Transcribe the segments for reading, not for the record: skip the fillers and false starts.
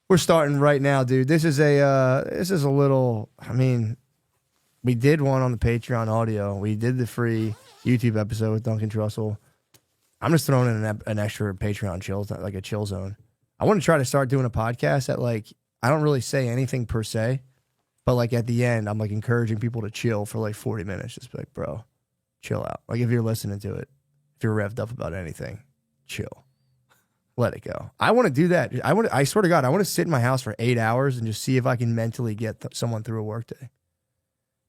We're starting right now, dude. This is a little. I mean, we did one on the Patreon audio. We did the free YouTube episode with Duncan Trussell. I'm just throwing in an extra Patreon chill, like a chill zone. I want to try to start doing a podcast that, like, I don't really say anything per se, but like at the end, I'm like encouraging people to chill for like 40 minutes. Just be like, bro, chill out. Like if you're listening to it, if you're revved up about anything, chill. Let it go. I want to do that. I swear to God, I want to sit in my house for 8 hours and just see if I can mentally get someone through a workday.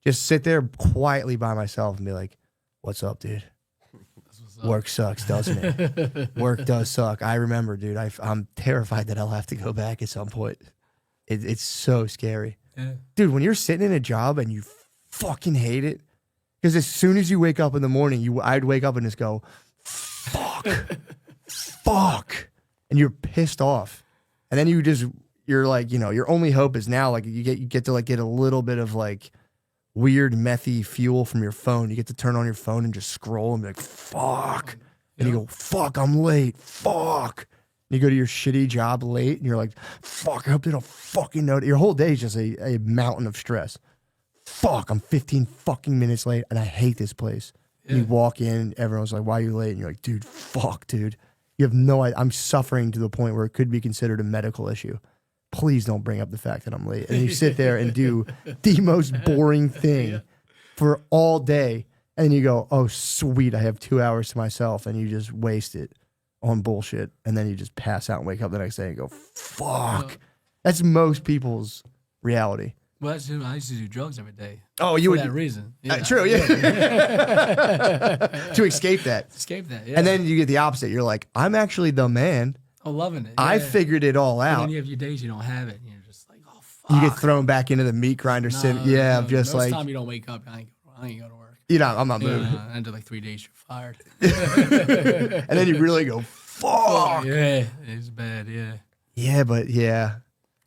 Just sit there quietly by myself and be like, what's up, dude? Work sucks, doesn't it? Work does suck. I remember, dude. I'm terrified that I'll have to go back at some point. It's so scary. Yeah. Dude, when you're sitting in a job and you fucking hate it, because as soon as you wake up in the morning, I'd wake up and just go, fuck, fuck. And you're pissed off. And then you're like, you know, your only hope is now, like, you get to like get a little bit of like weird methy fuel from your phone. You get to turn on your phone and just scroll and be like, fuck. And you go, fuck, I'm late. Fuck. And you go to your shitty job late and you're like, fuck, I hope they don't fucking know. Your whole day is just a mountain of stress. Fuck, I'm 15 fucking minutes late and I hate this place. Yeah. And you walk in, everyone's like, why are you late? And you're like, dude, fuck, dude. You have no idea. I'm suffering to the point where it could be considered a medical issue. Please don't bring up the fact that I'm late. And you sit there and do the most boring thing for all day. And then you go, oh, sweet, I have 2 hours to myself. And you just waste it on bullshit. And then you just pass out and wake up the next day and go, fuck. That's most people's reality. Well, I used to do drugs every day. Oh, you would. For that reason. Yeah. True, yeah. To escape that. Yeah. And then you get the opposite. You're like, I'm actually the man. I'm loving it. I figured it all out. And then you have your days you don't have it. And you're just like, oh, fuck. You get thrown back into the meat grinder. Just most like. time you don't wake up, I ain't go to work. You know, I'm not moving. After like 3 days, you're fired. And then you really go, fuck. Yeah, it's bad, yeah. Yeah, but yeah.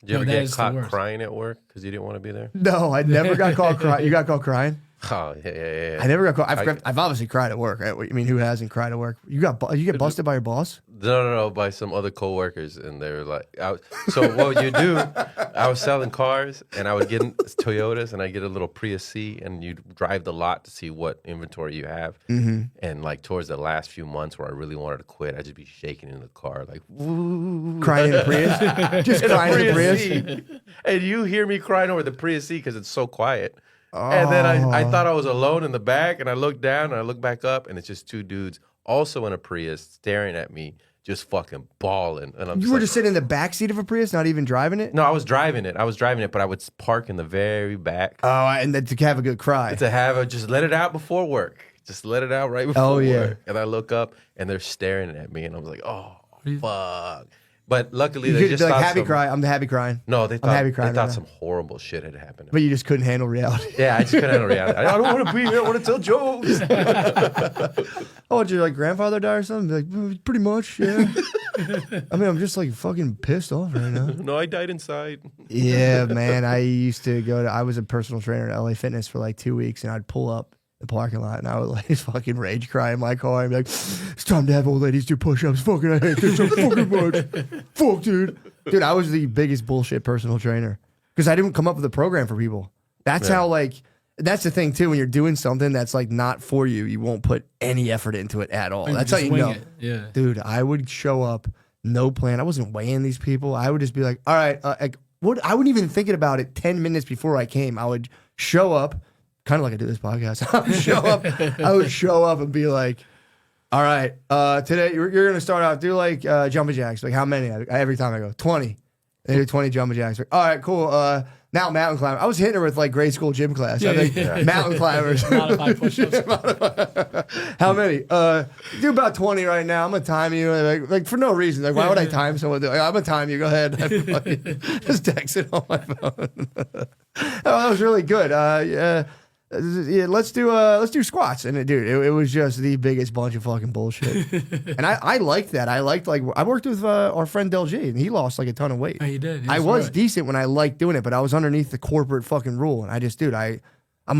Did you ever get caught crying at work because you didn't want to be there? No, I never got caught crying. You got caught crying? Oh, yeah. I never got caught. I've obviously cried at work. Right? I mean, who hasn't cried at work? You get busted by your boss? No, by some other coworkers, and they're like, so what would you do? I was selling cars, and I would get in Toyotas, and I get a little Prius C, and you drive the lot to see what inventory you have. Mm-hmm. And like towards the last few months where I really wanted to quit, I'd just be shaking in the car, like, woo. Crying in the Prius? Just crying in the Prius? And you hear me crying over the Prius C because it's so quiet. Oh. And then I thought I was alone in the back, and I looked down, and I looked back up, and it's just two dudes also in a Prius staring at me, just fucking bawling. And you were just sitting in the back seat of a Prius, not even driving it? No, I was driving it, but I would park in the very back. Oh, and then to have a good cry. Just let it out before work. Just let it out right before work. And I look up, and they're staring at me, and I was like, oh, fuck. But luckily, they just like happy cry. I'm the happy crying. No, they thought some horrible shit had happened. But you just couldn't handle reality. Yeah, I just couldn't handle reality. I don't want to be here. I want to tell jokes. Oh, did your like grandfather die or something? Like, pretty much, yeah. I mean, I'm just like fucking pissed off right now. No, I died inside. Yeah, man. I used to I was a personal trainer at LA Fitness for like 2 weeks, and I'd pull up the parking lot, and I would like fucking rage cry in my car and be like, it's time to have old ladies do push-ups. Fucking, I hate this so fucking much. Fuck, dude. Dude, I was the biggest bullshit personal trainer because I didn't come up with a program for people. That's how, like, that's the thing, too. When you're doing something that's, like, not for you, you won't put any effort into it at all. That's how you know. Yeah. Dude, I would show up, no plan. I wasn't weighing these people. I would just be like, all right, I wouldn't even thinking about it 10 minutes before I came. I would show up, kind of like I do this podcast. I would show up and be like, all right, today you're going to start out, do like jumping jacks. Like how many? Every time I go, 20. They do 20 jumping jacks. Like, all right, cool. Now mountain climber. I was hitting her with like grade school gym class. I think mountain climbers. Modified push-ups. How many? Do about 20 right now. I'm going to time you. Like for no reason. Like why would I time someone? Like, I'm going to time you. Go ahead. Just text it on my phone. Oh, that was really good. Yeah, let's do squats. And it was just the biggest bunch of fucking bullshit. And I liked that. I worked with our friend Del G, and he lost like a ton of weight. Oh, you did? I was decent when I liked doing it, but I was underneath the corporate fucking rule. And I just, dude, I'm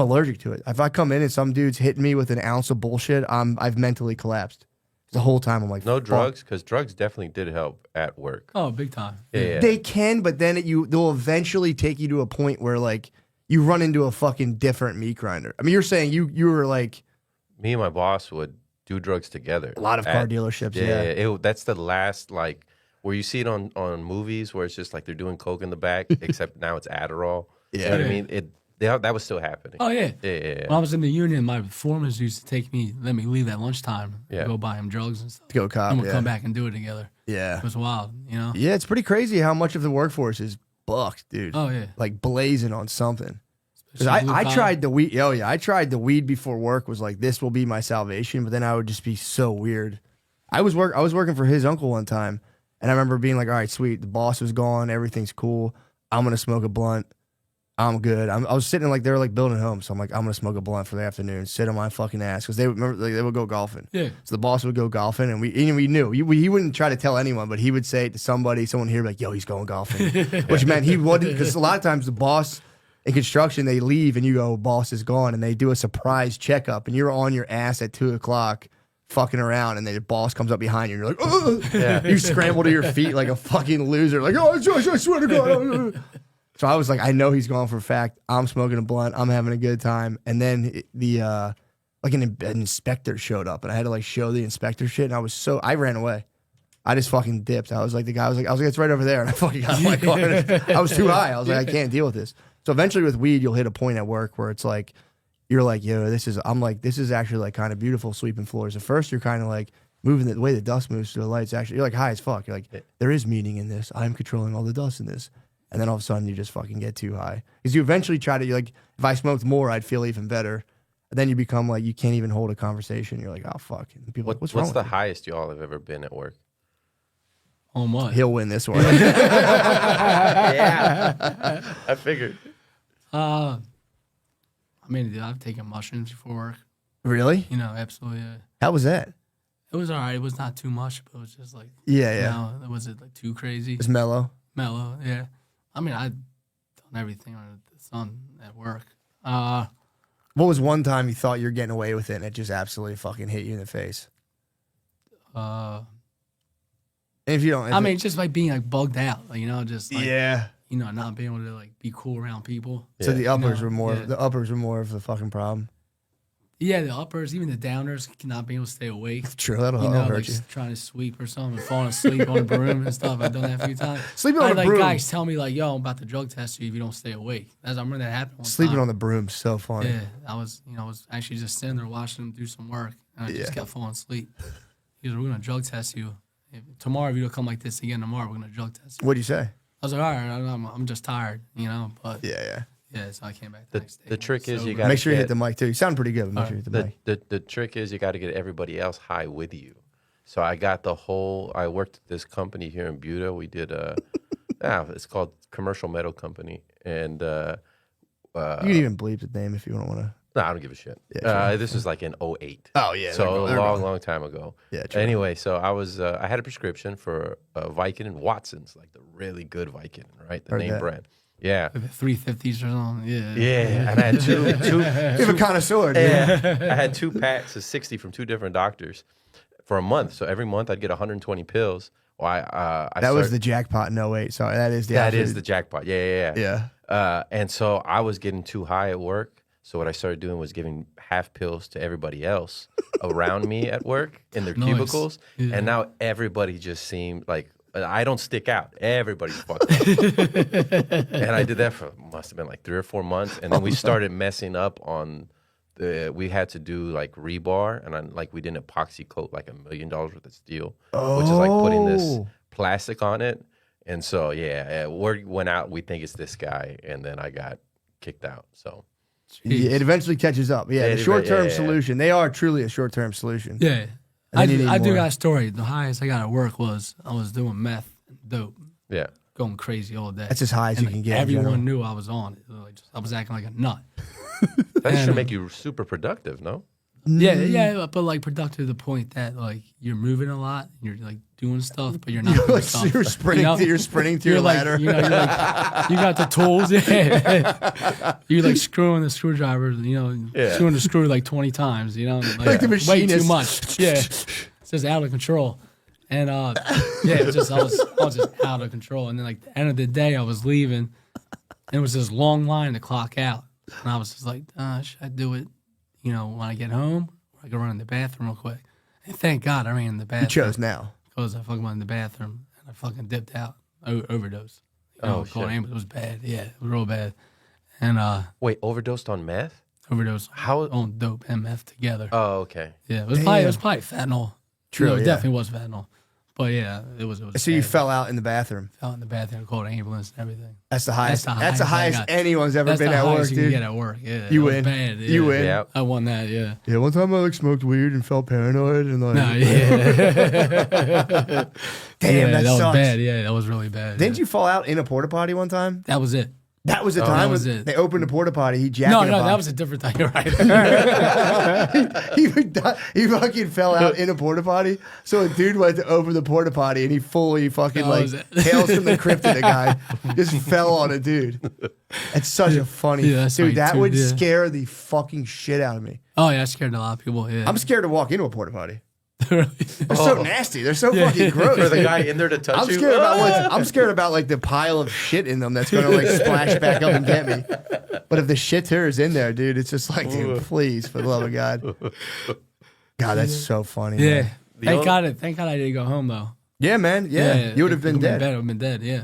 allergic to it. If I come in and some dude's hitting me with an ounce of bullshit, I've mentally collapsed. The whole time I'm like, No fuck. drugs, because drugs definitely did help at work. Oh, big time. Yeah. They can, but then they'll eventually take you to a point where like you run into a fucking different meat grinder. I mean, you're saying you were like Me and my boss would do drugs together. a lot of car dealerships. Yeah. That's the last, like, where you see it on movies where it's just like they're doing coke in the back, except now it's Adderall. You know what I mean? That was still happening. Oh, yeah. Yeah. When I was in the union, my foremen used to let me leave at lunchtime, Yeah. go buy him drugs and stuff. To go cop. And we'd Yeah. come back and do it together. Yeah. It was wild, you know? Yeah, it's pretty crazy how much of the workforce is bucked, dude. Oh, yeah. Like blazing on something. 'Cause Especially blue I collar. tried the weed. Oh yeah, I tried the weed before work. Was like, this will be my salvation. But then I would just be so weird. I was working for his uncle one time, and I remember being like, all right, sweet. The boss was gone. Everything's cool. I'm gonna smoke a blunt. I'm good. I was sitting like they were like building homes, so I'm like, I'm gonna smoke a blunt for the afternoon, sit on my fucking ass because they would remember like, they would go golfing. Yeah. So the boss would go golfing, and we knew he wouldn't try to tell anyone, but he would say it to someone here like, yo, he's going golfing, which meant he wouldn't because a lot of times the boss in construction they leave and you go, boss is gone, and they do a surprise checkup, and you're on your ass at 2:00 fucking around, and then the boss comes up behind you, and you're like, ugh! You scramble to your feet like a fucking loser, like, oh, I swear to God. So I was like, I know he's gone for a fact. I'm smoking a blunt. I'm having a good time. And then an inspector showed up, and I had to like show the inspector shit. And I ran away. I just fucking dipped. I was like, it's right over there. And I fucking got in my car. And I was too high. I was like, I can't deal with this. So eventually with weed, you'll hit a point at work where it's like, you're like, yo, this is actually like kind of beautiful sweeping floors. At first, you're kind of like moving the way the dust moves through the lights. Actually, you're like high as fuck. You're like, there is meaning in this. I'm controlling all the dust in this. And then all of a sudden you just fucking get too high. Because you eventually try to, like, if I smoked more, I'd feel even better. And then you become like, you can't even hold a conversation. You're like, oh, fuck. And people are like, what's wrong What's the with you? highest y'all have ever been at work? On what? He'll win this one. Yeah. I figured. I mean, dude, I've taken mushrooms before work. Really? You know, absolutely. How was that? It was all right. It was not too much, but it was just like, Yeah. was it like too crazy? It's mellow. Mellow, yeah. I mean, I've done everything under the sun at work. What was one time you thought you were getting away with it and it just absolutely fucking hit you in the face? And if you don't, I mean, just like being like bugged out, like, you know, just like, yeah. you know, not being able to like be cool around people. So the uppers No, were more. yeah. The uppers were more of the fucking problem. Yeah, the uppers, even the downers, not being able to stay awake. True, that'll You know, hurt like you. trying to sweep or something, falling asleep on a broom and stuff. I've done that a few times. Sleeping I on had a like broom. guys tell me like, "Yo, I'm about to drug test you if you don't stay awake." I remember that happened one Sleeping time. on the broom's so funny. Yeah, I was actually just sitting there watching them do some work, and I just kept falling asleep. He was, "We're gonna drug test you. Tomorrow, if you don't come like this again tomorrow, we're gonna drug test you." What'd you say? I was like, "All right, I'm just tired, you know." But Yeah. so I came back the next day. The trick is you sober. got Make sure you hit the mic too. You sound pretty good. But make sure you hit the mic. The trick is you got to get everybody else high with you. So I got I worked at this company here in Buda. We did it's called Commercial Metal Company, and You can even bleep the name if you don't want to. no, I don't give a shit. Yeah, This was like in 2008. Oh yeah. So a long time ago. Yeah, true. Anyway, so I had a prescription for Viking and Watson's, like the really good Viking, right? The Heard name that. brand. Yeah. Like the 350s or something. Yeah. Yeah, and I had two You have a connoisseur. Dude. I had 2 packs of 60 from 2 different doctors for a month. So every month I'd get 120 pills. Well, That was the jackpot in 08. Sorry, that is the that absolute- is the jackpot. Yeah. Yeah. And so I was getting too high at work. So what I started doing was giving half pills to everybody else around me at work in their Nice. cubicles. Yeah. And now everybody just seemed like I don't stick out. Everybody's fucked up. And I did that for must have been like 3 or 4 months. And then we started messing up on we had to do like rebar, and we did an epoxy coat like $1 million worth of steel, which is like putting this plastic on it. And so word went out. We think it's this guy, and then I got kicked out. So Yeah, it eventually catches up. Yeah, Yeah, the short-term yeah. solution. They are truly a short-term solution. Yeah. And then you need I do more. got a story. The highest I got at work was I was doing meth and dope, yeah, going crazy all day. That's as high as And, you can get. in Everyone general. knew I was on it. I was acting like a nut. that should And- make you super productive, no? Yeah, but like productive to the point that like you're moving a lot, and you're like doing stuff, but you're not doing stuff. You're sprinting. You know? You're sprinting to You're your like, ladder. you know, you're like, you got the tools. Yeah. You're like screwing the screwdriver, you know, Yeah. screwing the screw like 20 times, you know, Like the way too machinist. much. Yeah. just out of control. And yeah, it was just I was just out of control. And then like the end of the day, I was leaving, and it was this long line to clock out. And I was just like, should I do it, when I get home? Or I go run in the bathroom real quick. And thank God I ran in the bathroom. You chose now. Because I fucking went in the bathroom and I fucking dipped out, overdose. Shit. It was bad. Yeah, it was real bad. And Wait, overdosed on meth? overdose How? on dope and meth together. Oh, okay. Yeah, it was probably fentanyl. True, It yeah. definitely was fentanyl. But yeah, it was. So you bad. fell out in the bathroom. Fell in the bathroom, called an ambulance and everything. That's the highest. That's the That's the highest highest I got. anyone's ever That's been the at work, highest you can dude. get at work. Yeah, You it was win. Bad. Yeah. You win. Yeah. I won that. Yeah. Yeah, one time I like smoked weed and felt paranoid and like. No, yeah. Damn, yeah, that was sucks. bad. Yeah, that was really bad. Didn't yeah. you fall out in a porta potty one time? That was it. That was the that time was when it. they opened the porta potty. He jacked No, it no, up that on- was a different thing. You're right. he fucking fell out in a porta potty. So a dude went to open the porta potty and he fully fucking That like was it. Tales from the Crypt of the guy just fell on a dude. It's such a funny Yeah, that's dude. funny That too, would yeah. scare the fucking shit out of me. Oh yeah, I scared a lot of people. Yeah. I'm scared to walk into a porta potty. Really? They're so nasty. They're so fucking gross. For the guy in there to touch I'm you? scared about I'm scared about like the pile of shit in them that's gonna like splash back up and get me. But if the shitter is in there, dude, it's just like, dude, please, for the love of God. God, that's so funny. Yeah. Man. Thank God I didn't go home though. Yeah, man. Yeah. You would have been dead. I would have been dead. Yeah.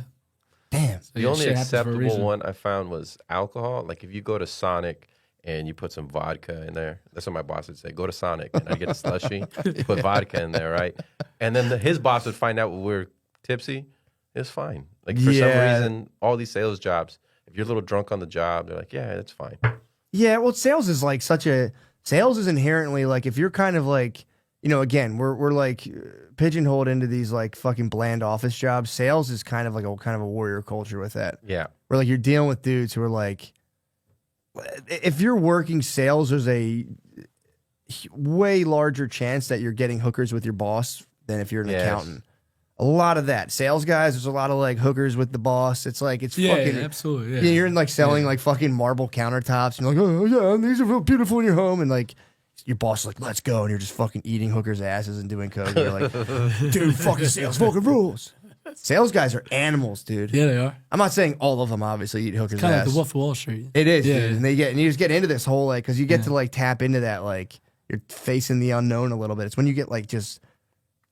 Damn. So, The yeah, only shit happens for a acceptable reason. one I found was alcohol. Like if you go to Sonic and you put some vodka in there, that's what my boss would say. Go to Sonic and I get a slushy, put vodka in there, right? And then his boss would find out we're tipsy. It's fine. Like for some Yeah. reason, all these sales jobs, if you're a little drunk on the job, they're like, yeah, that's fine. Yeah, well, sales is like sales is inherently like if you're kind of like, again, we're like pigeonholed into these like fucking bland office jobs. Sales is kind of like a warrior culture with that. Yeah. Where like you're dealing with dudes who are like, if you're working sales, there's a way larger chance that you're getting hookers with your boss than if you're an Yes. accountant. A lot of that. Sales guys, there's a lot of like hookers with the boss. It's like, it's Yeah, fucking. absolutely. Yeah, Yeah. you're in like selling like fucking marble countertops. And you're like, oh yeah, and these are real beautiful in your home. And like your boss is like, let's go. And you're just fucking eating hookers' asses and doing coke. And you're like, dude, fucking sales fucking rules. Sales guys are animals, dude. Yeah, they are. I'm not saying all of them obviously eat hookers' Kind of ass. like the Wolf of Wall Street. It is, Yeah. dude. And you just get into this whole like, because you get to like tap into that like you're facing the unknown a little bit. It's when you get like just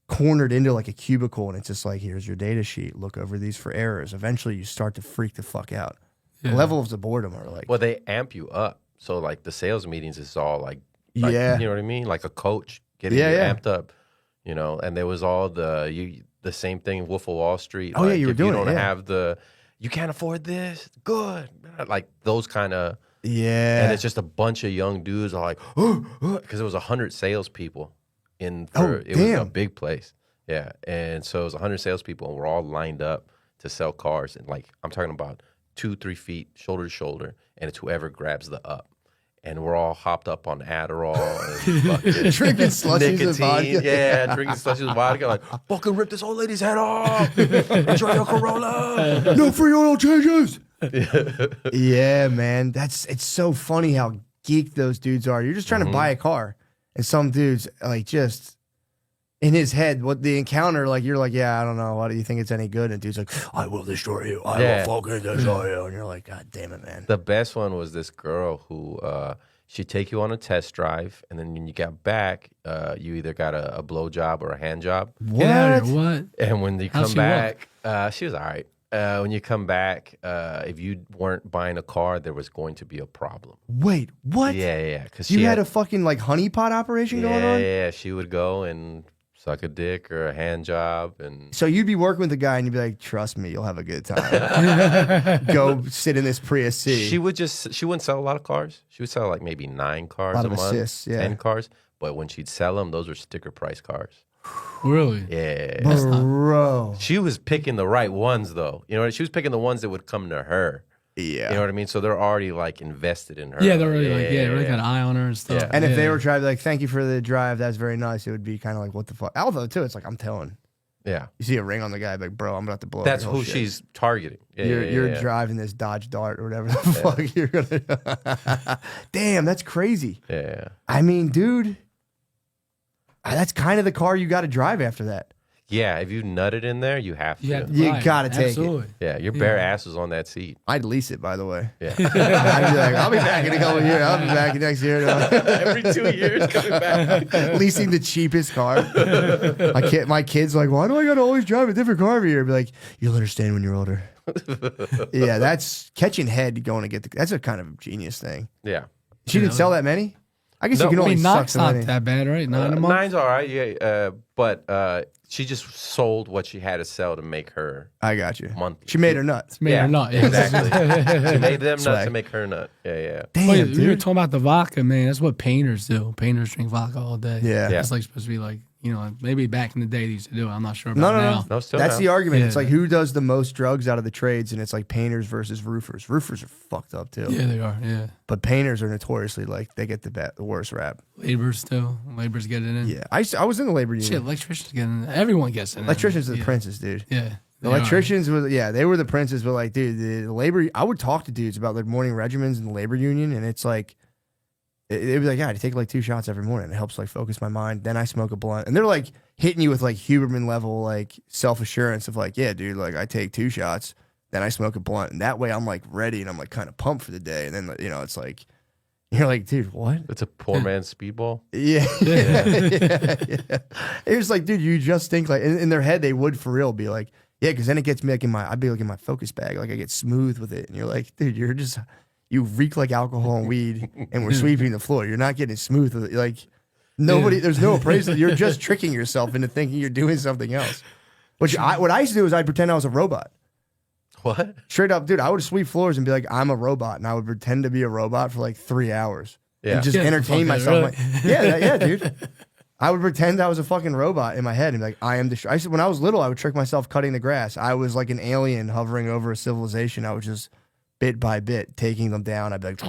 cornered into like a cubicle and it's just like, here's your data sheet. Look over these for errors. Eventually, you start to freak the fuck out. Yeah. The levels of boredom are like, Well, they amp you up. So like the sales meetings is all like yeah. you know what I mean? Like a coach getting Yeah, you yeah. amped up, and there was all the same thing, Wolf of Wall Street. Oh, yeah, like, you were if doing you it, don't yeah. have you can't afford this, good. Like those kind of, Yeah. and it's just a bunch of young dudes are like, because it was 100 salespeople it was a damn. big place. Yeah. And so it was 100 salespeople and we're all lined up to sell cars. And like, I'm talking about 2-3 feet, shoulder to shoulder. And it's whoever grabs the up. And we're all hopped up on Adderall and fucking Drinking slushies with vodka. Yeah, drinking slushies with vodka. Like, fucking rip this old lady's head off. Enjoy your Corolla. No free oil changes. Yeah, man. It's so funny how geeked those dudes are. You're just trying to buy a car. And some dudes like just in his head, what the encounter, like you're like, yeah, I don't know. Why do you think it's any good? And dude's like, I will destroy you. I Yeah. will fucking destroy you. And you're like, God damn it, man. The best one was this girl who she'd take you on a test drive, and then when you got back, you either got a blowjob or a hand job. Get out of here. What? And when you How's come she back, she was all right. When you come back, if you weren't buying a car, there was going to be a problem. Wait, what? Yeah. Because You had a fucking like honeypot operation going on? Yeah, she would go and suck a dick or a hand job, and So you'd be working with a guy and you'd be like, trust me, you'll have a good time. Go sit in this Prius C. she wouldn't sell a lot of cars. She would sell like maybe 9 cars Lot a of month, assists, yeah. 10 cars. But when she'd sell them, those were sticker price cars. Really? Yeah. Bro. She was picking the right ones, though. You know, she was picking the ones that would come to her. Yeah. You know what I mean? So they're already like invested in her. Yeah, they're really really got an eye on her and stuff. Yeah. And if Yeah. they were trying to be like, thank you for the drive, that's very nice, it would be kind of like, what the fuck? Although, too, it's like, I'm telling. Yeah. You see a ring on the guy, like, bro, I'm about to blow up That's your whole who shit. she's targeting. Yeah, You're yeah. driving this Dodge Dart or whatever the fuck you're gonna. Damn, that's crazy. Yeah. I mean, dude, That's kind of the car you got to drive after that. Yeah, if you nutted in there, you have to. You right. gotta take it. Absolutely. Yeah, your bare ass was on that seat. I'd lease it, by the way. Yeah. I'd be like, I'll be back in a couple of years. I'll be back next year. Every 2 years coming back. Leasing the cheapest car. My kid's like, why do I gotta always drive a different car every year? Be like, you'll understand when you're older. Yeah, that's catching head going to get that's a kind of genius thing. Yeah. She didn't sell that many? I guess No, you can I only mean, suck Knox so not many. that bad, right? 9 a month. Nine's all right, yeah. But she just sold what she had to sell to make her I got you. monthly. She made her nuts. Made her nut. Yeah. Exactly. She made them nuts Swag. to make her nut. Yeah. Damn, Wait, dude. you were talking about the vodka, man. That's what painters do. Painters drink vodka all day. Yeah. Yeah. It's like supposed to be like, maybe back in the day they used to do it. I'm not sure about No. now. No, still That's now. the argument. It's Yeah. like who does the most drugs out of the trades, and it's like painters versus roofers. Roofers are fucked up too. Yeah, they are. Yeah. But painters are notoriously like they get the worst rap. Laborers too. Laborers get it in. Yeah, I was in the labor union. Shit, electricians get it in. Everyone gets it in. Electricians are the yeah. princes, dude. Yeah. The they are. electricians were they were the princes, but like, dude, the labor. I would talk to dudes about their morning regimens in the labor union, and it's like they'd be like, yeah, I take like 2 shots every morning. It helps like focus my mind. Then I smoke a blunt, and they're like hitting you with like Huberman level like self assurance of like, yeah, dude, like I take 2 shots, then I smoke a blunt, and that way I'm like ready and I'm like kind of pumped for the day, and then it's like you're like, dude, what? It's a poor man's speedball. Yeah. Yeah. It's like, dude, you just think like in their head they would for real be like, yeah, because then it gets me like I'd be like in my focus bag, like I get smooth with it, and you're like, dude, you reek like alcohol and weed, and we're sweeping the floor. You're not getting smooth with it. Like nobody, there's no appraisal. You're just tricking yourself into thinking you're doing something else. What I used to do is I'd pretend I was a robot. What? Straight up, dude, I would sweep floors and be like, I'm a robot, and I would pretend to be a robot for like 3 hours. Yeah. And just Get the entertain fuck out, myself. really? Like, yeah, dude. I would pretend I was a fucking robot in my head and be like, I am the. I said when I was little, I would trick myself cutting the grass. I was like an alien hovering over a civilization. I was just bit by bit taking them down. I'd be like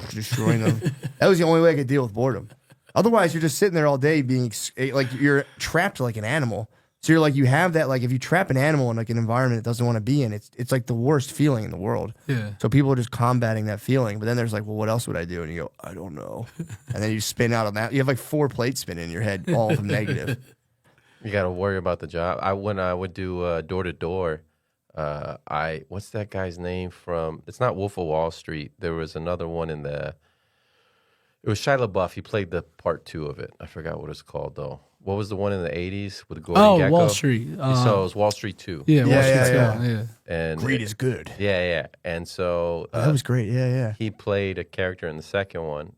destroying them. That was the only way I could deal with boredom. Otherwise, you're just sitting there all day being like you're trapped like an animal. So you're like, you have that, like if you trap an animal in like an environment it doesn't want to be in, it's like the worst feeling in the world. Yeah. So people are just combating that feeling. But then there's like, well, what else would I do? And you go, I don't know. And then you spin out on that. You have like 4 plates spinning in your head, all of them negative. You got to worry about the job. When I would do door to door, what's that guy's name from? It's not Wolf of Wall Street. There was another one in the. It was Shia LaBeouf. He played the part 2 of it. I forgot what it's called though. What was the one in the 80s with Gordon Gekko? Wall Street. So it was Wall Street 2. Yeah, Wall Yeah, Street's yeah, going, yeah. And Greed is good. Yeah. And so That was great. Yeah. he played a character in the second one,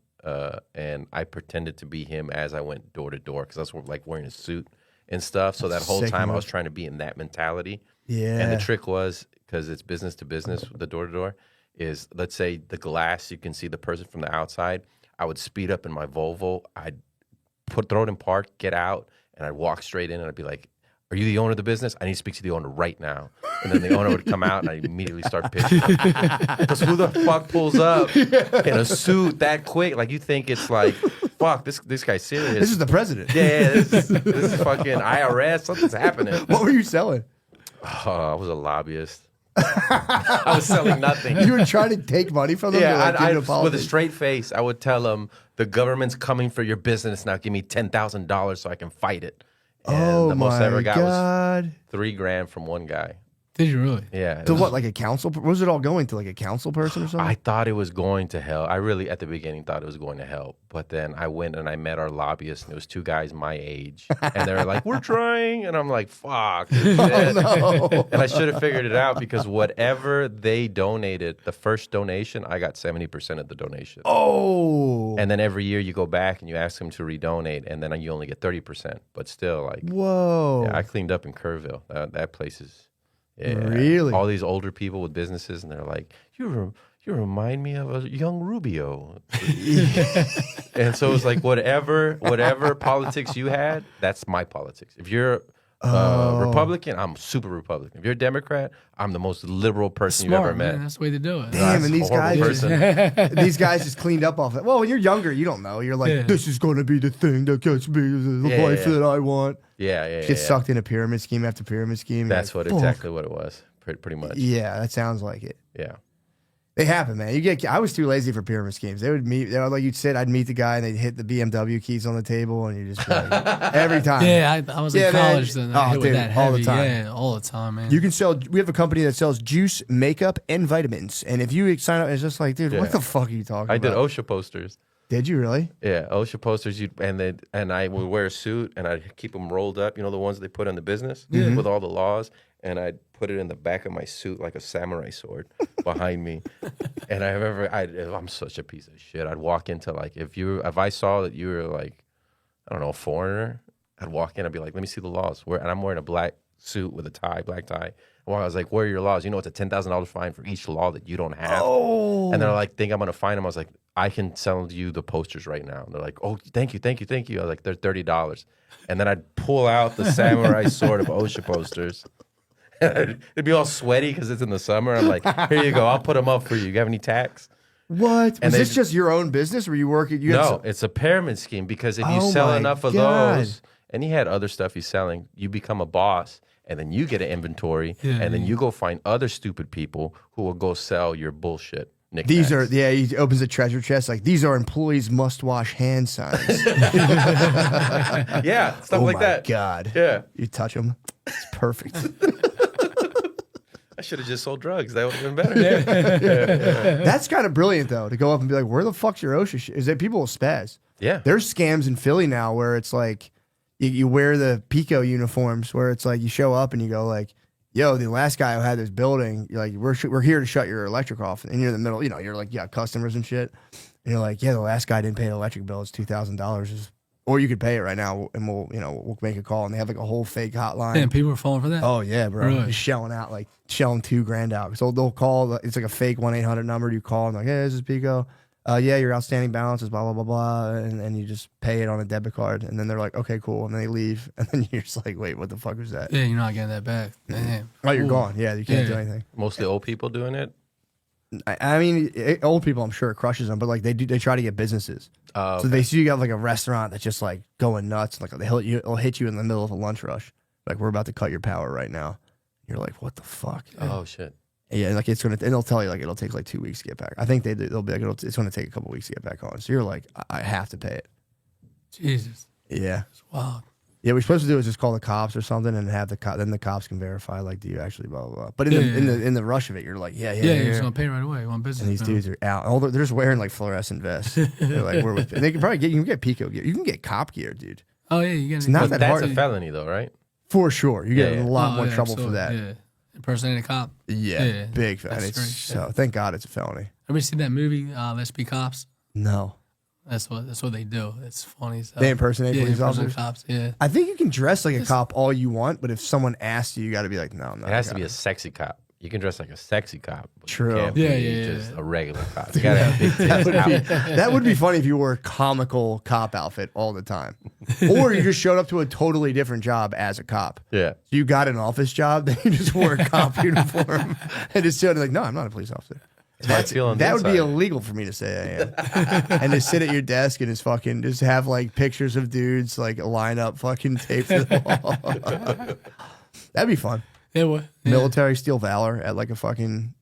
and I pretended to be him as I went door to door because I was like wearing a suit and stuff. So that whole Sick time I move. was trying to be in that mentality. Yeah. And the trick was, because it's business to business, the door to door, is let's say the glass, you can see the person from the outside. I would speed up in my Volvo. I'd throw it in park, get out, and I'd walk straight in and I'd be like, are you the owner of the business? I need to speak to the owner right now. And then the owner would come out and I'd immediately start pitching. Because who the fuck pulls up in a suit that quick? Like you think it's like, fuck, this guy's serious. This is the president. Yeah, this is fucking IRS. Something's happening. What were you selling? Oh, I was a lobbyist. I was selling nothing. You were trying to take money from them? Yeah, to, like, give it to with a politics? straight face, I would tell them the government's coming for your business now. Give me $10,000 so I can fight it. And Oh the most my I ever got was God. $3,000 from one guy. Did you really? Yeah. To what, like a council? What was it all going to? Like a council person or something? I thought it was going to help. I really, at the beginning, thought it was going to help. But then I went and I met our lobbyists, and it was 2 guys my age. And they were like, we're trying. And I'm like, fuck. Oh, no. And I should have figured it out because whatever they donated, the first donation, I got 70% of the donation. Oh. And then every year you go back and you ask them to redonate, and then you only get 30%. But still, like, Whoa. yeah, I cleaned up in Kerrville. That place is, yeah. Really? All these older people with businesses, and they're like, you remind me of a young Rubio. And so it's like whatever politics you had, that's my politics. If you're Republican, I'm super Republican. If you're a Democrat, I'm the most liberal person you've ever Smart, met. man. That's the way to do it. Damn, That's and these a horrible guys, person. these guys just cleaned up off it. Well, when you're younger, you don't know. You're like, Yeah. this is going to be the thing that gets me the Yeah, life yeah. that I want. Yeah. Get sucked into pyramid scheme after pyramid scheme. That's You're what like, fuck. exactly what it was. Pretty much. Yeah, that sounds like it. Yeah. They happen, man. I was too lazy for pyramid schemes. They would like you'd sit, I'd meet the guy, and they'd hit the BMW keys on the table, and you just be like, every time. Yeah, I was in college then. I hit with that heavy. all the time. Yeah, all the time, man. You can sell. We have a company that sells juice, makeup, and vitamins. And if you sign up, it's just like, dude, what the fuck are you talking about? I did OSHA posters. Did you really? Yeah, OSHA posters. And I would wear a suit, and I'd keep them rolled up. You know the ones they put on the business with all the laws, and I'd put it in the back of my suit like a samurai sword behind me. And I remember, I'm such a piece of shit. I'd walk into like if I saw that you were like, I don't know, a foreigner, I'd walk in. I'd be like, let me see the laws. And I'm wearing a black suit with a tie, black tie. Well, I was like, where are your laws? You know, it's a $10,000 fine for each law that you don't have. Oh. And they're like, think I'm going to fine them. I was like, I can sell you the posters right now. And they're like, oh, thank you. I was like, they're $30. And then I'd pull out the samurai sword of OSHA posters. It'd be all sweaty because it's in the summer. I'm like, here you go. I'll put them up for you. You have any tax? What? Was this just your own business? Were you working? No, it's a pyramid scheme because if you sell enough of those, and he had other stuff he's selling, you become a boss. And then you get an inventory, and then you go find other stupid people who will go sell your bullshit. These are, he opens a treasure chest, like, these are employees must wash hand signs. Yeah, stuff like that. Oh, my God. Yeah. You touch them, it's perfect. I should have just sold drugs. That would have been better. That's kind of brilliant, though, to go up and be like, where the fuck's your OSHA shit? Is that people will spaz? Yeah. There's scams in Philly now where it's like, you wear the Pico uniforms where it's like you show up and you go like, yo, the last guy who had this building, you're like, we're here to shut your electric off. And you're in the middle, you're like, you got customers and shit. And you're like, yeah, the last guy didn't pay an electric bill. It's $2,000. Or you could pay it right now and we'll make a call. And they have like a whole fake hotline. And people are falling for that? Oh, yeah, bro. Really? Just shelling $2,000 out. So they'll call, it's like a fake 1-800 number. You call and like, hey, this is Pico. Yeah, your outstanding balance is blah, blah, blah, blah. And you just pay it on a debit card. And then they're like, okay, cool. And then they leave. And then you're just like, wait, what the fuck was that? Yeah, you're not getting that back. Damn. Oh, you're gone. Yeah, you can't do anything. Mostly old people doing it. I mean, old people, I'm sure it crushes them, but like they try to get businesses. Okay. So they see you got like a restaurant that's just like going nuts. Like they'll hit you in the middle of a lunch rush. Like, we're about to cut your power right now. You're like, what the fuck? Oh, shit. Yeah, like and they'll tell you like it'll take like 2 weeks to get back. I think they'll be like it's going to take a couple weeks to get back on. So you're like, I have to pay it. Jesus. Yeah. It's wild. Yeah, what we're supposed to do is just call the cops or something and have then the cops can verify like, do you actually blah blah blah. But in the rush of it, you're like, yeah, you're just gonna pay right away. You want business? And these dudes are out. They're just wearing like fluorescent vests. They're like, we're with. And they can probably you can get Pico gear. You can get cop gear, dude. Oh yeah, you get. It's not that that's hard. a felony though, right? For sure, you get Yeah, a lot more trouble for that. Yeah, impersonating a cop. Yeah, big. And it's so thank God it's a felony. Ever seen that movie? Let's Be Cops. No. That's what they do. It's funny. So. They impersonate police officers. Cops. Yeah. I think you can dress like a cop all you want, but if someone asks you, you got to be like, no, I'm not. It has to be a sexy cop. You can dress like a sexy cop. But True. You can't be just a regular cop. You gotta have big tits. That would be funny if you wore a comical cop outfit all the time, or you just showed up to a totally different job as a cop. Yeah. So you got an office job, then you just wore a cop uniform and just showed like, no, I'm not a police officer. That would be illegal for me to say I am. And to sit at your desk and just have like pictures of dudes like line up fucking tape to the wall. That'd be fun. It would. Yeah. Military Steel Valor at like a fucking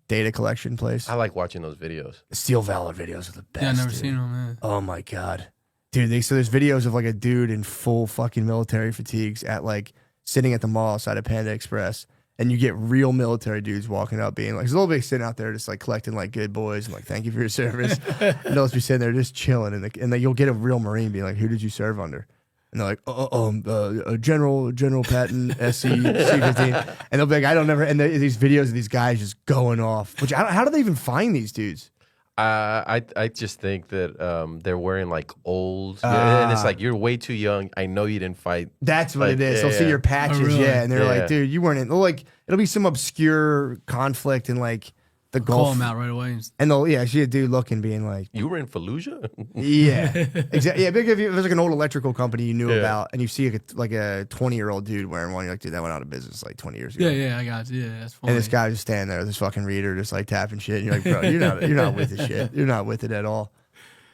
data collection place. I like watching those videos. Steel Valor videos are the best. Yeah, I've never dude. seen them, man. Oh my God. Dude, so there's videos of like a dude in full fucking military fatigues at like sitting at the mall outside of Panda Express. And you get real military dudes walking up being like, there's a little bit sitting out there just like collecting like good boys and like, thank you for your service. And they'll just be sitting there just chilling. And then you'll get a real Marine being like, who did you serve under? And they're like, General Patton, SC, C-15. And they'll be like, I don't never. And these videos of these guys just going off. Which how do they even find these dudes? I just think that they're wearing like old, and it's like, you're way too young. I know you didn't fight. That's what it is. Yeah, They'll see your patches, really? and they're like, dude, you weren't in. Like, it'll be some obscure conflict in like the Gulf. Call them out right away. And they'll see a dude looking, being like, You were in Fallujah? yeah, exactly. Yeah, big if there's like an old electrical company you knew about, and you see like a 20-year-old dude wearing one, you're like, dude, that went out of business like 20 years ago. Yeah, I got you. Yeah, that's funny. And this guy just standing there, this fucking reader, just like tapping shit. And you're like, bro, you're not with the shit. You're not with it at all.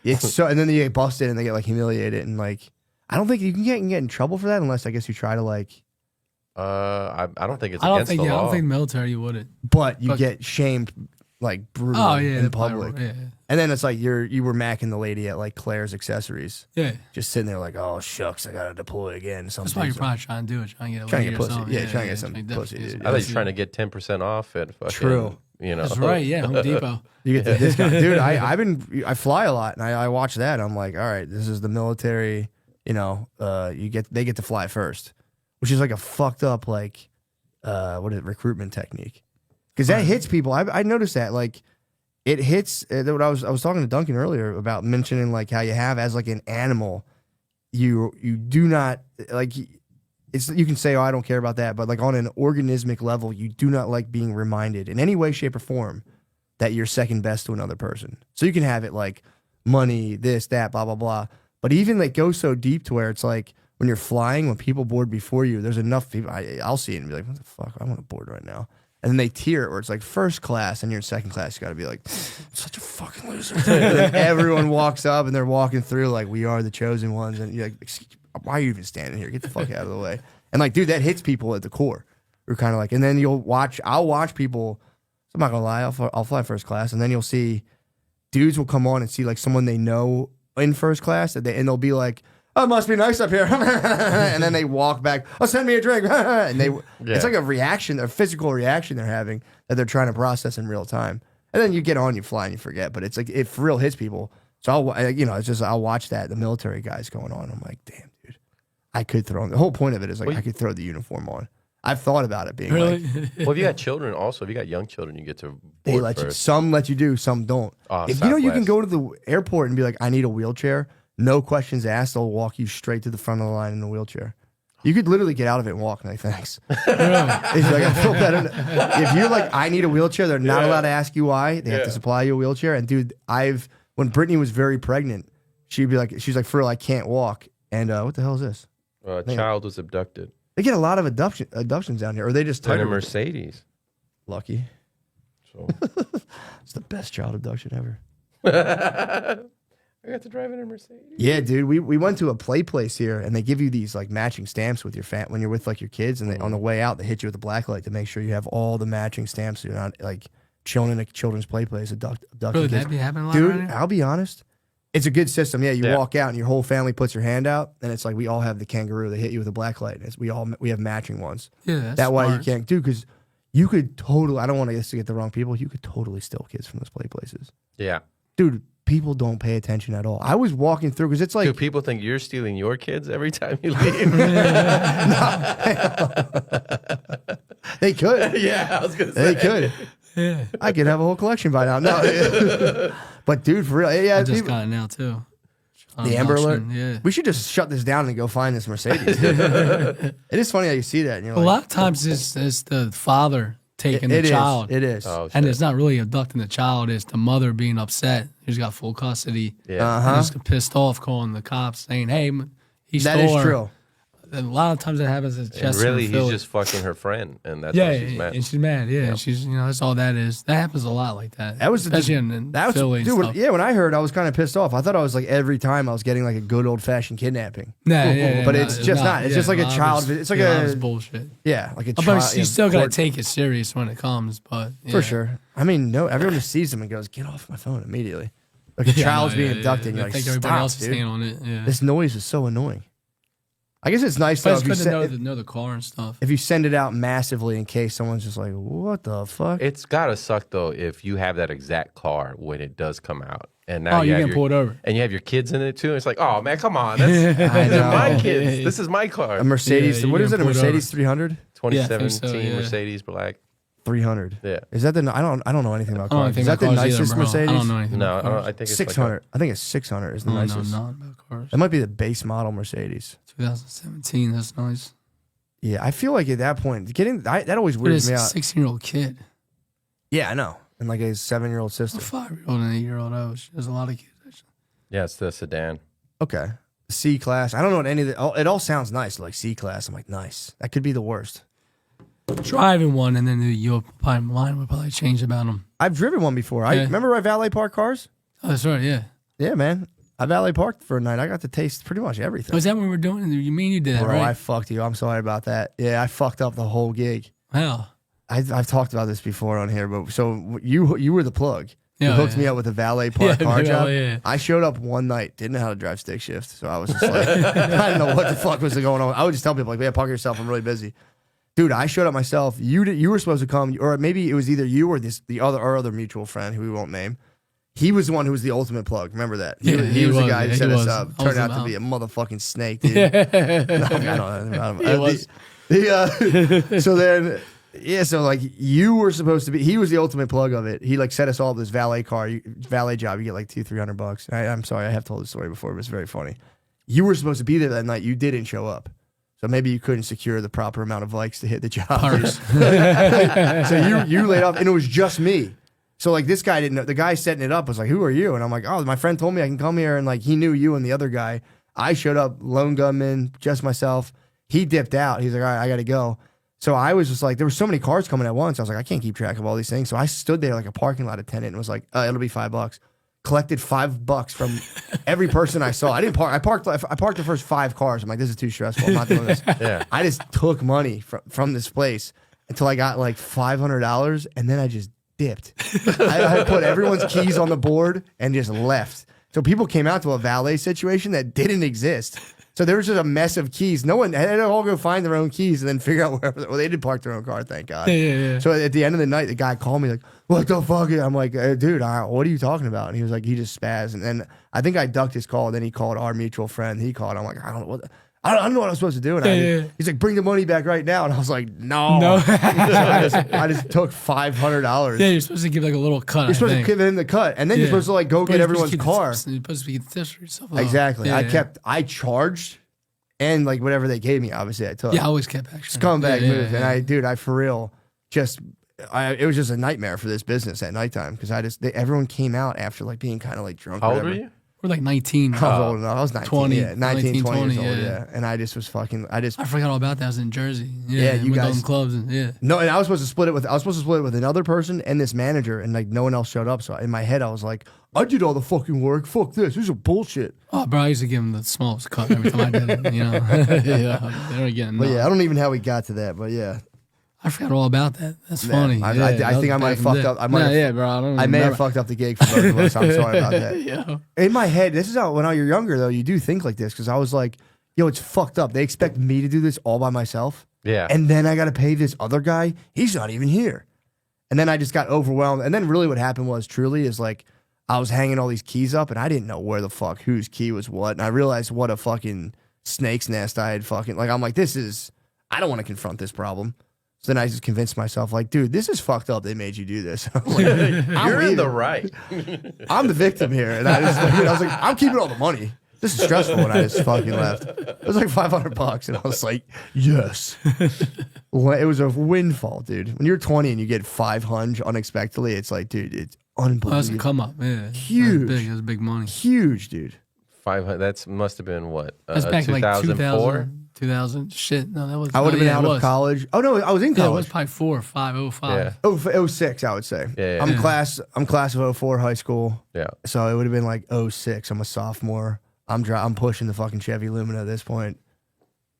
It's so, and then they get busted and they get like humiliated, and like, I don't think you can get in trouble for that unless I guess you try to like. I don't think it's against the law. I don't think military you wouldn't. But you get shamed like brutally Oh yeah, in the pirate, public. Yeah, And then it's like you were macking the lady at like Claire's Accessories, yeah. just sitting there like, oh shucks, I gotta deploy again. That's why you're probably trying to do it, trying to get a Trying to lady get or pussy. something. Yeah, trying to get some like pussy, definitely dude. get I some was trying to get 10% off at fucking, True. you know. That's right. Yeah, Home Depot. You get the discount, dude. I fly a lot, and I watch that. I'm like, all right, this is the military. You know, they get to fly first, which is like a fucked up like, recruitment technique, because that hits people. I noticed that like. It hits. What I was talking to Duncan earlier about mentioning like how you have as like an animal, you do not like. It's you can say, oh, I don't care about that, but like on an organismic level, you do not like being reminded in any way, shape, or form that you're second best to another person. So you can have it like money, this, that, blah, blah, blah. But even like go so deep to where it's like when you're flying, when people board before you, there's enough people. I'll see it and be like, what the fuck? I want to board right now. And then they tier it where it's like first class and you're in second class. You got to be like, such a fucking loser. And then everyone walks up and they're walking through like, we are the chosen ones. And you're like, why are you even standing here? Get the fuck out of the way. And like, dude, that hits people at the core. We're kind of like, and then I'll watch people. I'm not going to lie. I'll fly first class. And then you'll see dudes will come on and see like someone they know in first class. And they'll be like, oh, it must be nice up here. And then they walk back. Oh, send me a drink. And it's like a reaction, a physical reaction they're having that they're trying to process in real time. And then you get on, you fly, and you forget. But it's like it for real hits people. So I'll watch that the military guys going on. I'm like, damn, dude, I could throw. The whole point of it is like I could throw the uniform on. I've thought about it being Really? like, Well, if you got children, also if you got young children, you get to they board let you. first. Some let you do, some don't. Oh, If you know you can Southwest. go to the airport and be like, I need a wheelchair. No questions asked. They'll walk you straight to the front of the line in a wheelchair. You could literally get out of it and walk. And like, thanks. It's like, I feel better. If you're like, I need a wheelchair, they're not allowed to ask you why. They have to supply you a wheelchair. And dude, when Brittany was very pregnant, she's like, for real, I can't walk. And what the hell is this? A child was abducted They get a lot of abductions down here, or they just in a tired. Mercedes. Lucky. So It's the best child abduction ever. I got to drive in a Mercedes. Yeah, dude. We went to a play place here, and they give you these like matching stamps with your when you're with like your kids, and on the way out they hit you with a black light to make sure you have all the matching stamps. So you're not like chilling in a children's play place abducting Really, kids. that be happening a lot Dude, around here? I'll be honest. It's a good system. Yeah, you Yeah. walk out and your whole family puts your hand out, and it's like we all have the kangaroo. They hit you with a black light. We have matching ones. Yeah, that's That way you smart. can't do because you could totally. I don't want to get the wrong people. You could totally steal kids from those play places, Yeah. dude. People don't pay attention at all. I was walking through because it's like Do people think you're stealing your kids every time you leave? they could. Yeah, I was gonna say. They could. Yeah. I could have a whole collection by now. No, but dude, for real, yeah. I just people- got it now, too. the Amber Alert. Auction, yeah. We should just shut this down and go find this Mercedes. It is funny how you see that. And you're A like, lot of times it's the father taking the it is. child. It is. Oh, And shit. it's not really abducting the child. It's the mother being upset. Who's got full custody. Yeah. And just pissed off, calling the cops, saying, "Hey, he stole That is her." true. And a lot of times that happens at And Chester. really, and Philly. he's just fucking her friend, and that's yeah, why she's mad. and she's mad. Yeah, she's that's all that is. That happens a lot like that. That was especially in that was Philly. And dude. stuff. When I heard, I was kind of pissed off. I thought I was like every time I was getting like a good old fashioned kidnapping. Nah, yeah, But nah, it's just not. It's just like a child. It's like a bullshit. yeah, like a But child. you still gotta take it serious when it comes. But yeah. for sure. I mean, no, everyone just sees them and goes, "Get off my phone immediately." Like a Yeah, child's no, being yeah, abducted. yeah. And you're I like, think everybody stop, else is dude. staying on it. Yeah, This noise is so annoying. I guess it's nice but though it's if you, good to know the car and stuff. if you send it out massively in case someone's just like, "What the fuck?" It's gotta suck though if you have that exact car when it does come out, and now Oh, you have can your, pull it over. and you have your kids in it too. It's like, oh man, come on, these are know. my kids. This is my car. A Mercedes. Yeah, you what is can it? A pull it over. Mercedes 300? 2017 yeah. Mercedes black. 300. Yeah. Is that the? I don't know anything about I don't cars. think Is that the about cars either, nicest bro. Mercedes? I don't know anything No, about cars. I think it's 600. I think it's 600 is the I don't nicest. know nothing about cars. That might be the base model Mercedes. 2017. That's nice. Yeah, I feel like at that point, that always But weirds it's me a out. 16-year-old kid. Yeah, I know. And like a 7-year-old A sister. 5-year-old and an 8-year-old. There's a lot of kids. Actually. Yeah, it's the sedan. Okay. C class. I don't know what any of the. It all sounds nice, like C class. I'm like, nice. That could be the worst. Driving one, and then your mind would probably change about them. I've driven one before. I Yeah. remember I valet park cars. Oh, that's right. Yeah. Yeah, man. I valet parked for a night. I got to taste pretty much everything. Was that when we were doing? You mean you did that, Bro, I right? fucked you. I'm sorry about that. Yeah, I fucked up the whole gig. Hell. I've talked about this before on here, but so you were the plug. You Yeah, hooked yeah. me up with a valet park car yeah, job. yeah. I showed up one night, didn't know how to drive stick shift, so I was just like, I didn't know what the fuck was going on. I would just tell people like, "Yeah, park yourself. I'm really busy." Dude, I showed up myself. You were supposed to come, or maybe it was either you or our other mutual friend who we won't name. He was the one who was the ultimate plug. Remember that? He was the guy who set us up. Turned out to be a motherfucking snake, dude. No, I don't know. So then, so like you were supposed to be. He was the ultimate plug of it. He like set us all up this valet job. You get like $200-300. I'm sorry, I have told this story before, but it's very funny. You were supposed to be there that night. You didn't show up. So maybe you couldn't secure the proper amount of likes to hit the job. So you laid off, and it was just me. So like this guy didn't know. The guy setting it up was like, "Who are you?" And I'm like, "Oh, my friend told me I can come here." And like he knew you and the other guy. I showed up, lone gunman, just myself. He dipped out. He's like, "All right, I got to go." So I was just like, there were so many cars coming at once. I was like, I can't keep track of all these things. So I stood there like a parking lot attendant and was like, it'll be $5. Collected $5 from every person I saw. I didn't park. I parked the first 5 cars. I'm like, this is too stressful. I'm not doing this. Yeah. I just took money from this place until I got like $500, and then I just dipped. I put everyone's keys on the board and just left. So people came out to a valet situation that didn't exist. So there was just a mess of keys. No one had to all go find their own keys and then figure out wherever. Well, they did park their own car, thank God. Yeah. So at the end of the night, the guy called me like, "What the fuck?" I'm like, "Dude, what are you talking about?" And he was like, he just spazzed. And then I think I ducked his call. Then he called our mutual friend. He called. I'm like, I don't know what I'm supposed to do. And he's like, "Bring the money back right now." And I was like, No. So I just took $500. Yeah, you're supposed to give like a little cut. You're supposed to give him the cut, and then you're supposed to like go get everyone's car. You're supposed to be the tips for yourself. Exactly. I charged, and like whatever they gave me, obviously I took. Yeah, I always kept extra. Scumbag move. And I for real it was just a nightmare for this business at nighttime because everyone came out after like being kind of like drunk. How old were you? We're like 19. I was old enough. I was 19. 20, 19, 20 years old. yeah. Yeah. And I just was fucking. I forgot all about that. I was in Jersey. Yeah, you with guys- those clubs. And, No, and I was supposed to split it with another person and this manager, and like no one else showed up. So in my head, I was like, I did all the fucking work. Fuck this. This is bullshit. Oh, bro, I used to give him the smallest cut every time I did it. You know, they were getting. But yeah, I don't even know how we got to that. But yeah, I forgot all about that. That's funny. I think I might have fucked up. Bro. I may have fucked up the gig for both of us. I'm sorry about that. Yeah. In my head, this is how when you're younger though, you do think like this because I was like, yo, it's fucked up. They expect me to do this all by myself. Yeah. And then I got to pay this other guy. He's not even here. And then I just got overwhelmed. And then really what happened was truly is like I was hanging all these keys up and I didn't know where the fuck whose key was what. And I realized what a fucking snake's nest I had fucking like. I'm like, I don't want to confront this problem. So then I just convinced myself, like, dude, this is fucked up. They made you do this. I'm like, You're in the right. I'm the victim here. And I was like, I'm keeping all the money. This is stressful. And I just fucking left. It was like $500. And I was like, yes. Well, it was a windfall, dude. When you're 20 and you get 500 unexpectedly, it's like, dude, it's unbelievable. That's a come up. Yeah. Huge. That was big money. Huge, dude. 500. That must have been what? That's back in like 2004. 2000. Shit. No, that was. I would have been out of college. Oh, no, I was in Yeah, it college. was probably 4 or 5, 05. Yeah. Oh, 06, I would say. Yeah, yeah. I'm class of 04 high school. Yeah. So it would have been like 06. I'm a sophomore. I'm pushing the fucking Chevy Lumina at this point.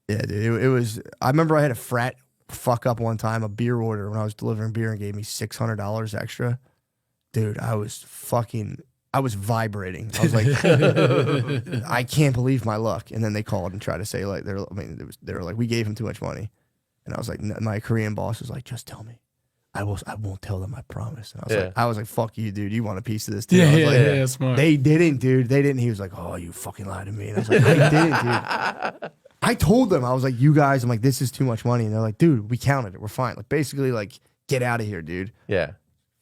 Yeah, dude. It was. I remember I had a frat fuck up one time a beer order when I was delivering beer and gave me $600 extra. Dude, I was vibrating. I was like, I can't believe my luck. And then they called and tried to say like they were like, we gave him too much money. And I was like, my Korean boss was like, just tell me. I won't tell them, I promise. And I was like, fuck you, dude. You want a piece of this too? Yeah, smart. They didn't, dude. They didn't. He was like, oh, you fucking lied to me. And I was like, I didn't, dude. I told them, I was like, you guys, I'm like, this is too much money. And they're like, dude, we counted it. We're fine. Like, basically, like, get out of here, dude. Yeah.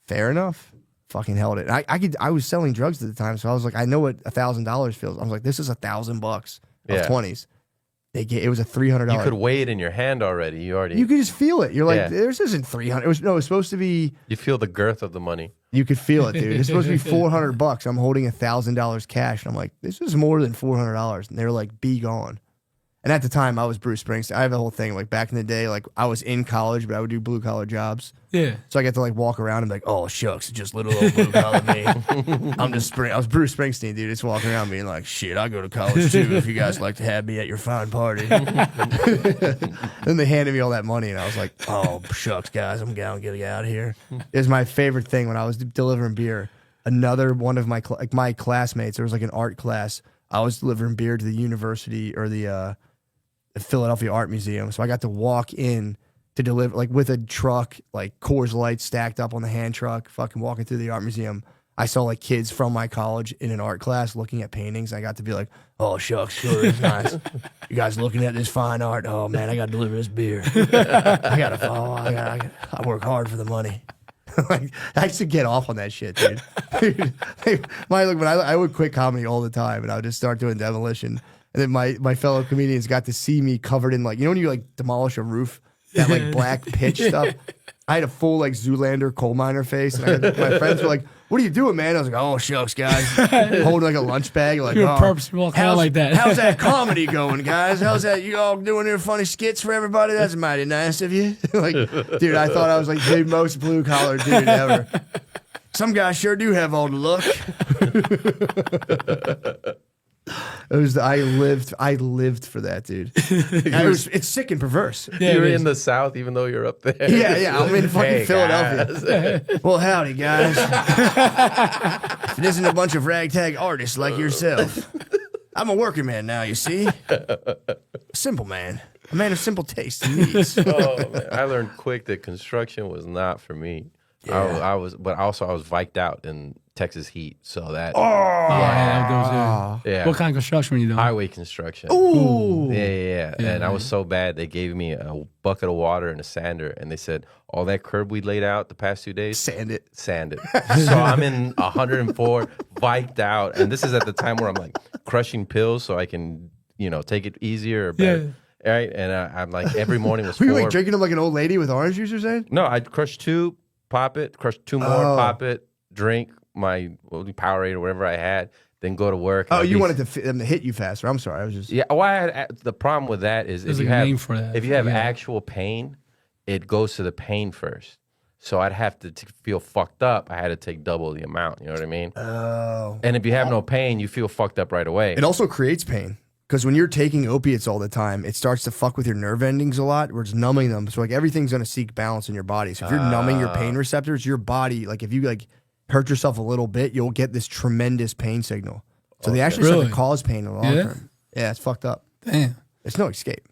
Fair enough. Fucking held it. I was selling drugs at the time, so I was like, I know what $1,000 feels. I was like, this is $1,000 of Yeah. 20s. It was a $300. You could weigh it in your hand already. You could just feel it. You're like, Yeah. this isn't 300. It was supposed to be. You feel the girth of the money. You could feel it, dude. It's supposed to be $400. I'm holding $1,000 cash, and I'm like, this is more than $400. And they were like, be gone. And at the time, I was Bruce Springsteen. I have a whole thing like back in the day, like I was in college, but I would do blue collar jobs. Yeah. So I get to like walk around and be like, oh shucks, it's just little old blue collar me. I was Bruce Springsteen, dude. Just walking around being like, shit, I go to college too. If you guys like to have me at your fine party. Then they handed me all that money, and I was like, oh shucks, guys, I'm going to get out of here. It was my favorite thing when I was delivering beer. Another one of my my classmates, there was like an art class. I was delivering beer to the university or the Philadelphia Art Museum. So I got to walk in to deliver, like with a truck, like Coors Light stacked up on the hand truck, fucking walking through the art museum. I saw like kids from my college in an art class looking at paintings. I got to be like, oh, shucks, sure is nice. You guys looking at this fine art? Oh, man, I got to deliver this beer. I work hard for the money. Like, I used to get off on that shit, dude. I would quit comedy all the time, and I would just start doing demolition. And then my fellow comedians got to see me covered in like, you know when you like demolish a roof, that like black pitch stuff. I had a full like Zoolander coal miner face, and my friends were like, "What are you doing, man?" I was like, "Oh shucks, guys," holding like a lunch bag, like, You're purposely walking out like that. How's that comedy going, guys? How's that? You all doing your funny skits for everybody? That's mighty nice of you. Like, dude, I thought I was like the most blue collar dude ever. Some guys sure do have all the luck. I lived for that, dude. It's sick and perverse. Yeah, you're in the South, even though you're up there. Yeah. I'm in fucking Hey, Philadelphia. Well, howdy, guys. If it isn't a bunch of ragtag artists like yourself, I'm a working man now. You see, simple man, a man of simple taste and needs. Oh, man. I learned quick that construction was not for me. Yeah. I was viked out in Texas heat, so that Yeah. yeah. What kind of construction were you doing? highway construction. Ooh. Yeah. And I was so bad they gave me a bucket of water and a sander, and they said all that curb we laid out the past 2 days, Sand it. so I'm in 104, viked out, and this is at the time where I'm like crushing pills so I can take it easier or better. Yeah. Right, and I'm like every morning was Were you four. like drinking them like an old lady with orange juice? You're saying? No, I'd crush two, pop it, crush two more, pop it, drink my Powerade or whatever I had, then go to work. Oh, you wanted them to hit you faster. I'm sorry. I was just. Yeah. Well, the problem with that is There's if you like a have name for that. if you have actual pain, it goes to the pain first. So I'd have to feel fucked up. I had to take double the amount. You know what I mean? Oh. And if you have no pain, you feel fucked up right away. It also creates pain. Because when you're taking opiates all the time, it starts to fuck with your nerve endings a lot, where it's numbing them. So like everything's gonna seek balance in your body. So if you're numbing your pain receptors, your body, like if you like hurt yourself a little bit, you'll get this tremendous pain signal. So they actually start to cause pain in the long term. Yeah, it's fucked up. Damn. It's no escape.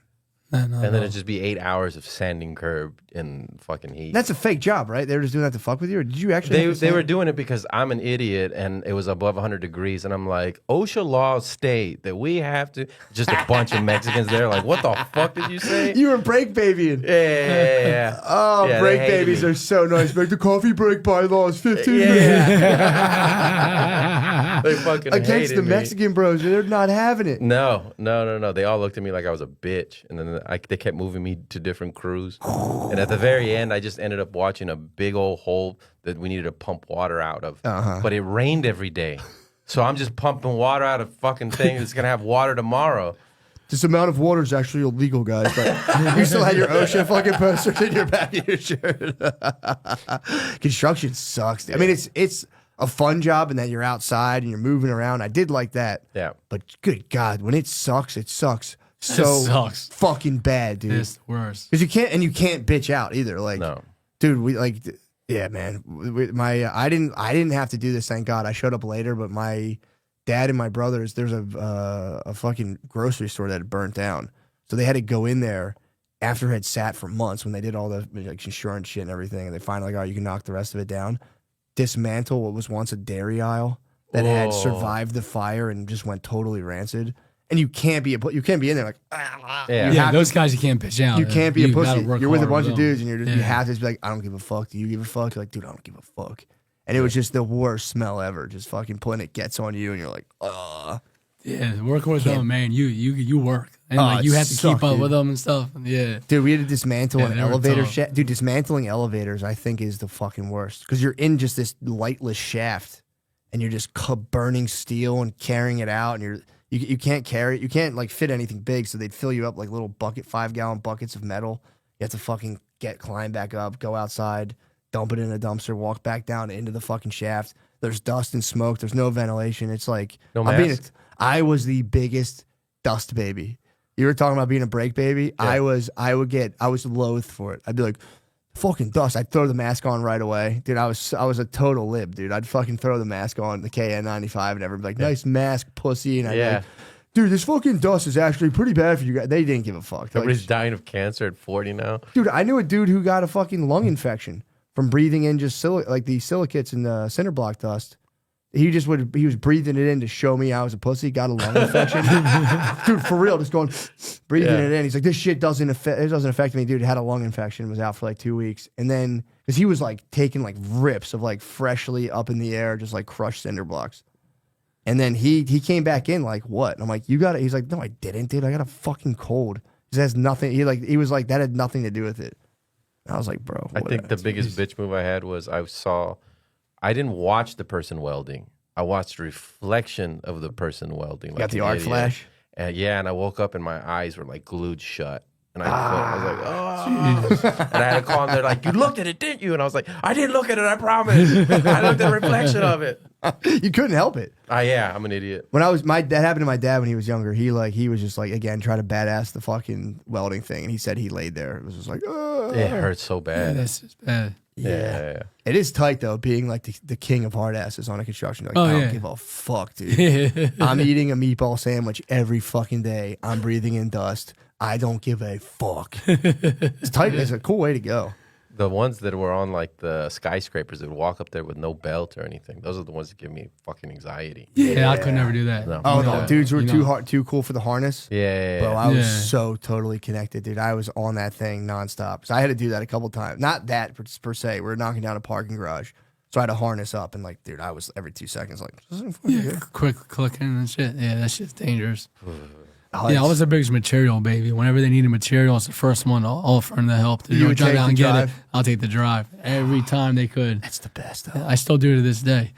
No. And then it'd just be 8 hours of sanding curb in fucking heat. That's a fake job, right? They were just doing that to fuck with you, or did you actually? They were doing it because I'm an idiot and it was above 100 degrees. And I'm like, OSHA laws state that we have to. Just a bunch of Mexicans there, like, what the fuck did you say? You were break babying. Yeah. Oh, Yeah, break they hated babies me. are so nice. Like the coffee break bylaw is 15 minutes. Yeah. They fucking Against hated the me. Mexican bros, they're not having it. No. They all looked at me like I was a bitch. And then they kept moving me to different crews. And at the very end, I just ended up watching a big old hole that we needed to pump water out of. But it rained every day. So I'm just pumping water out of fucking thing that's going to have water tomorrow. This amount of water is actually illegal, guys. But you still had your OSHA fucking posters in your back of your shirt. Construction sucks. Dude. I mean, it's a fun job in that you're outside and you're moving around. I did like that. Yeah. But good God, when it sucks, it sucks. So It sucks. fucking bad, dude. It's the worst. Because you can't bitch out either. Like, No. dude, yeah, man. I didn't have to do this. Thank God. I showed up later, but my dad and my brothers, there's a fucking grocery store that had burnt down, so they had to go in there after it had sat for months when they did all the like insurance shit and everything, and they finally like, oh, you can knock the rest of it down, dismantle what was once a dairy aisle that had survived the fire and just went totally rancid. And you can't be in there like, Yeah, those guys you can't bitch out. you can't be a pussy. gotta work You're with a hard bunch of them. dudes, and you have to just be like, I don't give a fuck. Do you give a fuck? You're like, dude, I don't give a fuck. And it was just the worst smell ever. Just fucking putting it gets on you, and you're like, ugh. Yeah, workhorse them, man. You work, and like it you have to keep sucked, up dude. with them and stuff. Yeah, Dude, we had to dismantle an they were elevator tough. shaft. Dude, dismantling elevators, I think, is the fucking worst. Because you're in just this lightless shaft, and you're just burning steel and carrying it out, and You can't carry, you can't like fit anything big, so they'd fill you up like little 5-gallon buckets of metal. You have to fucking climb back up, go outside, dump it in a dumpster, walk back down into the fucking shaft. There's dust and smoke. There's no ventilation. It's like No mask? I was the biggest dust baby. You were talking about being a brake baby. Yeah. I was loath for it. I'd be like, fucking dust. I'd throw the mask on right away. Dude, I was a total lib, dude. I'd fucking throw the mask on, the KN95, and everybody be like, nice mask, pussy. And I'd be like, dude, this fucking dust is actually pretty bad for you guys. They didn't give a fuck. Everybody's dying of cancer at 40 now. Dude, I knew a dude who got a fucking lung infection from breathing in just the silicates and the cinder block dust. He was breathing it in to show me I was a pussy, got a lung infection. Dude, for real, just breathing it in. He's like, this shit doesn't affect me. Dude, had a lung infection, was out for like 2 weeks. And then, because he was like taking like rips of like freshly up in the air, just like crushed cinder blocks. And then he came back in like, what? And I'm like, you got it. He's like, no, I didn't, dude. I got a fucking cold. It has nothing. He was like, that had nothing to do with it. And I was like, bro. I think the biggest bitch move I had was I didn't watch the person welding. I watched the reflection of the person welding. Got the arc flash? And and I woke up and my eyes were like glued shut. And I was like, oh. And I had to call him. They're like, you looked at it, didn't you? And I was like, I didn't look at it, I promise. I looked at the reflection of it. You couldn't help it. Yeah, I'm an idiot. When that happened to my dad when he was younger. He was just like, again, trying to badass the fucking welding thing. And he said he laid there. It was just like, It hurts so bad. Yeah, that's just bad. Yeah. It is tight though, being like the king of hard asses on a construction. Like, I don't give a fuck, dude. I'm eating a meatball sandwich every fucking day. I'm breathing in dust. I don't give a fuck. It's tight. It's a cool way to go. The ones that were on like the skyscrapers that would walk up there with no belt or anything. Those are the ones that give me fucking anxiety. Yeah, I could never do that. No. Oh no, dudes were too cool for the harness. Yeah. Bro, I was so totally connected, dude. I was on that thing nonstop. So I had to do that a couple times. Not that per se. We were knocking down a parking garage. So I had to harness up and like, dude, I was every 2 seconds like, this isn't fucking good. Quick clicking and shit. Yeah, that shit's dangerous. Yeah, I was the biggest material baby. Whenever they needed material, I was the first one to offer them the help. You would drive take out the and get it. drive? I'll take the drive every time they could. That's the best though. I still do to this day.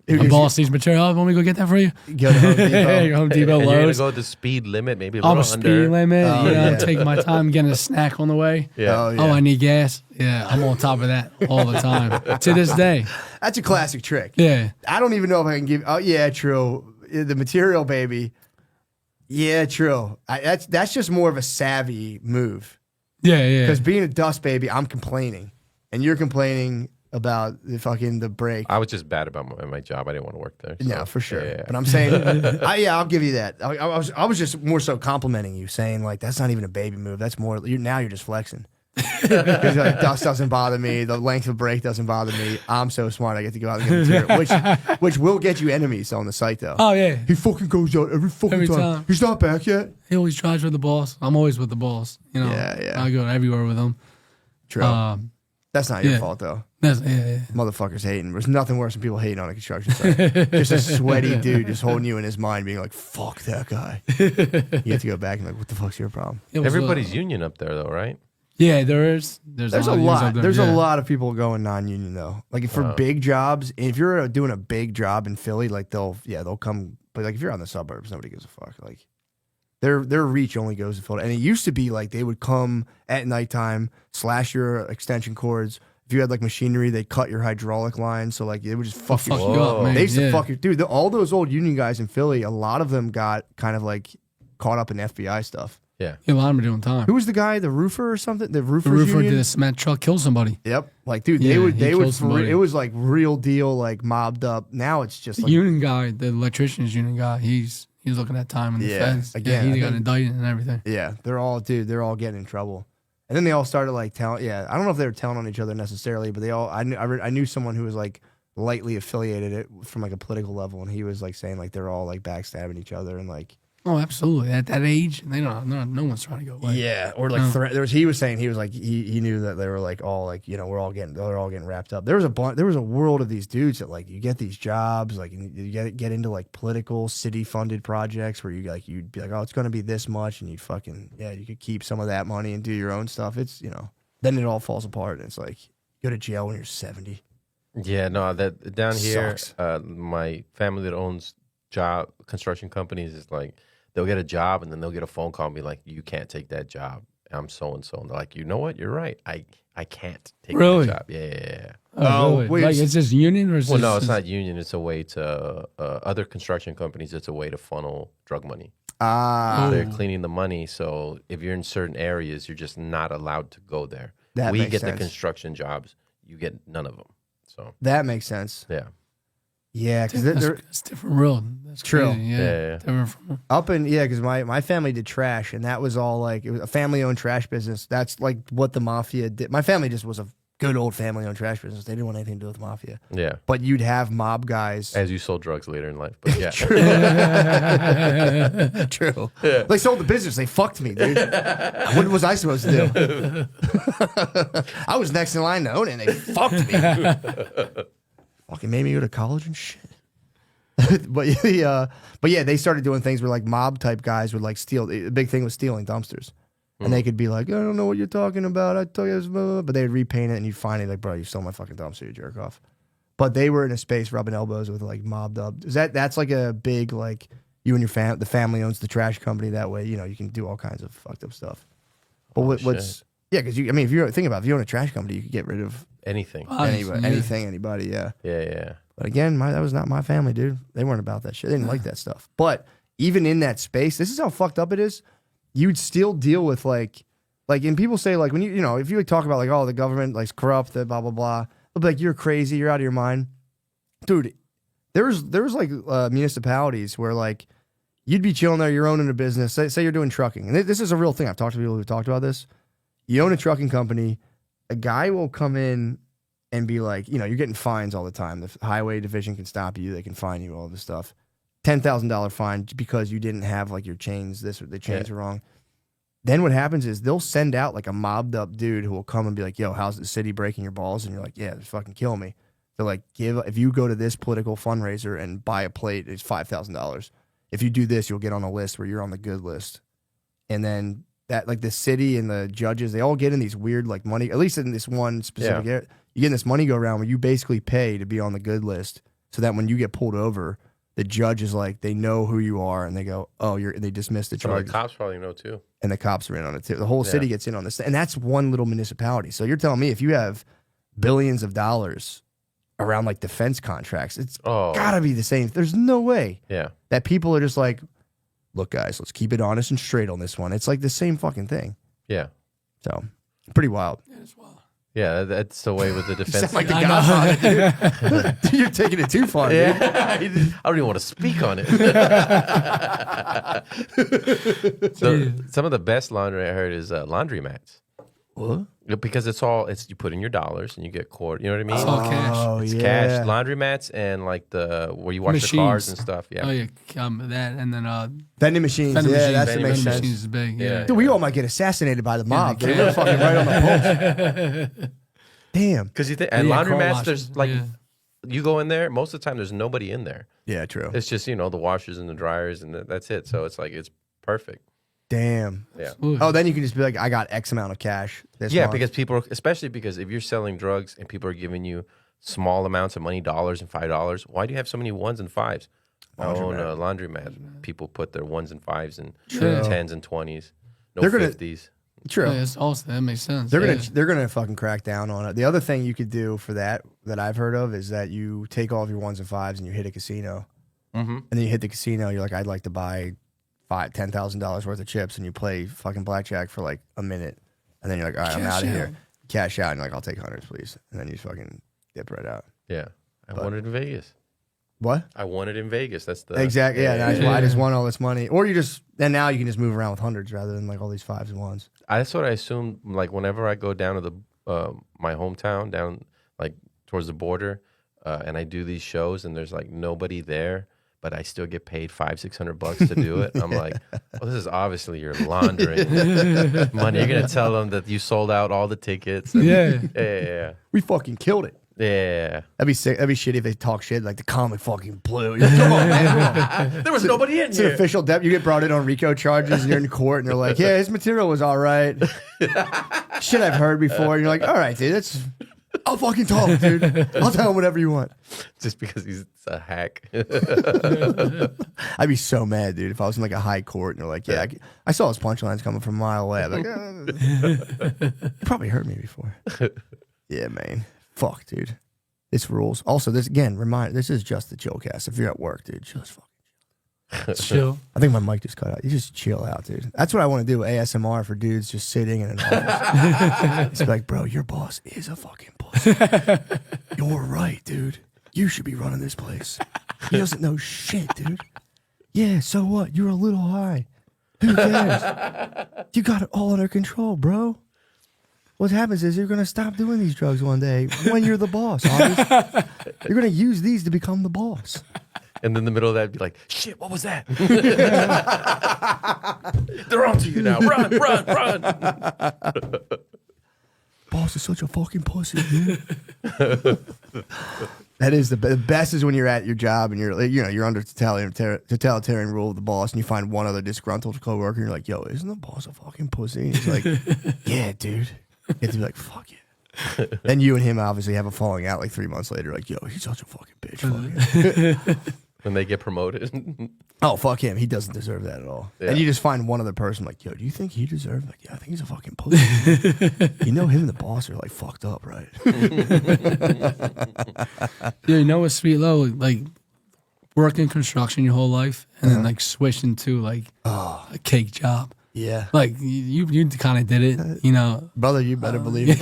Dude, My boss needs material. Oh, want me to go get that for you? Go to Home Depot. Home Depot, And you're going to Lowe's. go the speed limit, maybe a I'm little a speed under. limit. Oh, I'm taking my time getting a snack on the way. Yeah. Oh, yeah. Oh, I need gas. Yeah, I'm on top of that all the time. To this day. That's a classic trick. Yeah. I don't even know if I can give. Oh yeah, true. The material baby. Yeah, true. That's just more of a savvy move. Yeah, yeah. Because being a dust baby, I'm complaining, and you're complaining about the break. I was just bad about my job. I didn't want to work there. So. No, for sure. Yeah. But I'm saying, I'll give you that. I was just more so complimenting you, saying like that's not even a baby move. That's more. Now you're just flexing. Because like, dust doesn't bother me. The length of break doesn't bother me. I'm so smart. I get to go out and get material, which will get you enemies on the site though. Oh, yeah. He fucking goes out every fucking time. He's not back yet. He always drives with the boss. I'm always with the boss. You know, Yeah. I go everywhere with him. True. That's not your fault though. Yeah. Motherfuckers hating. There's nothing worse than people hating on a construction site. Just a sweaty dude just holding you in his mind, being like, "Fuck that guy." You have to go back and like, "What the fuck's your problem?" Everybody's union up there, though, right? Yeah, there's a lot. There's a lot of people going non-union though. Like for big jobs, if you're doing a big job in Philly, like they'll come. But like if you're on the suburbs, nobody gives a fuck. Like their reach only goes to Philly. And it used to be like they would come at nighttime, slash your extension cords. If you had like machinery, they'd cut your hydraulic line. So like it would just fuck you up, man. They used to fuck you, dude. All those old union guys in Philly, a lot of them got kind of like caught up in FBI stuff. Yeah. A lot of them are doing time. Who was the guy, the roofer or something? The roofer did a cement truck kill somebody. Yep. Like, dude, Yeah, they would somebody. it was like real deal, like mobbed up. Now it's just The like union guy, the electrician's union guy, he's looking at time in the feds. again, He got indicted and everything. yeah, they're all getting in trouble. And then they all started like telling, I don't know if they were telling on each other necessarily, but they all I knew someone who was like lightly affiliated it from like a political level, and he was like saying like they're all like backstabbing each other and like. Oh, absolutely. At that age, they don't. No one's trying to go away. Yeah, or like he was saying he was like he knew that they were like all like they're all getting wrapped up. There was a world of these dudes that like you get these jobs like you get into like political city funded projects where you'd be like, oh, it's going to be this much, and you could keep some of that money and do your own stuff. It's then it all falls apart and it's like you go to jail when you're 70. Yeah, no, that down here, Sucks. my family that owns construction companies is like they'll get a job and then they'll get a phone call and be like, "You can't take that job. I'm so and so." And they're like, "You know what? You're right. I can't take Really? that job." Yeah. Oh, really? wait, Like, it's just union or is Well, this no, it's just- not union. It's a way to other construction companies. It's a way to funnel drug money. Ah, They're cleaning the money. So if you're in certain areas, you're just not allowed to go there. That We makes get sense. the construction jobs. You get none of them. So that makes sense. yeah. Yeah, because That's different world. That's True. crazy. Yeah. Yeah. Different from, up in because my family did trash, and that was all like it was a family owned trash business. That's like what the mafia did. My family just was a good old family owned trash business. They didn't want anything to do with mafia. Yeah. But you'd have mob guys. As you sold drugs later in life. But yeah. True. They sold the business. They fucked me, dude. What was I supposed to do? I was next in line to own it, and they fucked me. Fucking made me go to college and shit. but yeah, they started doing things where like mob type guys would like steal. The big thing was stealing dumpsters. And they could be like, I don't know what you're talking about. I tell you this, blah, blah, blah. But they would repaint it, and you'd find it like, bro, you stole my fucking dumpster, you jerk off. But they were in a space rubbing elbows with like mobbed up. That's like a big like you and your the family owns the trash company. That way, you know, you can do all kinds of fucked up stuff. But what's yeah, because if you think about it, if you own a trash company, you could get rid of Anything. anybody, anything, anybody. Yeah. Yeah. But again, that was not my family, dude. They weren't about that shit. They didn't like that stuff. But even in that space, this is how fucked up it is. You'd still deal with like, and people say like when you know if you talk about like the government like's corrupt, blah blah blah, they'll be like you're crazy, you're out of your mind, dude. There was like municipalities where like you'd be chilling there, you're owning a business. Say you're doing trucking, and this is a real thing. I've talked to people who talked about this. You own a trucking company, a guy will come in and be like, you know, you're getting fines all the time. The highway division can stop you. They can fine you, all this stuff. $10,000 fine because you didn't have like your chains, the chains are wrong. Then what happens is they'll send out like a mobbed up dude who will come and be like, yo, how's the city breaking your balls? And you're like, yeah, they're fucking killing me. They're like, if you go to this political fundraiser and buy a plate, it's $5,000. If you do this, you'll get on a list where you're on the good list. And then that like the city and the judges, they all get in these weird like money, at least in this one specific area, you get in this money go around where you basically pay to be on the good list so that when you get pulled over, the judge is like, they know who you are and they go, oh, they dismiss the charge. The cops probably know too. And the cops are in on it too. The whole city gets in on this. And that's one little municipality. So you're telling me if you have billions of dollars around like defense contracts, it's gotta be the same. There's no way that people are just like, look, guys, let's keep it honest and straight on this one. It's like the same fucking thing. Yeah. So pretty wild. yeah, it's wild. Yeah, that's the way with the defense. Sound like the Godfather, dude. You're taking it too far, dude. I don't even want to speak on it. So, some of the best laundry I heard is laundry mats. What? Because you put in your dollars and you get quarter. You know what I mean? It's all cash. Oh, It's yeah. cash. Laundry mats and like where you wash the cars and stuff. Yeah. Oh yeah, that and then Vending machines. vending Yeah, machines. that's what vending makes Vending sense. machines is big. Yeah. Yeah. Dude, we all might get assassinated by the mob. they They're can. fucking right on the pulse. Damn. Because you think Yeah, laundry car mats, washes, there's like yeah. you go in there. Most of the time, there's nobody in there. Yeah, true. It's just the washers and the dryers and that's it. So it's like it's perfect. Damn. Yeah. Ooh. Oh, then you can just be like, I got X amount of cash. This Yeah, month. because people, especially because if you're selling drugs and people are giving you small amounts of money, $1 and $5, why do you have so many ones and fives? I own a laundromat. People put their ones and fives and True. 10s and 20s, no They're gonna- 50s. True. Yeah, it's awesome. That makes sense. They're gonna fucking crack down on it. The other thing you could do for that I've heard of is that you take all of your ones and fives and you hit a casino, and then you hit the casino. You're like, I'd like to buy $10,000 worth of chips, and you play fucking blackjack for like a minute, and then you're like, all right, I'm out of here. Cash out, and you're like, I'll take hundreds, please, and then you fucking dip right out. Yeah. I won it in Vegas. What? I won it in Vegas. That's the Exactly. Yeah. I just won all this money, or now you can just move around with hundreds rather than like all these fives and ones. That's what I assume. Like whenever I go down to my hometown, down like towards the border, and I do these shows, and there's like nobody there, but I still get paid $500-600 to do it. I'm like, well, this is obviously you're laundering money. You're gonna tell them that you sold out all the tickets. And, yeah. We fucking killed it. Yeah. That'd be sick. That'd be shitty if they talk shit like the comic fucking blew. You're like, come on, man. Come on. There was nobody in It's an here. official dep. You get brought in on RICO charges and you're in court and they're like, yeah, his material was all right. Shit I've heard before. And you're like, all right, dude, I'll fucking talk, dude. I'll tell him whatever you want. Just because he's a hack. I'd be so mad, dude, if I was in like a high court and they're like, yeah, I saw his punchlines coming from a mile away. I'm like, you probably heard me before. Yeah, man. Fuck, dude. This rules. Also, this again, this is just the chill cast. If you're at work, dude, just fucking chill. I think my mic just cut out. You just chill out, dude. That's what I want to do. ASMR for dudes just sitting in an office. It's like, bro, your boss is a fucking pussy. You're right, dude. You should be running this place. He doesn't know shit, dude. Yeah, so what? You're a little high. Who cares? You got it all under control, bro. What happens is you're going to stop doing these drugs one day when you're the boss. Obviously. You're going to use these to become the boss. And in the middle of that, be like, shit, what was that? They're on to you now. Run, run, run. Boss is such a fucking pussy, dude. That is the best is when you're at your job and you're under totalitarian rule of the boss and you find one other disgruntled coworker and you're like, yo, isn't the boss a fucking pussy? And he's like, yeah, dude. You have to be like, fuck yeah. Then you and him obviously have a falling out like 3 months later. Like, yo, he's such a fucking bitch. Fuck when they get promoted. Oh, fuck him. He doesn't deserve that at all. Yeah. And you just find one other person like, yo, do you think he deserves? Like, yeah, I think he's a fucking pussy. You know, him and the boss are like fucked up, right? Yeah, you know what's sweet, though? Like, working construction your whole life and then like switching to like a cake job. Yeah. Like, you kind of did it, you know. Brother, you better believe it.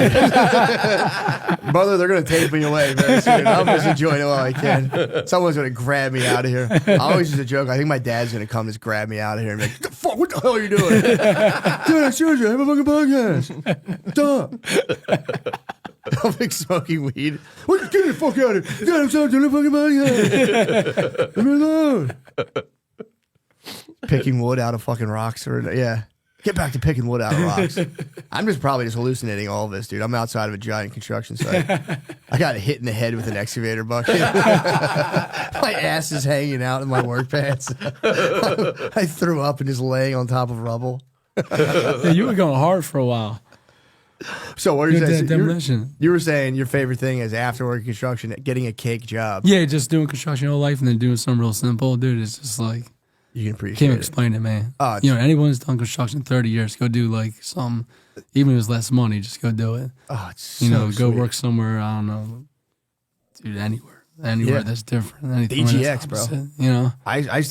Brother, they're going to take me away very soon. I'm just enjoying it while I can. Someone's going to grab me out of here. I always use a joke. I think my dad's going to come just grab me out of here and be like, what the hell are you doing? Dude, I showed you. I have a fucking podcast. Duh. I'm like smoking weed. What? Get the fuck out of here. God, I'm sorry, doing a fucking podcast. Leave me alone. Picking wood out of fucking rocks, get back to picking wood out of rocks. I'm probably just hallucinating all of this, dude. I'm outside of a giant construction site. I got hit in the head with an excavator bucket. My ass is hanging out in my work pants. I threw up and just laying on top of rubble. Yeah, you were going hard for a while. So what are you saying? Demolition. You were saying your favorite thing is after work construction, getting a cake job. Yeah, just doing construction your whole life and then doing something real simple, dude. It's just like. You can appreciate Can't explain it, man. Anyone who's done construction 30 years, go do like some, even if it's less money, just go do it. Oh, it's so go sweet. work somewhere, I don't know, dude, anywhere that's different. Anything DGX, bro. You know, I used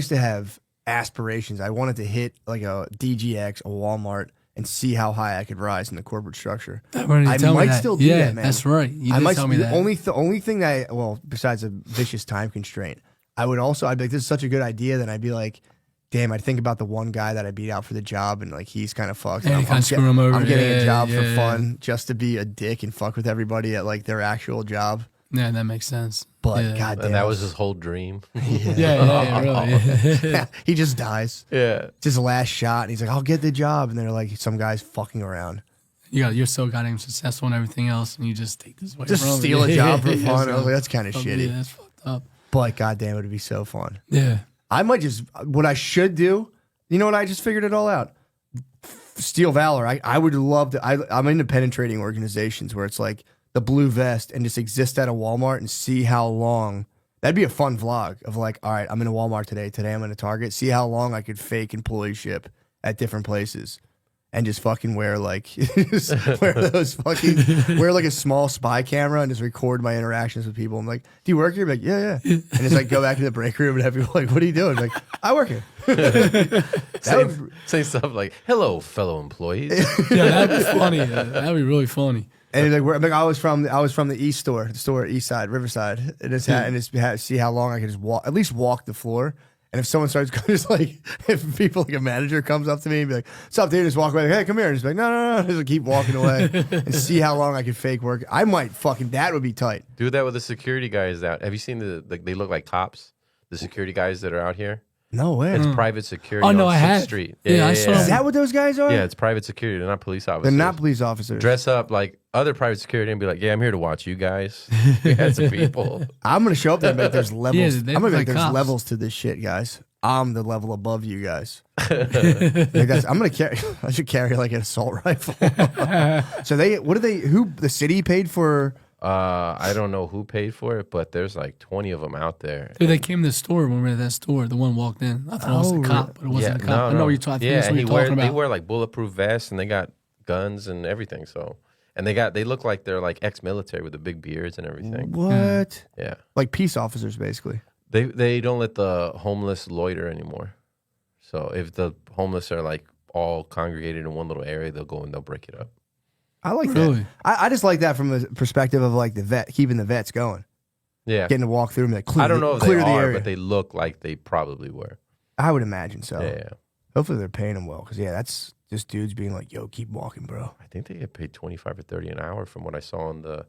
to have aspirations. I wanted to hit like a DGX, a Walmart, and see how high I could rise in the corporate structure. I might still do that, man. That's right. You did tell me that. The only thing that besides a vicious time constraint, I'd be like, this is such a good idea. Then I'd be like, damn, I'd think about the one guy that I beat out for the job and like he's kind of fucked. Yeah, I'm screw him over. I'm getting a job for fun just to be a dick and fuck with everybody at like their actual job. Yeah, that makes sense. But goddamn, and that was his whole dream. Yeah, really. Yeah, he just dies. Yeah, it's his last shot, and he's like, "I'll get the job," and they're like, "Some guy's fucking around." You're so goddamn successful and everything else, and you just take this away. Just steal a job for fun. I was like, that's kind of shitty. Yeah, that's fucked up. But goddamn, it would be so fun. Yeah, I might just. What I should do. You know what? I just figured it all out. Steel Valor. I would love to. I'm into penetrating organizations where it's like the blue vest and just exist at a Walmart and see how long. That'd be a fun vlog of like, all right, I'm in a Walmart today. Today I'm in a Target. See how long I could fake employeeship at different places. And just fucking wear like wear like a small spy camera and just record my interactions with people. I'm like, do you work here? I'm like, yeah. And it's like go back to the break room and have people like, what are you doing? I'm like, I work here. Say stuff like, hello, fellow employees. Yeah, that'd be funny. That'd be really funny. And like, I was from the East the store East Side, Riverside, and just see how long I could just walk, at least walk the floor. And if someone starts just like, if people like a manager comes up to me and be like, "What's up, dude?" Just walk away, like, "Hey, come here." And just be like, no, just like, keep walking away and see how long I can fake work. I might that would be tight. Do that with the security guys out. Have you seen they look like cops? The security guys that are out here. No way. It's private security. Oh no, on I 6th had. Street. Yeah, I saw. Is that what those guys are? Yeah, it's private security. They're not police officers. They're not police officers. Dress up like other private security and be like, "Yeah, I'm here to watch you guys." We had some people. I'm gonna show up there and be like, there's levels. Yeah, I'm gonna be like, like there's cops. levels to this shit, guys. I'm the level above you guys. I'm gonna carry. I should carry like an assault rifle. So who the city paid for? I don't know who paid for it, but there's like 20 of them out there. Dude, they came to the store when we were at that store. The one walked in. I thought it was a cop, but it wasn't a cop. I know what you're talking about. They wear like bulletproof vests and they got guns and everything. So, and they look like they're like ex-military with the big beards and everything. What? Yeah. Like peace officers, basically. They don't let the homeless loiter anymore. So if the homeless are like all congregated in one little area, they'll go and they'll break it up. I like that. I just like that from the perspective of like keeping the vets going. Yeah. Getting to walk through them. Like, clear I don't know if clear they the are, area. but they look like they probably were. I would imagine so. Yeah. Hopefully they're paying them well. Because, that's just dudes being like, yo, keep walking, bro. I think they get paid 25 or 30 an hour from what I saw on the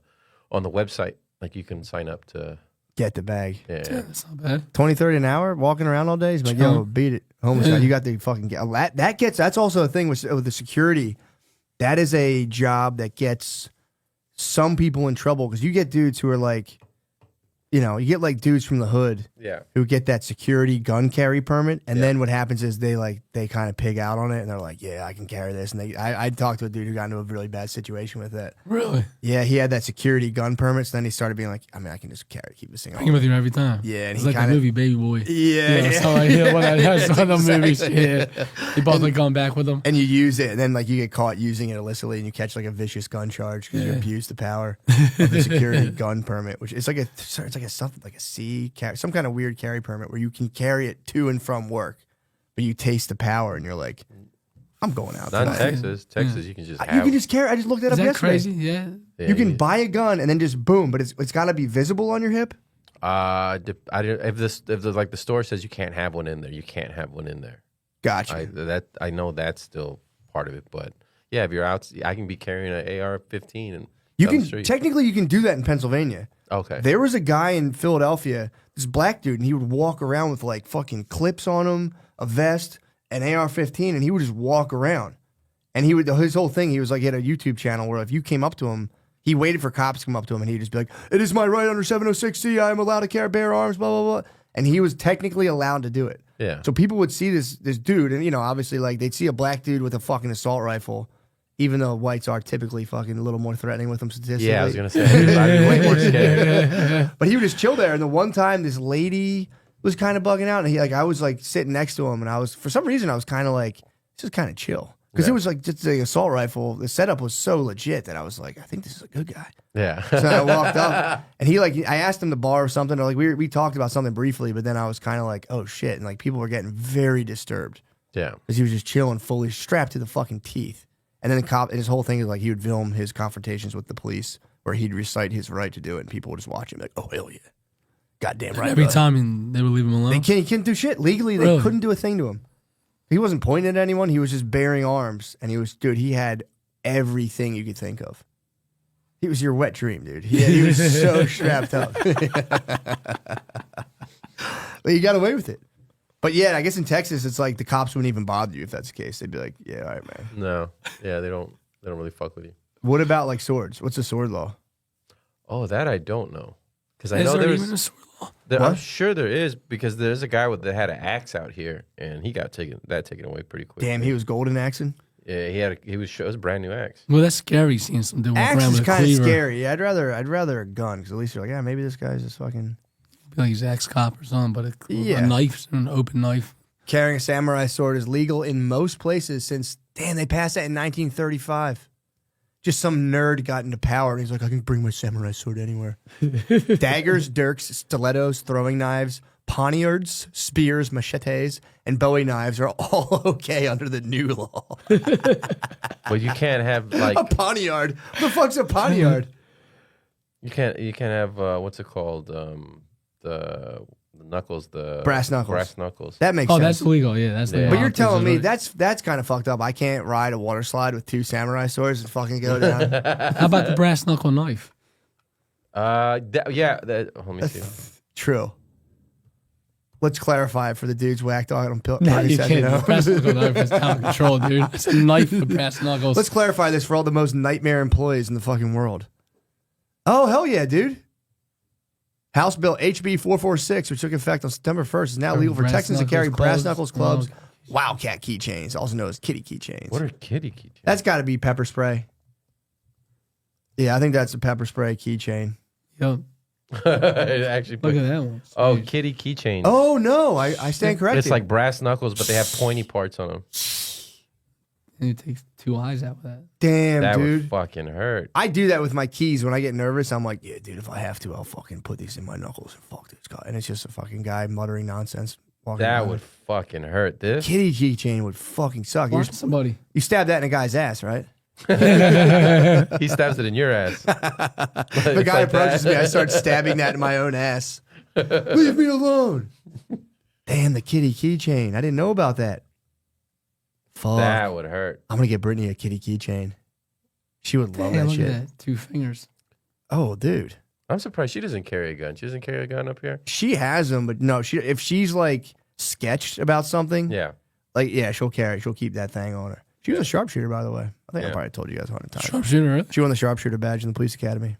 website. Like you can sign up to get the bag. Yeah. That's not bad. 20, 30 an hour walking around all day. He's like, yo, beat it. Homeless guy, you got the fucking that's also a thing with the security. That is a job that gets some people in trouble because you get dudes who are like, you get like dudes from the hood who get that security gun carry permit. And then what happens is they kind of pig out on it and they're like, yeah, I can carry this. And I talked to a dude who got into a really bad situation with it. Really? Yeah, he had that security gun permit. So then he started being like, I mean, I can just keep this thing on. Bring him with you every time. Yeah. And it's like a movie, Baby Boy. Yeah. That's how I hear one of the movies. Yeah. He brought the gun back with him. And you use it, and then like you get caught using it illicitly, and you catch like a vicious gun charge because you abuse the power of the security gun permit, which is like a C some kind of weird carry permit where you can carry it to and from work, but you taste the power, and you're like, I'm going out. Not in tonight. Texas, you can just you can just carry. I just looked that up yesterday. Crazy? Yeah. You can buy a gun and then just boom, but it's got to be visible on your hip. If the store says you can't have one in there, you can't have one in there. Gotcha. I know that's still part of it, but yeah, if you're out, I can be carrying an AR-15 and you can technically you can do that in Pennsylvania. Okay. There was a guy in Philadelphia, this black dude, and he would walk around with like fucking clips on him, a vest, an AR-15, and he would just walk around. And his whole thing, he was like, he had a YouTube channel where if you came up to him, he waited for cops to come up to him, and he'd just be like, it is my right under 706C, I am allowed to bear arms, blah, blah, blah. And he was technically allowed to do it. Yeah. So people would see this dude, and obviously like they'd see a black dude with a fucking assault rifle, even though whites are typically fucking a little more threatening with them statistically. Yeah, I was gonna say I'd be way more scared. But he would just chill there. And the one time this lady was kind of bugging out, and I was like sitting next to him, and for some reason I was kind of like, this is kind of chill. Because it was like just the assault rifle. The setup was so legit that I was like, I think this is a good guy. Yeah. So I walked up, and I asked him to borrow something. Or like we talked about something briefly, but then I was kind of like, oh shit, and like people were getting very disturbed. Yeah. Because he was just chilling, fully strapped to the fucking teeth. And then the cop, and his whole thing is like he would film his confrontations with the police, where he'd recite his right to do it, and people would just watch him like, oh hell yeah, goddamn right. Every time they would leave him alone. He couldn't do shit legally. They couldn't do a thing to him. He wasn't pointing at anyone. He was just bearing arms, and he had everything you could think of. He was your wet dream, dude. He was so strapped up. But you got away with it. But yeah, I guess in Texas, it's like the cops wouldn't even bother you if that's the case. They'd be like, yeah, all right, man. No. Yeah, they don't really fuck with you. What about like swords? What's the sword law? Oh, that I don't know. Because I Is know there there's even a sword law? I'm sure there is, because there's a guy that had an axe out here, and he got taken away pretty quick. Damn, he was golden axing? Yeah, it was a brand new axe. Well, that's scary seeing some dude walk Axe around is with a kind of cleaver. scary. Yeah, I'd rather a gun, because at least you're like, yeah, maybe this guy's just fucking Be like he's ex-cop or something, but Yeah. a knife, an open knife. Carrying a samurai sword is legal in most places since, they passed that in 1935. Just some nerd got into power, and he's like, I can bring my samurai sword anywhere. Daggers, dirks, stilettos, throwing knives, poniards, spears, machetes, and Bowie knives are all okay under the new law. But you can't have like A poniard? What the fuck's a poniard? you can't have what's it called, the knuckles, the Brass knuckles. Brass knuckles. That makes Oh, sense. that's illegal. Yeah, that's legal. But you're telling me that's kind of fucked up. I can't ride a water slide with two samurai swords and fucking go down. How about the brass knuckle knife? Let me see. True. Let's clarify it for the dudes whacked on him. Nah, you can't. The brass knuckle knife is out of control, dude. It's a knife with brass knuckles. Let's clarify this for all the most nightmare employees in the fucking world. Oh, hell yeah, dude. House Bill HB 446, which took effect on September 1st, is now legal for Brass Texans to carry knuckles brass clubs. knuckles clubs, Oh, Wildcat keychains, also known as kitty keychains. What are kitty keychains? That's got to be pepper spray. Yeah, I think that's a pepper spray keychain. Yo, It actually look at that one. Oh, Sweet. kitty keychains. Oh, no, I stand corrected. It's like brass knuckles, but they have pointy parts on them. And it takes 2 eyes out with that. Damn, That dude. would fucking hurt. I do that with my keys when I get nervous. I'm like, yeah, dude, if I have to, I'll fucking put these in my knuckles and fuck this guy. And it's just a fucking guy muttering nonsense. Walking That around. would fucking hurt. This Kitty keychain would fucking suck. Watch somebody. You stab that in a guy's ass, right? he stabs it in your ass. The guy approaches me, I start stabbing that in my own ass. Leave me alone. Damn, the kitty keychain. I didn't know about that. Fuck. That would hurt. I'm gonna get Brittany a kitty keychain. She would love Damn, that look shit. at that. 2 fingers. Oh, dude. I'm surprised she doesn't carry a gun. She doesn't carry a gun up here. She has them, but no, if she's like sketched about something, Yeah. like she'll keep that thing on her. She was a sharpshooter, by the way. I think I Yeah. probably told you guys 100 times. Sharpshooter, really? She won the sharpshooter badge in the police academy.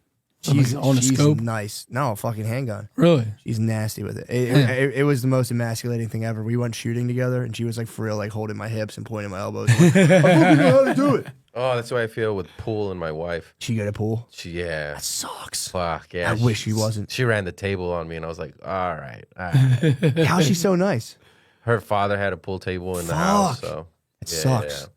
Oh, like on a scope? Nice. No, a fucking handgun. Really? She's nasty with it. Yeah. It was the most emasculating thing ever. We went shooting together, and she was like for real, like holding my hips and pointing my elbows. Like, I hope you know how to do it. Oh, that's what I feel with Pool and my wife. She got a pool. Yeah. That sucks. Fuck yeah. I wish she wasn't. She ran the table on me, and I was like, all right. All right. How's she so nice? Her father had a pool table in the house, Fuck. so It yeah, sucks. yeah.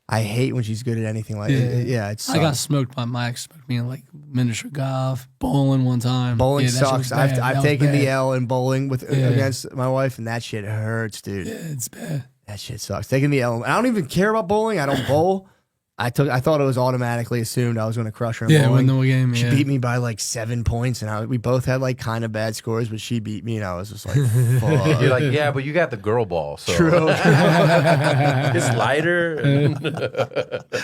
I hate when she's good at anything like that. Yeah, it sucks. I got smoked by my ex, smoked me in like miniature golf, bowling one time. Bowling Yeah, that shit sucks. was bad. That I've was taken the bad. L in bowling with Yeah. against my wife, and that shit hurts, dude. Yeah, it's bad. That shit sucks. Taking the L. I don't even care about bowling. I don't bowl. I thought it was automatically assumed I was going to crush her in Yeah, bowling. win the game. She Yeah. beat me by like 7 points, and we both had like kind of bad scores, but she beat me, and I was just like, fuck. You're like, yeah, but you got the girl ball, so True. it's lighter.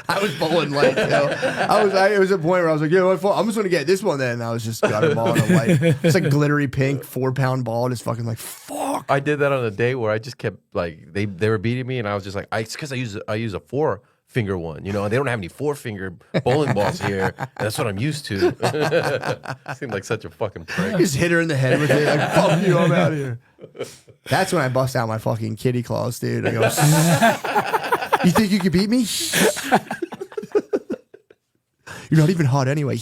I was bowling light, it was a point where I was like, yeah, I'm just going to get this one then. And I was just gutter balling a light. It's like glittery pink, 4-pound ball, just fucking like, fuck. I did that on a day where I just kept like they were beating me, and I was just like, it's because I use a 4-finger one, you know, and they don't have any 4-finger bowling balls here. And that's what I'm used to. Seemed like such a fucking prick. Just hit her in the head with it. Like, fuck you, I'm out of here. That's when I bust out my fucking kitty claws, dude. I go, you think you could beat me? You're not even hot anyway.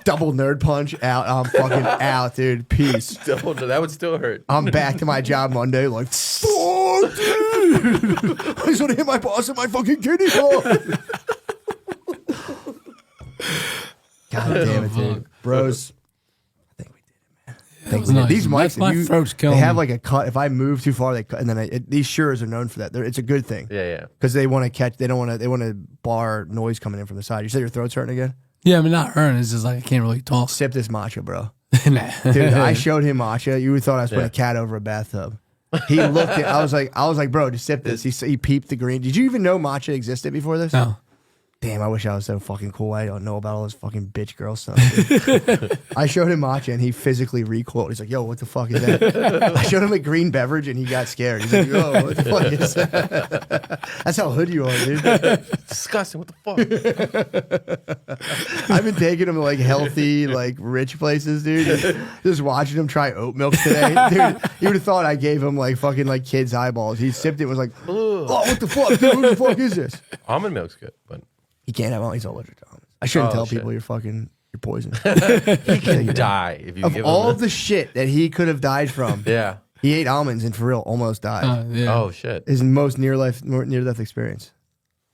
Double nerd punch out. I'm fucking out, dude. Peace. That would still hurt. I'm back to my job Monday. Like, fuck, dude. I just want to hit my boss in my fucking kitty claw. God damn it, dude. Bros. I think we did it, man. I think was we did. nice. These mics, My throat's they killing have me. like a cut. If I move too far, they cut. And then these Shures are known for that. It's a good thing. Yeah, yeah. Because they want to catch, they want to bar noise coming in from the side. You said your throat's hurting again? Yeah, I mean, not hurting. It's just like I can't really talk. Sip this matcha, bro. Nah. Dude, I showed him matcha. You would thought I was putting a cat over a bathtub. He looked at. I was like, bro, just sip this. He peeped the green. Did you even know matcha existed before this? No. Damn, I wish I was so fucking cool. I don't know about all this fucking bitch girl stuff. Dude. I showed him matcha and he physically recoiled. He's like, yo, what the fuck is that? I showed him a green beverage and he got scared. He's like, yo, what the fuck is that? That's how hood you are, dude. Disgusting. What the fuck? I've been taking him to like healthy, like rich places, dude. Just watching him try oat milk today. Dude, you would have thought I gave him like fucking like kids' eyeballs. He sipped it and was like, oh, what the fuck, dude? What the fuck is this? Almond milk's good, but He can't have, he's allergic to almonds. I shouldn't tell shit. people you're poison. he can die if you Of give all him of the shit that he could have died from, Yeah. he ate almonds and for real almost died. Yeah. Oh shit. His most near death experience.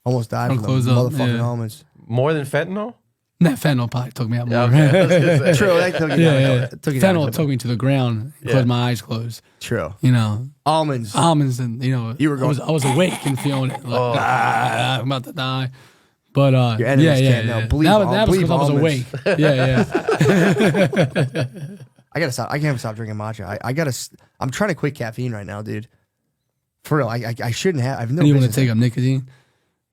Almost died Don't from close the up, motherfucking yeah. almonds. More than fentanyl? That fentanyl probably took me out more. Okay. I was gonna say. True, that took you Yeah, down. yeah. Took you down. Fentanyl took me to the ground and Yeah. closed my eyes closed. True. You know, Almonds. almonds and You were going- I was awake and feeling it. Like, I'm about to die. But Your enemies yeah, can't yeah. know. Bleep That was because I was almonds. awake. Yeah. I gotta stop. I can't stop drinking matcha. I gotta. I'm trying to quit caffeine right now, dude. For real, I shouldn't have. I've no. And you want to business. take up nicotine?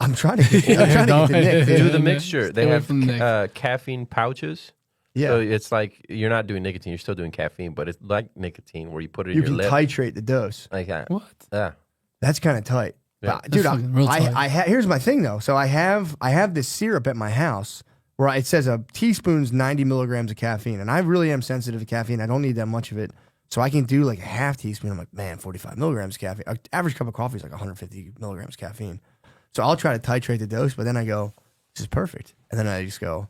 I'm trying to. I'm trying to get the nick. Do Dude. the mixture. They Stay away have from the caffeine pouches. Yeah, So it's like you're not doing nicotine, you're still doing caffeine, but it's like nicotine where you put it in you your can lip. titrate the dose. Like that. What? Yeah. That's kind of tight. Yeah. Dude, That's fucking real tight. here's my thing though. So I have this syrup at my house, where it says a teaspoon's 90 milligrams of caffeine. And I really am sensitive to caffeine. I don't need that much of it. So I can do like a half teaspoon. I'm like, man, 45 milligrams of caffeine. An average cup of coffee is like 150 milligrams of caffeine. So I'll try to titrate the dose, but then I go, this is perfect. And then I just go,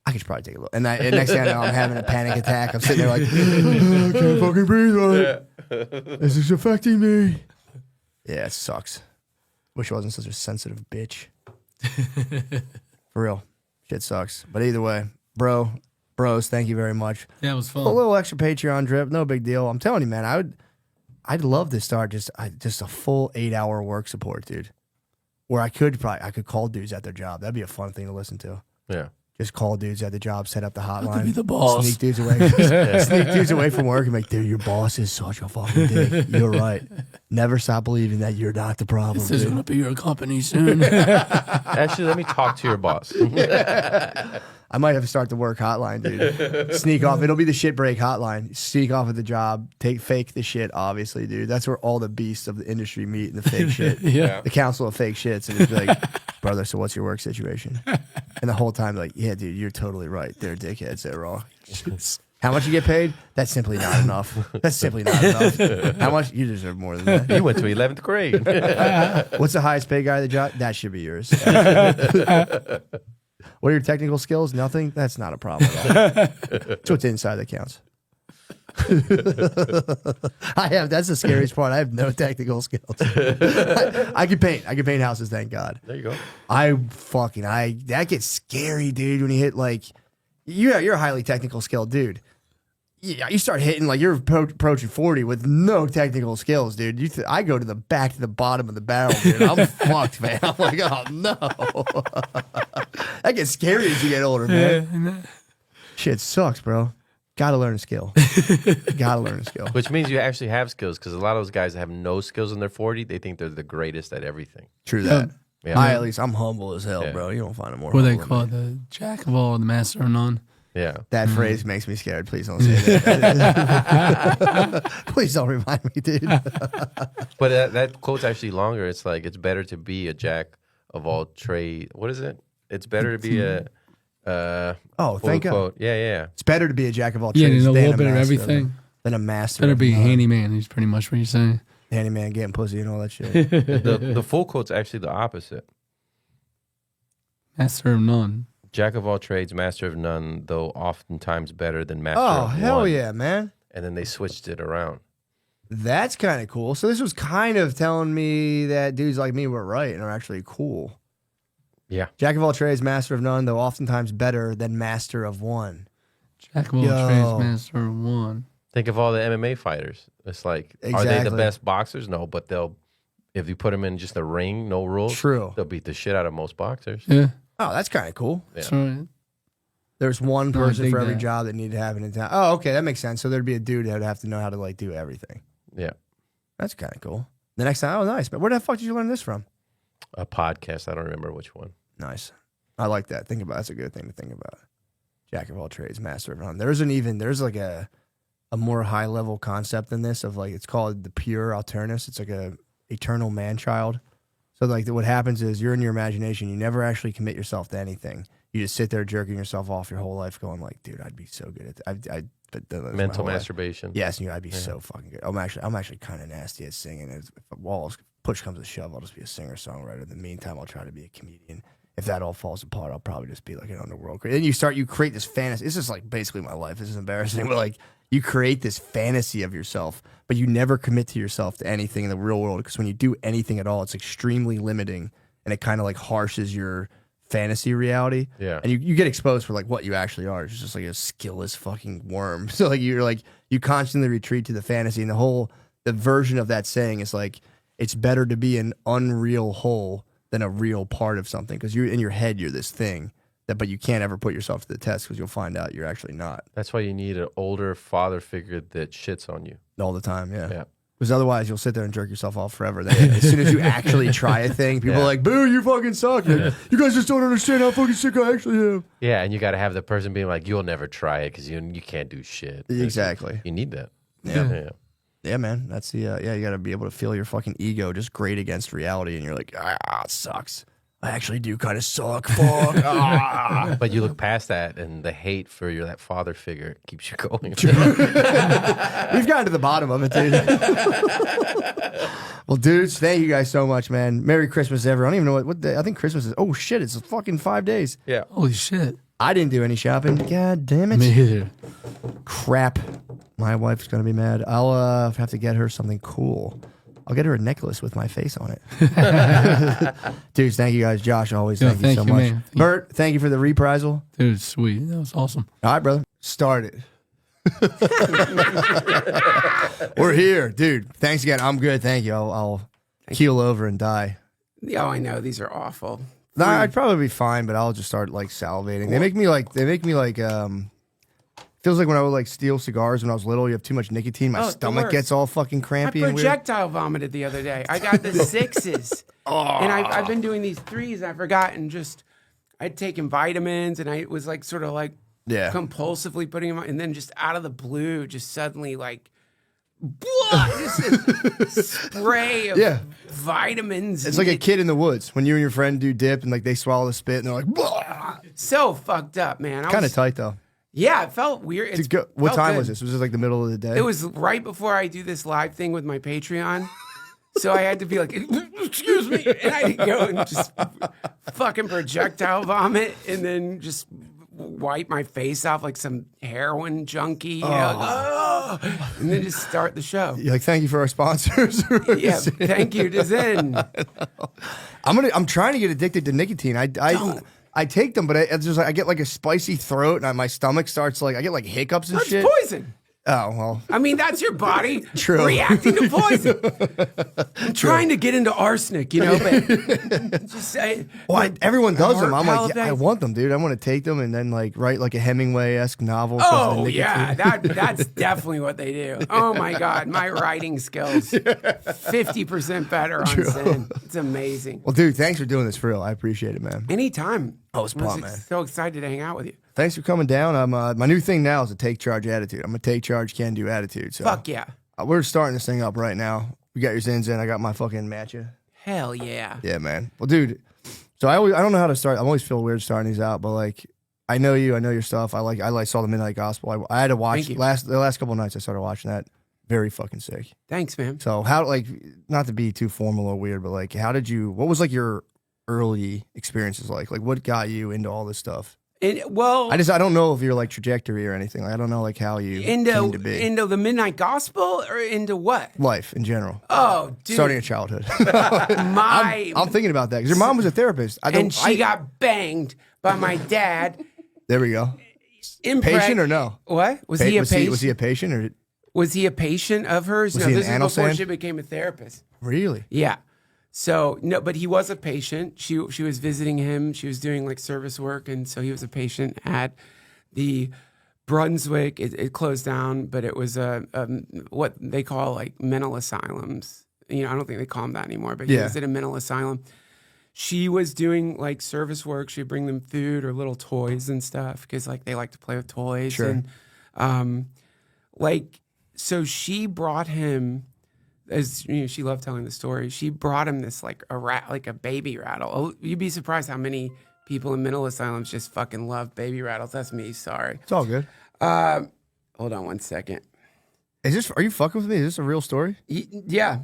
I could probably take a little. And next thing I know, I'm having a panic attack. I'm sitting there like, I can't fucking breathe on it. This is affecting me. Yeah, it sucks. Wish I wasn't such a sensitive bitch. For real. Shit sucks. But either way, bros, thank you very much. Yeah, it was fun. A little extra Patreon drip, no big deal. I'm telling you, man, I'd love to start just a full 8-hour work support, dude. Where I could call dudes at their job. That'd be a fun thing to listen to. Yeah. Just call dudes at the job, set up the hotline. Be the boss. Sneak dudes away from work and be like, dude, your boss is such a fucking dick. You're right. Never stop believing that you're not the problem. This is going to be your company soon. Actually, let me talk to your boss. I might have to start the work hotline, dude. Sneak off. It'll be the shit break hotline. Sneak off at the job. Fake the shit, obviously, dude. That's where all the beasts of the industry meet in the fake shit. Yeah. The council of fake shits. And just be like, brother, so what's your work situation? And the whole time, like, yeah, dude, you're totally right. They're dickheads. They're wrong. How much you get paid? That's simply not enough. That's simply not enough. How much? You deserve more than that. You went to 11th grade. What's the highest paid guy at the job? That should be yours. What are your technical skills? Nothing? That's not a problem at all. It's what's inside that counts. That's the scariest part. I have no technical skills. I can paint. I can paint houses, thank God. There you go. That gets scary, dude, when you hit like, you're a highly technical skilled dude. Yeah, you start hitting like you're approaching 40 with no technical skills, dude. I go to the back to the bottom of the barrel, dude. I'm fucked, man. I'm like, oh no. That gets scary as you get older, man. Shit sucks, bro. Gotta learn a skill. Gotta learn a skill. Which means you actually have skills, because a lot of those guys that have no skills in their 40, they think they're the greatest at everything. True that. Yeah. I'm humble as hell, bro. You don't find it more. What they humble call than me. the jack of all, the master of none. Yeah. That phrase makes me scared. Please don't say that. Please don't remind me, dude. But that quote's actually longer. It's like, it's better to be a jack of all trade. What is it? It's better to be a... Thank God. quote. Yeah. It's better to be a jack of all Yeah, trades you know a little than bit of master everything. Than a master. Better of be a none. handyman. He's pretty much what you're saying. Handyman getting pussy and all that shit. The full quote's actually the opposite. Master of none. Jack of all trades, master of none, though oftentimes better than master Oh, of hell one. yeah, man. And then they switched it around. That's kind of cool. So this was kind of telling me that dudes like me were right and are actually cool. Yeah. Jack of all trades, master of none, though oftentimes better than master of one. Jack of all trades, master of one. Think of all the MMA fighters. It's like, are they Exactly. the best boxers? No, but if you put them in just a ring, no rules, True. they'll beat the shit out of most boxers. Yeah. Oh, that's kind of cool. That's right. There's one No, I person dig for every that. job that needed to have it in town. Oh, okay, that makes sense. So there'd be a dude that would have to know how to like do everything. Yeah. That's kind of cool. The next time, oh, nice. But where the fuck did you learn this from? A podcast. I don't remember which one. Nice. I like that. Think about that's a good thing to think about. Jack of all trades, master of none. There's like a more high level concept than this of like it's called the pure alternus. It's like a eternal man child. So like what happens is you're in your imagination. You never actually commit yourself to anything. You just sit there jerking yourself off your whole life, going like, "Dude, I'd be so good at that." Mental masturbation. Yes, I'd be so fucking good. I'm actually kind of nasty at singing. If push comes to shove, I'll just be a singer songwriter. In the meantime, I'll try to be a comedian. If that all falls apart, I'll probably just be like an underworld. And you create this fantasy. This is like basically my life. This is embarrassing, but like you create this fantasy of yourself, but you never commit to yourself to anything in the real world, because when you do anything at all, it's extremely limiting, and it kind of like harshes your fantasy reality. Yeah. And you get exposed for like what you actually are. It's just like a skillless fucking worm. So like you constantly retreat to the fantasy, and the version of that saying is like, it's better to be an unreal whole than a real part of something, because you're in your head, you're this thing but you can't ever put yourself to the test, because you'll find out you're actually not. That's why you need an older father figure that shits on you. All the time, yeah. Yeah. Because otherwise you'll sit there and jerk yourself off forever. As soon as you actually try a thing, people are like, boo, you fucking suck. You guys just don't understand how fucking sick I actually am. Yeah, and you got to have the person being like, you'll never try it because you can't do shit. Exactly. You need that. Yeah. Yeah, man. That's you got to be able to feel your fucking ego just grate against reality, and you're like, it sucks. I actually do kind of suck. Fuck. Ah. But you look past that, and the hate for that father figure keeps you going. We've gotten to the bottom of it, dude. Well, dudes, thank you guys so much, man. Merry Christmas, everyone. I don't even know what day. I think Christmas is. Oh shit, it's fucking 5 days. Yeah. Holy shit. I didn't do any shopping. God damn it. Me either. Crap. My wife's gonna be mad. I'll have to get her something cool. I'll get her a necklace with my face on it. Dudes, thank you guys. Josh, always Yo, thank you so much. man. Bert, thank you for the reprisal. Dude, sweet. That was awesome. All right, brother. Start it. We're here. Dude, thanks again. I'm good. Thank you. I'll keel over and die. Oh, I know. These are awful. No, I'd probably be fine, but I'll just start like salivating. They make me like feels like when I would like steal cigars when I was little, you have too much nicotine, my Oh, the stomach worst. gets all fucking I crampy and weird. projectile vomited the other day. I got the 6s. And I've been doing these 3s, and I forgot, and just, I'd taken vitamins, and I was like sort of like Yeah. compulsively putting them on, and then just out of the blue, just suddenly like, just a spray of Yeah. vitamins. It's like a kid in the woods when you and your friend do dip and like they swallow the spit and they're like, So fucked up, man. kind of tight though. Yeah, it felt weird. What felt time good. was this? Was this like the middle of the day? It was right before I do this live thing with my Patreon. So I had to be like, excuse me. And I go and just fucking projectile vomit and then just wipe my face off like some heroin junkie. You know, like, oh, and then just start the show. You're like, thank you for our sponsors. Yeah, thank you to Zen. I'm trying to get addicted to nicotine. I take them, but it's just like I get like a spicy throat and my stomach starts like I get like hiccups and That's shit. poison. Oh well. I mean, that's your body True. reacting to poison. I'm trying to get into arsenic, you know, but just say. Well, everyone does them. I'm like, yeah, I Halifax. want them, dude. I want to take them and then like write like a Hemingway-esque novel. Oh yeah, that's definitely what they do. Oh my God, my writing skills 50% better on Zen. It's amazing. Well, dude, thanks for doing this for real. I appreciate it, man. Anytime. Oh, it's I was pumped, man. so excited to hang out with you. Thanks for coming down. I'm my new thing now is a take charge attitude. I'm a take charge, can do attitude. So Fuck yeah. we're starting this thing up right now. We got your Zins in. I got my fucking matcha. Hell yeah. Yeah, man. Well, dude. So I don't know how to start. I always feel weird starting these out, but like I know you. I know your stuff. I saw the Midnight Gospel. I had to watch Thank you. the last couple of nights. I started watching that. Very fucking sick. Thanks, man. So how like not to be too formal or weird, but like how did you? What was like your early experiences like? Like what got you into all this stuff? And, well, I don't know if you're like trajectory or anything. Like, I don't know like how you came to be. into the Midnight Gospel or into what? Life in general. Oh, dude. Starting at childhood. my I'm thinking about that because your mom was a therapist. and she got banged by my dad. There we go. Patient or no? What? Was he a patient? Was he a patient or Was he a patient of hers? Was No, he an this is anal before sand? she became a therapist. really? Yeah. So no, but he was a patient. She was visiting him. She was doing like service work, and so he was a patient at the Brunswick. It closed down, but it was what they call like mental asylums. You know, I don't think they call them that anymore. But he Yeah. was at a mental asylum. She was doing like service work. She'd bring them food or little toys and stuff because like they like to play with toys. Sure. And so she brought him. As you know, she loved telling the story. She brought him this like a baby rattle. Oh, you'd be surprised how many people in mental asylums just fucking love baby rattles. That's me. Sorry. It's all good. Hold on one second. Are you fucking with me? Is this a real story? Yeah.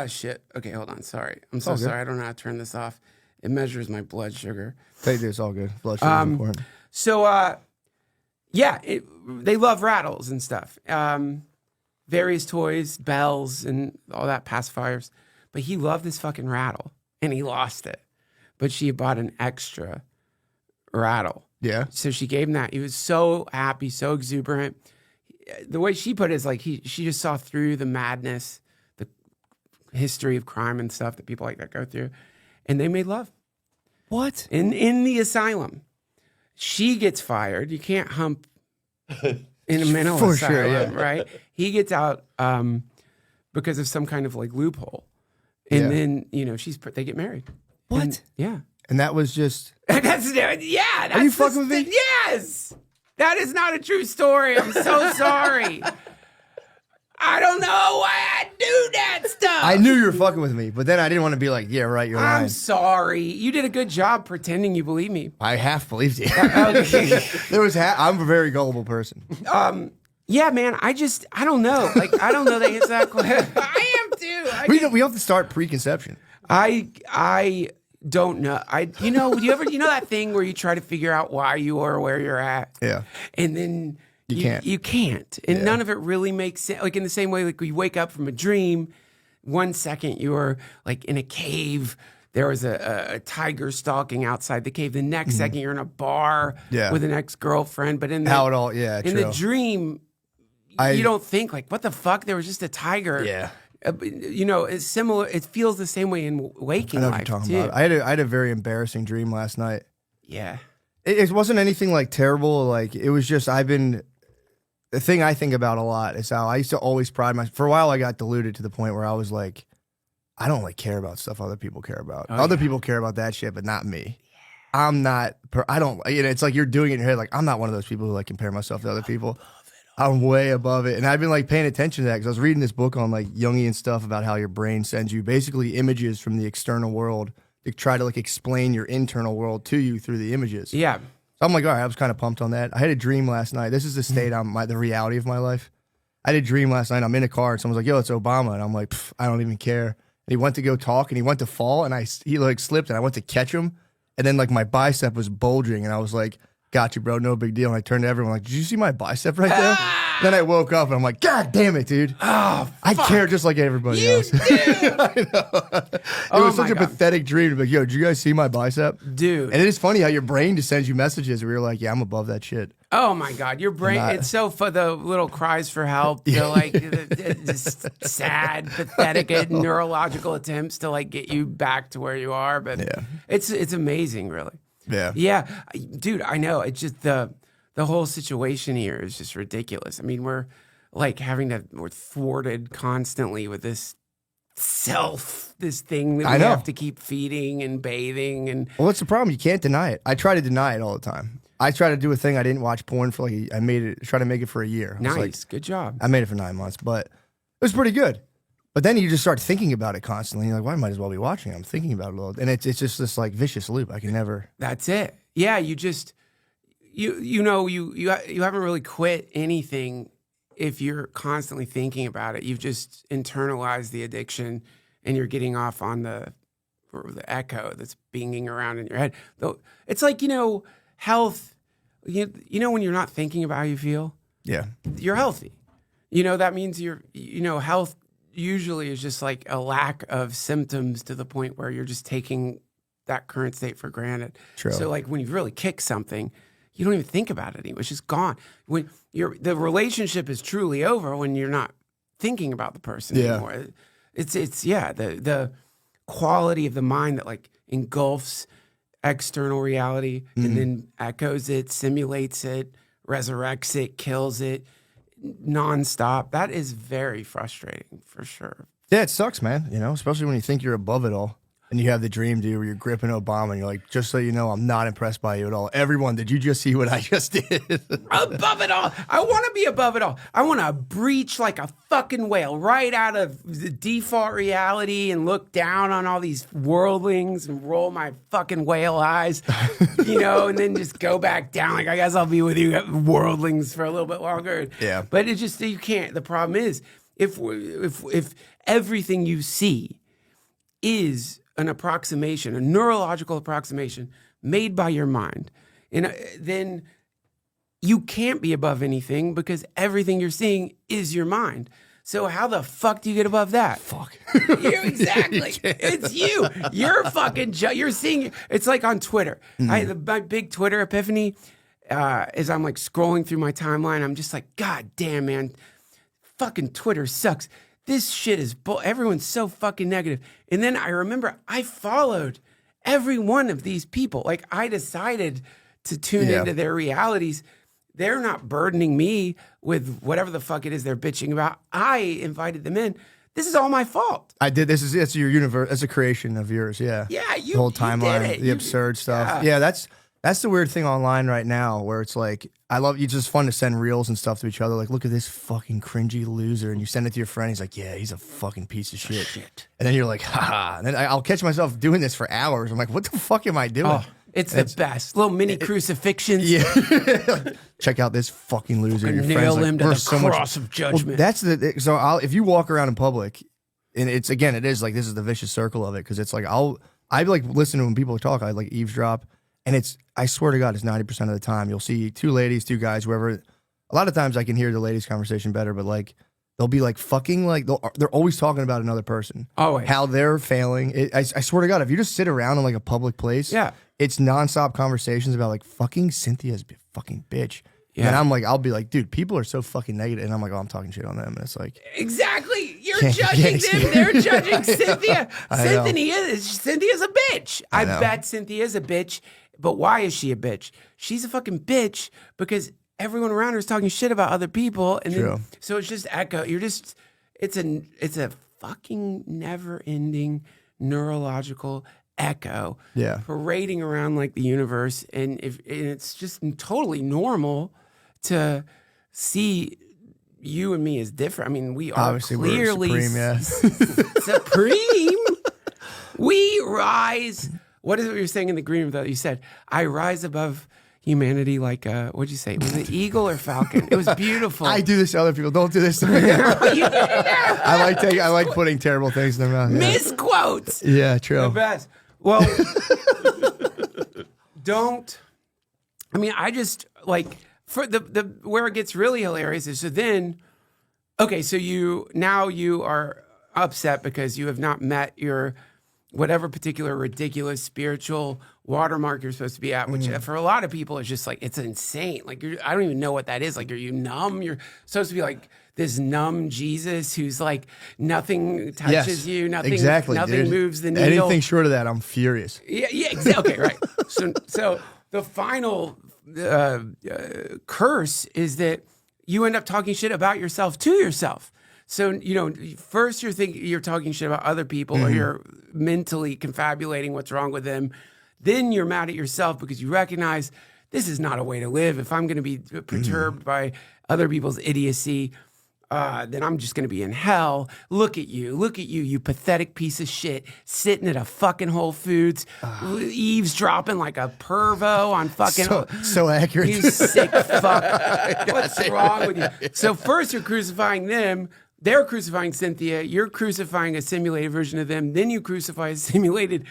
Shit. Okay, hold on. Sorry. I'm so all good. sorry. I don't know how to turn this off. It measures my blood sugar. Take this. It's all good. Blood sugar is important. So, they love rattles and stuff. Various toys, bells, and all that pacifiers. But he loved this fucking rattle, and he lost it. But she bought an extra rattle. Yeah. So she gave him that. He was so happy, so exuberant. The way she put it is like she just saw through the madness, the history of crime and stuff that people like that go through. And they made love. What? In the asylum. She gets fired. You can't hump in a mental For asylum, sure, yeah. right? He gets out because of some kind of like loophole. And Yeah. then, you know, they get married. What? And- yeah. And that was just. That's Are you fucking with me? Yes. That is not a true story. I'm so sorry. I don't know why I do that stuff. I knew you were fucking with me, but then I didn't want to be like, yeah, right, you're I'm lying. sorry. You did a good job pretending you believe me. I half believed you. Okay. I'm a very gullible person. Yeah, man. I don't know. Like, I don't know the answer to that question. I am too. We have to start preconception. I don't know. You know that thing where you try to figure out why you are where you're at? Yeah. And then You can't. And none of it really makes sense. Like in the same way, like you wake up from a dream, 1 second you're like in a cave. There was a tiger stalking outside the cave. The next second you're in a bar with an ex-girlfriend. But in the dream, you don't think like, what the fuck? There was just a tiger. Yeah. It's similar. It feels the same way in waking I know life what you're talking too. about. I had a very embarrassing dream last night. Yeah. It wasn't anything like terrible. Like it was just the thing I think about a lot is how I used to always pride myself. For a while, I got deluded to the point where I was like, I don't like care about stuff other people care about. Other people care about that shit, but not me. Yeah. I'm not. I don't. It's like you're doing it in your head. Like I'm not one of those people who like compare myself to other people. I'm way above it, and I've been like paying attention to that because I was reading this book on like Jungian stuff about how your brain sends you basically images from the external world to try to like explain your internal world to you through the images. Yeah. So I'm like, all right, I was kind of pumped on that. I had a dream last night. This is the state the reality of my life. I had a dream last night. I'm in a car and someone's like, yo, it's Obama. And I'm like, I don't even care. And he went to go talk and he went to fall and he like slipped and I went to catch him. And then like my bicep was bulging and I was like, got you, bro. No big deal. And I turned to everyone like, did you see my bicep right there? Then I woke up and I'm like, God damn it, dude. Oh, I care just like everybody else. do. I know. It was such a pathetic dream to be like, yo, did you guys see my bicep? Dude. And it is funny how your brain just sends you messages where you're like, yeah, I'm above that shit. Oh my God, your brain, it's so fun. The little cries for help, the like just sad, pathetic neurological attempts to like get you back to where you are. But it's amazing, really. Yeah. Yeah. Dude, I know. It's just the whole situation here is just ridiculous. I mean, we're thwarted constantly with this thing that we have to keep feeding and bathing. And well, what's the problem? You can't deny it. I try to deny it all the time. I try to do a thing. I didn't watch porn for try to make it for a year. Nice. Good job. I made it for 9 months, but it was pretty good. But then you just start thinking about it constantly. You're like, well, I might as well be watching it. I'm thinking about it a little. And it's just this like vicious loop. I can never. That's it. Yeah. You just, you haven't really quit anything if you're constantly thinking about it. You've just internalized the addiction and you're getting off on the echo that's binging around in your head. Though it's like, health, when you're not thinking about how you feel, you're healthy. That means health usually is just like a lack of symptoms to the point where you're just taking that current state for granted. True. So like when you really kick something, you don't even think about it anymore. It's just gone. When the relationship is truly over when you're not thinking about the person anymore. It's the quality of the mind that like engulfs external reality and then echoes it, simulates it, resurrects it, kills it nonstop. That is very frustrating for sure. Yeah, it sucks, man. Especially when you think you're above it all. And you have the dream, dude, where you're gripping Obama and you're like, just so you know, I'm not impressed by you at all. Everyone, did you just see what I just did? Above it all. I want to be above it all. I want to breach like a fucking whale right out of the default reality and look down on all these worldlings and roll my fucking whale eyes, and then just go back down. Like, I guess I'll be with you worldlings for a little bit longer. Yeah. The But it's just, you can't. The problem is, if everything you see is an approximation, a neurological approximation made by your mind, and then you can't be above anything because everything you're seeing is your mind. So how the fuck do you get above that? fuck. Exactly. It's you. You're fucking. You're seeing. It's like on Twitter. My big Twitter epiphany is I'm like scrolling through my timeline. I'm just like, God damn, man, fucking Twitter sucks. This shit is everyone's so fucking negative. And then I remember I followed every one of these people. Like I decided to tune into their realities. They're not burdening me with whatever the fuck it is they're bitching about. I invited them in. This is all my fault. I did. It's your universe. It's a creation of yours. Yeah. Yeah. The whole timeline, the absurd stuff. Yeah. That's the weird thing online right now, where it's like, it's just fun to send reels and stuff to each other. Like, look at this fucking cringy loser. And you send it to your friend. He's like, yeah, he's a fucking piece of shit. And then you're like, haha. And then I'll catch myself doing this for hours. I'm like, what the fuck am I doing? Oh, it's the best. Little mini crucifixions. Yeah. Check out this fucking loser. Your Nail friend's him to "We're the so much-" cross of judgment. Well, so if you walk around in public, and it is like, this is the vicious circle of it. Cause it's like, I like listen to when people talk, I like eavesdrop. And I swear to God, it's 90% of the time. You'll see two ladies, two guys, whoever. A lot of times I can hear the ladies' conversation better, but like, they'll be like fucking, like, they're always talking about another person. Always. How they're failing. I swear to God, if you just sit around in like a public place, Yeah. it's nonstop conversations about like fucking Cynthia's a fucking bitch. Yeah. And I'm like, I'll be like, dude, people are so fucking negative. And I'm like, oh, I'm talking shit on them. And it's like, Exactly. You're Can't- judging can't- them. They're judging Cynthia. I know. Cynthia's a bitch. I know. bet Cynthia's a bitch. But why is she a bitch? She's a fucking bitch because everyone around her is talking shit about other people. And True. then, so it's just echo. It's a fucking never ending neurological echo. Yeah. Parading around like the universe. And it's just totally normal to see you and me as different. I mean, we are obviously clearly we're supreme, yeah. supreme. We rise. What is it you're saying in the green that you said? I rise above humanity like what'd you say? Was it eagle or falcon? It was beautiful. I do this to other people. Don't do this to me. You did it. I like putting terrible things in their mouth. Yeah, Misquotes. yeah The true. best. Well, don't. I mean, I just like for the where it gets really hilarious is so then. Okay, so you are upset because you have not met your whatever particular ridiculous spiritual watermark you're supposed to be at, which for a lot of people is just like it's insane. Like I don't even know what that is. Like, are you numb? You're supposed to be like this numb Jesus who's like nothing touches you, nothing dude. moves the needle. Anything short of that, I'm furious. Yeah, exactly. Okay, right. So the final curse is that you end up talking shit about yourself to yourself. So, first you're talking shit about other people or you're mentally confabulating what's wrong with them. Then you're mad at yourself because you recognize this is not a way to live. If I'm going to be perturbed by other people's idiocy, then I'm just going to be in hell. Look at you, you pathetic piece of shit, sitting at a fucking Whole Foods, eavesdropping like a pervo on fucking... So accurate. You sick fuck. What's wrong with you? So first you're crucifying them. They're crucifying Cynthia. You're crucifying a simulated version of them. Then you crucify a simulated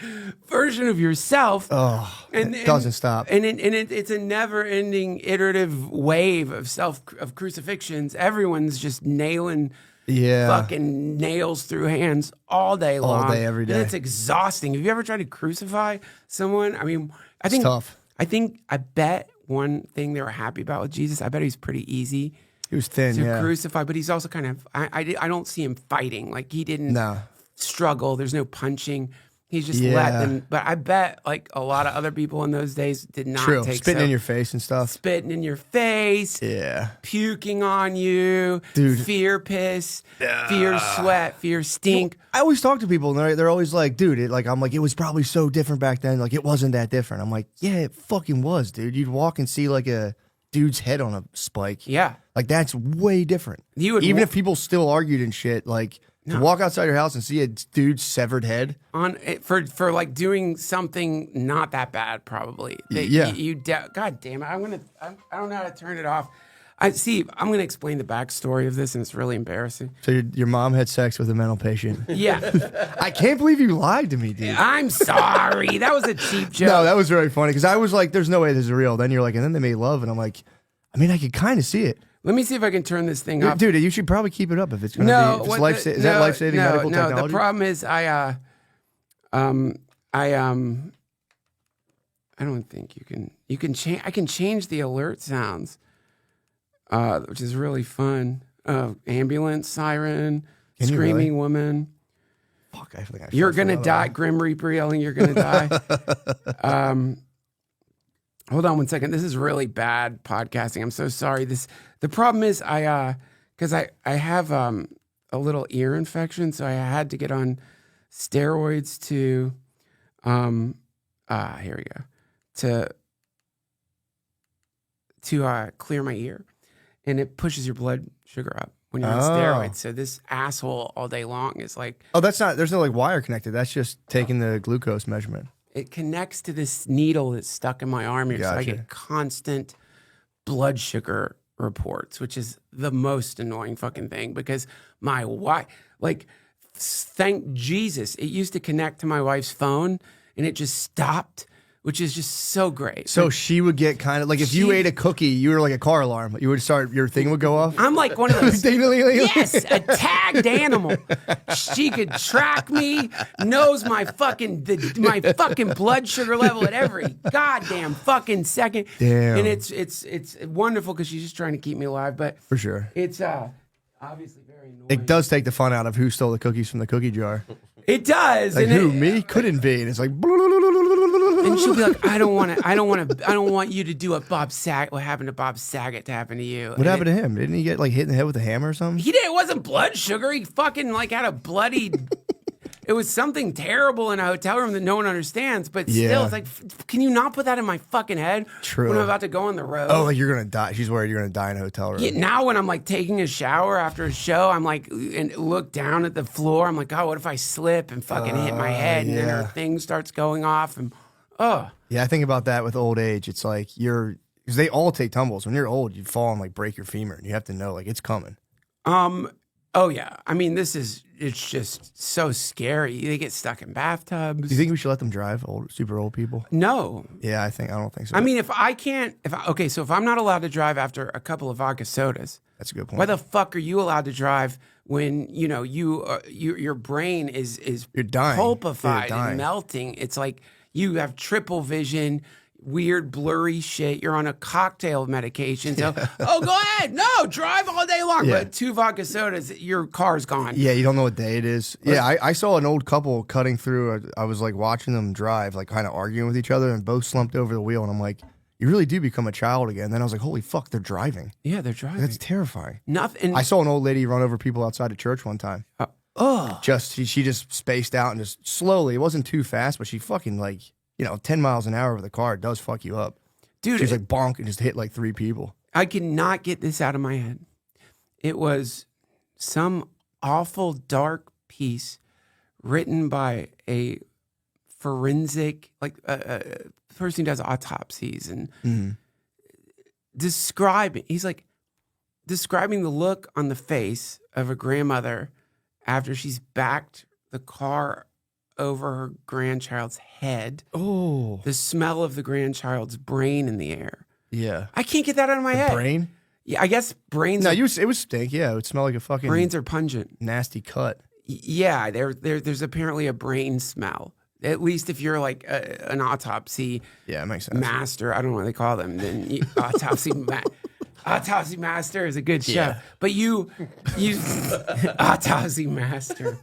version of yourself. Oh, and it doesn't stop. And it's a never-ending iterative wave of crucifixions. Everyone's just nailing fucking nails through hands all day long. All day, every day. And it's exhausting. Have you ever tried to crucify someone? I mean, I think It's tough. I bet one thing they were happy about with Jesus, I bet he's pretty easy. He was thin, to yeah. crucify, but he's also kind of, I don't see him fighting. Like he didn't No. struggle. There's no punching. He's just Yeah. let them. But I bet like a lot of other people in those days did not True. take Spitting so- in your face and stuff. spitting in your face, Yeah. puking on you, Dude. fear piss, fear sweat, fear stink. I always talk to people and they're always like, dude, I'm like, it was probably so different back then. Like, it wasn't that different. I'm like, yeah, it fucking was, dude. You'd walk and see like a dude's head on a spike. Yeah. Like, that's way different. You would Even wa- if people still argued and shit, like, to walk outside your house and see a dude's severed head. For like doing something not that bad, probably. Yeah. God damn it! I don't know how to turn it off. I'm going to explain the backstory of this, and it's really embarrassing. So your mom had sex with a mental patient. Yeah, I can't believe you lied to me, dude. I'm sorry. That was a cheap joke. No, that was very funny because I was like, there's no way this is real. Then you're like, and then they made love. And I'm like, I mean, I could kind of see it. Let me see if I can turn this thing off. Dude, you should probably keep it up if it's going to be. If it's is that life-saving medical technology? The problem is I don't think you can change. I can change the alert sounds, which is really fun. Ambulance siren, Can you screaming really? woman. Fuck, I think I You're forgot gonna that die. one. Grim Reaper yelling, "You're gonna die." Hold on one second. This is really bad podcasting. I'm so sorry. The problem is because I have a little ear infection, so I had to get on steroids to here we go, to clear my ear, and it pushes your blood sugar up when you're on steroids. So this asshole all day long is like, Oh, that's not. There's no like wire connected. That's just taking the glucose measurement. it connects to this needle that's stuck in my arm here, so I Gotcha. get constant blood sugar reports, which is the most annoying fucking thing because my wife, like, thank Jesus, it used to connect to my wife's phone and it just stopped, which is just so great. So she would get kind of like if you She- ate a cookie, you were like a car alarm. You would start, your thing would go off. I'm like one of those. Ding, ding, ding, ding. Yes, a tagged animal. She could track me, knows my fucking blood sugar level at every goddamn fucking second. Damn. And it's wonderful because she's just trying to keep me alive. But For sure. it's obviously very annoying. It does take the fun out of who stole the cookies from the cookie jar. It does. Like and who? it- Me? Couldn't be. And it's like. And she'll be like, I don't want you to do what happened to Bob Saget to happen to you. What happened to him? Didn't he get like hit in the head with a hammer or something? He did. It wasn't blood sugar. He fucking like had a bloody. It was something terrible in a hotel room that no one understands. But still, Yeah. it's like, can you not put that in my fucking head? True. When I'm about to go on the road. Oh, like you're gonna die. She's worried you're gonna die in a hotel room. Yeah, now when I'm like taking a shower after a show, I'm like, and look down at the floor. I'm like, oh, what if I slip and fucking hit my head, and then her yeah. thing starts going off, and Yeah, I think about that with old age. It's like because they all take tumbles. When you're old, you fall and like break your femur, and you have to know like it's coming. oh yeah. I mean, it's just so scary. They get stuck in bathtubs. Do you think we should let them drive? Super old people? No. Yeah, I don't think so. I mean, if I'm not allowed to drive after a couple of vodka sodas, that's a good point. why the fuck are you allowed to drive when your brain is You're dying. pulpified You're dying. and melting? It's like you have triple vision, weird blurry shit. You're on a cocktail of medication. So, oh, go ahead, no, drive all day long. Yeah. But 2 vodka sodas, your car's gone. Yeah, you don't know what day it is. Yeah, I saw an old couple cutting through. I was like watching them drive, like kind of arguing with each other, and both slumped over the wheel. And I'm like, you really do become a child again. Then I was like, holy fuck, they're driving. Yeah, they're driving. That's terrifying. Nothing. I saw an old lady run over people outside of church one time. She just spaced out and just slowly. It wasn't too fast, but she fucking 10 miles an hour with a car does fuck you up. Dude, She was like bonk and just hit like 3 people. I cannot get this out of my head. It was some awful dark piece written by a forensic, like a person who does autopsies and describing the look on the face of a grandmother after she's backed the car over her grandchild's head. Oh, The smell of the grandchild's brain in the air. yeah. I can't get that out of my head. Brain? Yeah, I guess brains. No, it would stink. Yeah, it would smell like a fucking brains are pungent. nasty cut. Yeah, there's apparently a brain smell. At least if you're like an autopsy Yeah, it makes sense. master, I don't know what they call them. Then autopsy master is a good show. Yeah. But you autopsy master,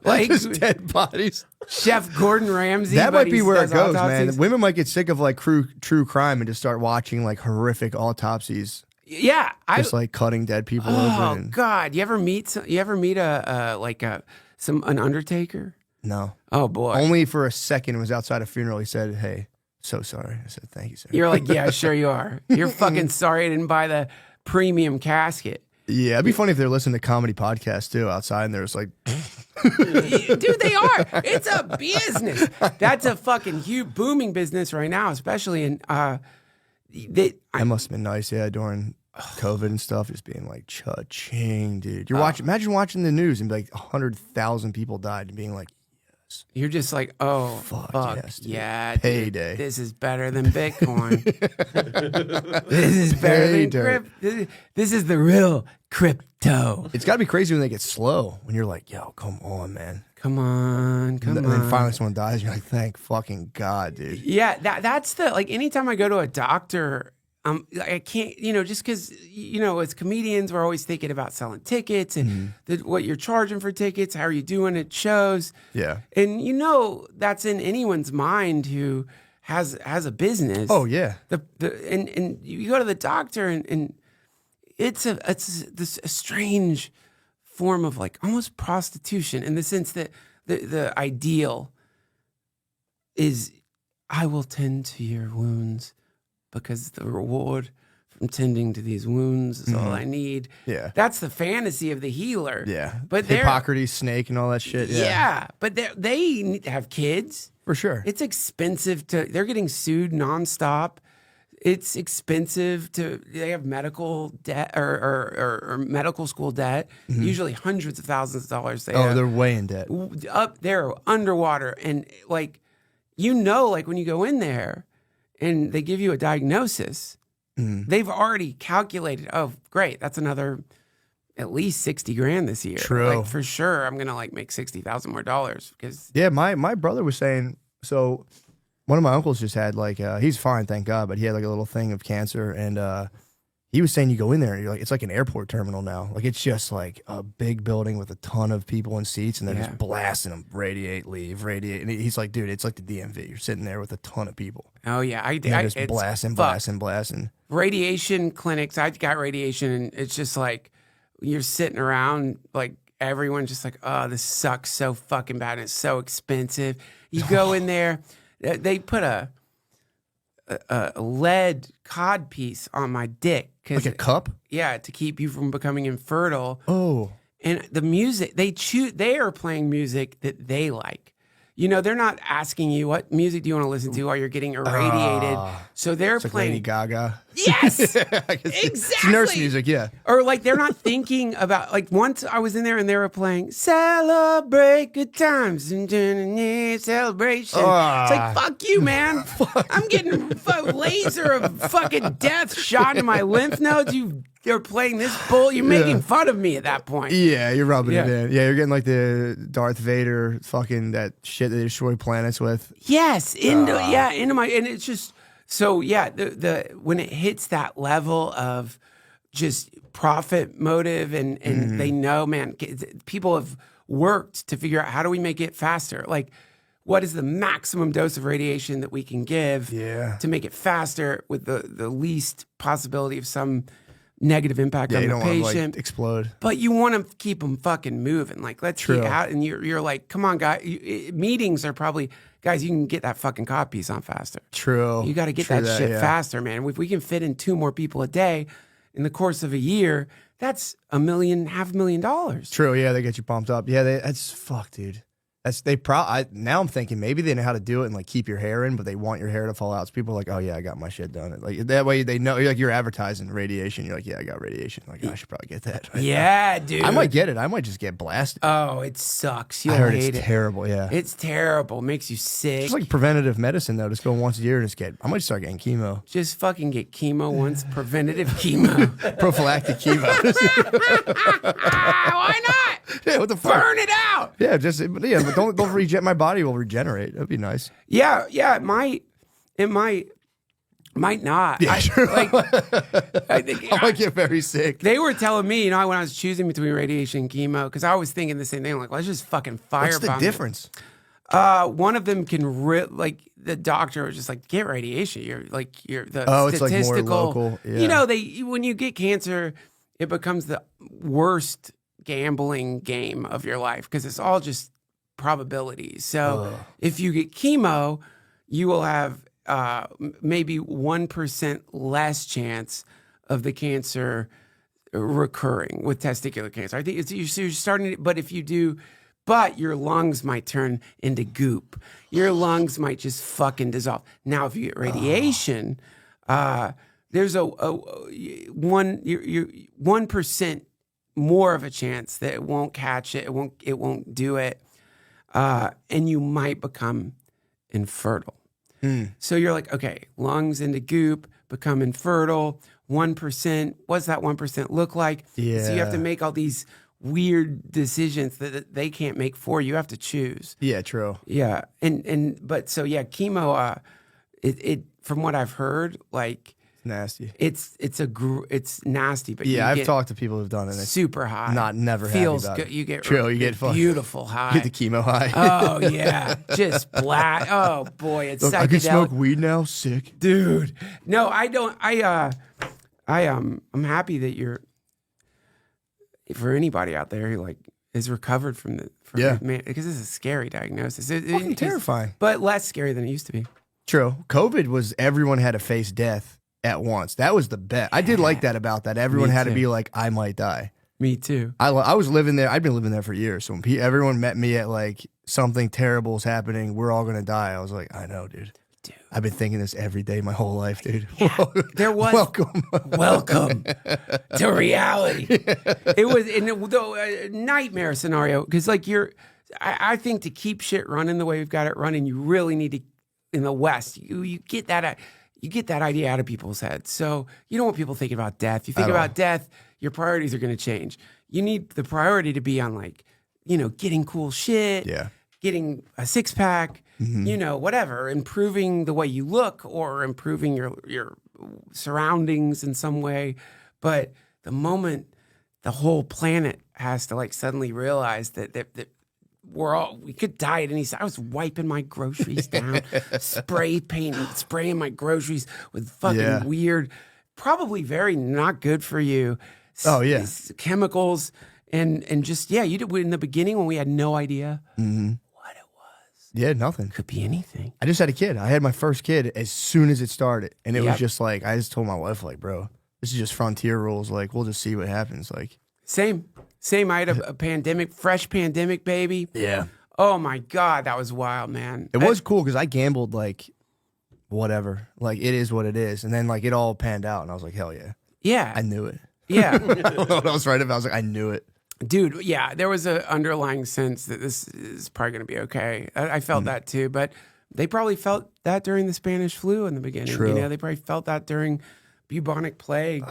like Just dead bodies. Chef Gordon Ramsay. That but might be he where it does goes, autopsies. man. Women might get sick of like true crime and just start watching like horrific autopsies, Yeah, just like cutting dead people Oh open. God! You ever meet an undertaker? No, Oh boy! only for a second. It was outside a funeral. He said, "Hey, so sorry." I said, "Thank you, sir." You're like, yeah, sure you are. You're fucking sorry I didn't buy the premium casket. Yeah, it'd be funny if they're listening to comedy podcasts too outside, and there's like, Dude, they are. It's a business. That's a fucking huge booming business right now, especially in that must have been nice, yeah, during COVID and stuff, just being like, cha-ching, dude. You're watching. Imagine watching the news and be like 100,000 people died, and being like, you're just like, oh Fuck, fuck, yes, dude. yeah, dude, Payday. this is better than Bitcoin. This is better Pay than dirt. this is the real crypto. it's got to be crazy when they get slow. When you're like, yo, come on, man. Come on, come And on. then finally someone dies, and you're like, thank fucking God, dude. Yeah, that's the like. Anytime I go to a doctor, I can't, just because as comedians, we're always thinking about selling tickets and what you're charging for tickets, how are you doing at shows, Yeah. and that's in anyone's mind who has a business. Oh yeah. And you go to the doctor and it's a strange form of like almost prostitution in the sense that the ideal is I will tend to your wounds because the reward I'm tending to these wounds. Is all I need. Yeah. That's the fantasy of the healer. Yeah. But they're Hippocrates, snake, and all that shit. yeah. But they need to have kids. For sure. It's expensive they're getting sued nonstop. It's expensive they have medical debt or medical school debt, usually hundreds of thousands of dollars. They're way in debt. Up there underwater. And like, like when you go in there and they give you a diagnosis, they've already calculated, oh, great, that's another at least 60 grand this year. True. Like, for sure, I'm going to like make 60,000 more dollars because. Yeah, my brother was saying, so one of my uncles just had like, he's fine, thank God, but he had like a little thing of cancer. And he was saying you go in there and you're like, it's like an airport terminal now. Like it's just like a big building with a ton of people in seats and they're just blasting them, radiate, leave, radiate. And he's like, dude, it's like the DMV. You're sitting there with a ton of people. Oh, yeah. They're just blasting. Radiation clinics, I got radiation and it's just like you're sitting around like everyone's just like, oh, this sucks so fucking bad and it's so expensive. You go in there, they put a lead cod piece on my dick. Like a cup? Yeah, to keep you from becoming infertile. Oh. And the music, they are playing music that they like. They're not asking you what music do you want to listen to while you're getting irradiated. So they're It's like playing Lady Gaga. Yes, It's exactly. nurse music, yeah. Or like they're not thinking about like once I was in there and they were playing "Celebrate Good Times" and celebration. It's like fuck you, man. I'm getting a laser of fucking death shot in my lymph nodes. You're playing this bull. You're making fun of me at that point. Yeah, you're rubbing it Yeah. in. Yeah, you're getting like the Darth Vader fucking that shit that they destroy planets with. Yes, into my, and it's just so the when it hits that level of just profit motive and they know, man, people have worked to figure out how do we make it faster. Like, what is the maximum dose of radiation that we can give to make it faster with the least possibility of some negative impact on you the don't want to patient. like explode. But you want to keep them fucking moving. Like, let's True. get out. And you're like, come on, guys. Meetings are probably, guys, you can get that fucking cod piece on faster. True. You got to get that shit faster, man. If we can fit in 2 more people a day in the course of a year, that's $500,000. True, yeah, they get you pumped up. Yeah, that's fuck, dude. Now I'm thinking maybe they know how to do it and like keep your hair in, but they want your hair to fall out. So people are like, oh yeah, I got my shit done. Like that way they know. You're advertising radiation. You're like, yeah, I got radiation. Like, I should probably get that. Yeah, dude. I might get it. I might just get blasted. Oh, it sucks. You'll I heard hate it's it. terrible. Yeah, It's terrible. Makes you sick. it's like preventative medicine though. Just go once a year and just get. I might start getting chemo, Just fucking get chemo once. Preventative chemo. prophylactic chemo. Why not? Yeah, what the fuck? Burn it out. Yeah, but don't reject. My body will regenerate. That'd be nice. Yeah, it might. It might not. Yeah, sure. I think I might get very sick. they were telling me, when I was choosing between radiation and chemo, because I was thinking the same thing. Like, let's just fucking firebomb. What's the difference? One of them can like the doctor was just like, get radiation. You're the It's like more statistical. local. Yeah. When you get cancer, it becomes the worst gambling game of your life because it's all just probabilities. So if you get chemo, you will have maybe 1% less chance of the cancer recurring with testicular cancer. I think you're starting, but if you do, but your lungs might turn into goop. Your lungs might just fucking dissolve. Now, if you get radiation, there's a 1% more of a chance that it won't catch it. It won't do it, and you might become infertile. So you're like, okay, lungs into goop, become infertile. 1%. What's that 1% look like? Yeah. So you have to make all these weird decisions that they can't make for you. You have to choose. Yeah, true. Yeah, but chemo. It from what I've heard, like Nasty. it's nasty. But Yeah, you I've get talked to people who've done it. It's super high. never feels happy about good. it. You get True, you get fucking- beautiful high. Get the chemo high. Oh yeah, just black. Oh boy, it's Look, I can smoke psychedelic, weed now. Sick. dude. No, I don't. I'm happy that you're. For anybody out there who is recovered from man, because it's a scary diagnosis. Fucking terrifying. but less scary than it used to be. True. COVID was everyone had to face death. at once. That was the bet. I did like that about that. Everyone Me had to too. be like, I might die. Me too. I was living there. I'd been living there for years. So when everyone met me at like something terrible is happening, we're all gonna die. I was like, I know, dude. I've been thinking this every day my whole life, dude. There was welcome to reality. It was a nightmare scenario because like I think to keep shit running the way we've got it running, you really need to in the West. You get that idea out of people's heads. So you don't want people thinking about death. You think about death, your priorities are going to change. You need the priority to be on like getting cool shit. Yeah. Getting a 6-pack, whatever, improving the way you look or improving your surroundings in some way. But the moment the whole planet has to like suddenly realize that we could die at any time. I was wiping my groceries down, spraying my groceries with fucking weird, probably very not good for you. Oh yeah, chemicals and just you did in the beginning when we had no idea. Mm-hmm. Yeah, nothing. Could be anything. I just had a kid. I had my first kid as soon as it started. And it was just like, I just told my wife, like, bro, this is just frontier rules. Like, we'll just see what happens. Like, Same. I had a pandemic, fresh pandemic baby. yeah. Oh my God, that was wild, man. It was cool because I gambled like, whatever. Like, it is what it is. And then, like, it all panned out. And I was like, hell yeah. Yeah. I knew it. Yeah. I don't know what I was right about. I was like, I knew it. Dude, yeah, there was an underlying sense that this is probably going to be okay. I felt that too, but they probably felt that during the Spanish flu in the beginning. True. They probably felt that during bubonic plague.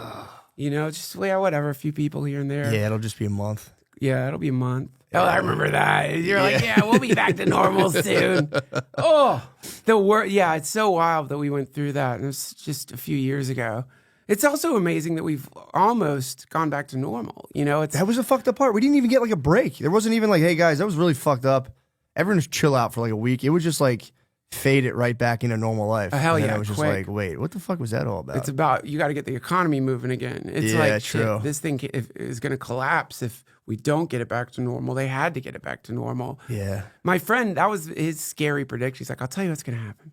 Just whatever, a few people here and there. Yeah, it'll just be a month. Yeah, it'll be a month. Oh, I remember that. You're like, we'll be back to normal soon. Oh, it's so wild that we went through that. And it was just a few years ago. It's also amazing that we've almost gone back to normal. That was the fucked up part. We didn't even get like a break. There wasn't even like, hey guys, that was really fucked up. Everyone just chill out for like a week. It was just like fade it right back into normal life. Hell and yeah, I was just quick. like, wait, what the fuck was that all about? It's about you got to get the economy moving again. It's like true. Shit, this thing is going to collapse if we don't get it back to normal. They had to get it back to normal. Yeah. My friend, that was his scary prediction. He's like, I'll tell you what's going to happen.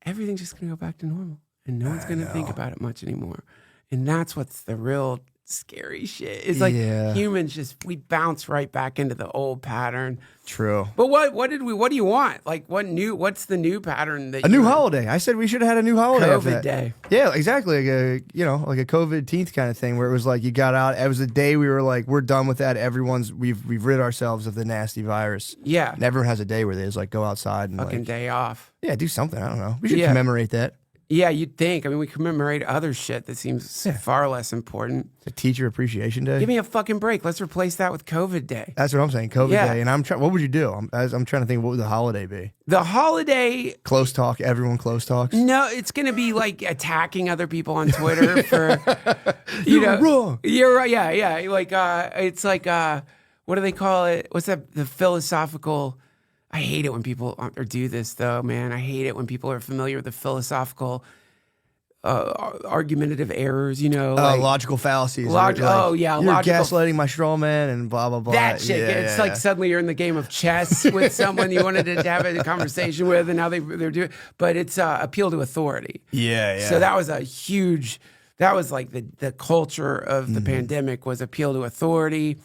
Everything's just going to go back to normal, and no one's going to think about it much anymore. And that's what's the real scary shit. It's like humans we bounce right back into the old pattern. True. But what do you want? Like what's the new pattern that a new holiday? I said we should have had a new holiday. COVID day. Yeah, exactly. Like a COVID-19 kind of thing where it was like you got out. It was the day we were like, we're done with that. We've rid ourselves of the nasty virus. Yeah. And everyone has a day where they just like go outside and fucking day off. Yeah, do something. I don't know. We should commemorate that. Yeah, you'd think. I mean, we commemorate other shit that seems far less important. A teacher appreciation day. Give me a fucking break. Let's replace that with COVID day. That's what I'm saying. COVID day. And I'm trying. What would you do? I'm trying to think. What would the holiday be? The holiday. Close talk. Everyone close talks. No, it's gonna be like attacking other people on Twitter for. You're wrong. You're right. Yeah. Like it's like what do they call it? What's that? The philosophical. I hate it when people do this, though, man. I hate it when people are familiar with the philosophical argumentative errors, like, logical fallacies. You're logical. Gaslighting my straw man and blah, blah, blah. That shit. It's like suddenly you're in the game of chess with someone you wanted to have a conversation with, and now they're doing. But it's appeal to authority. Yeah. So that was like the culture of the pandemic was appeal to authority.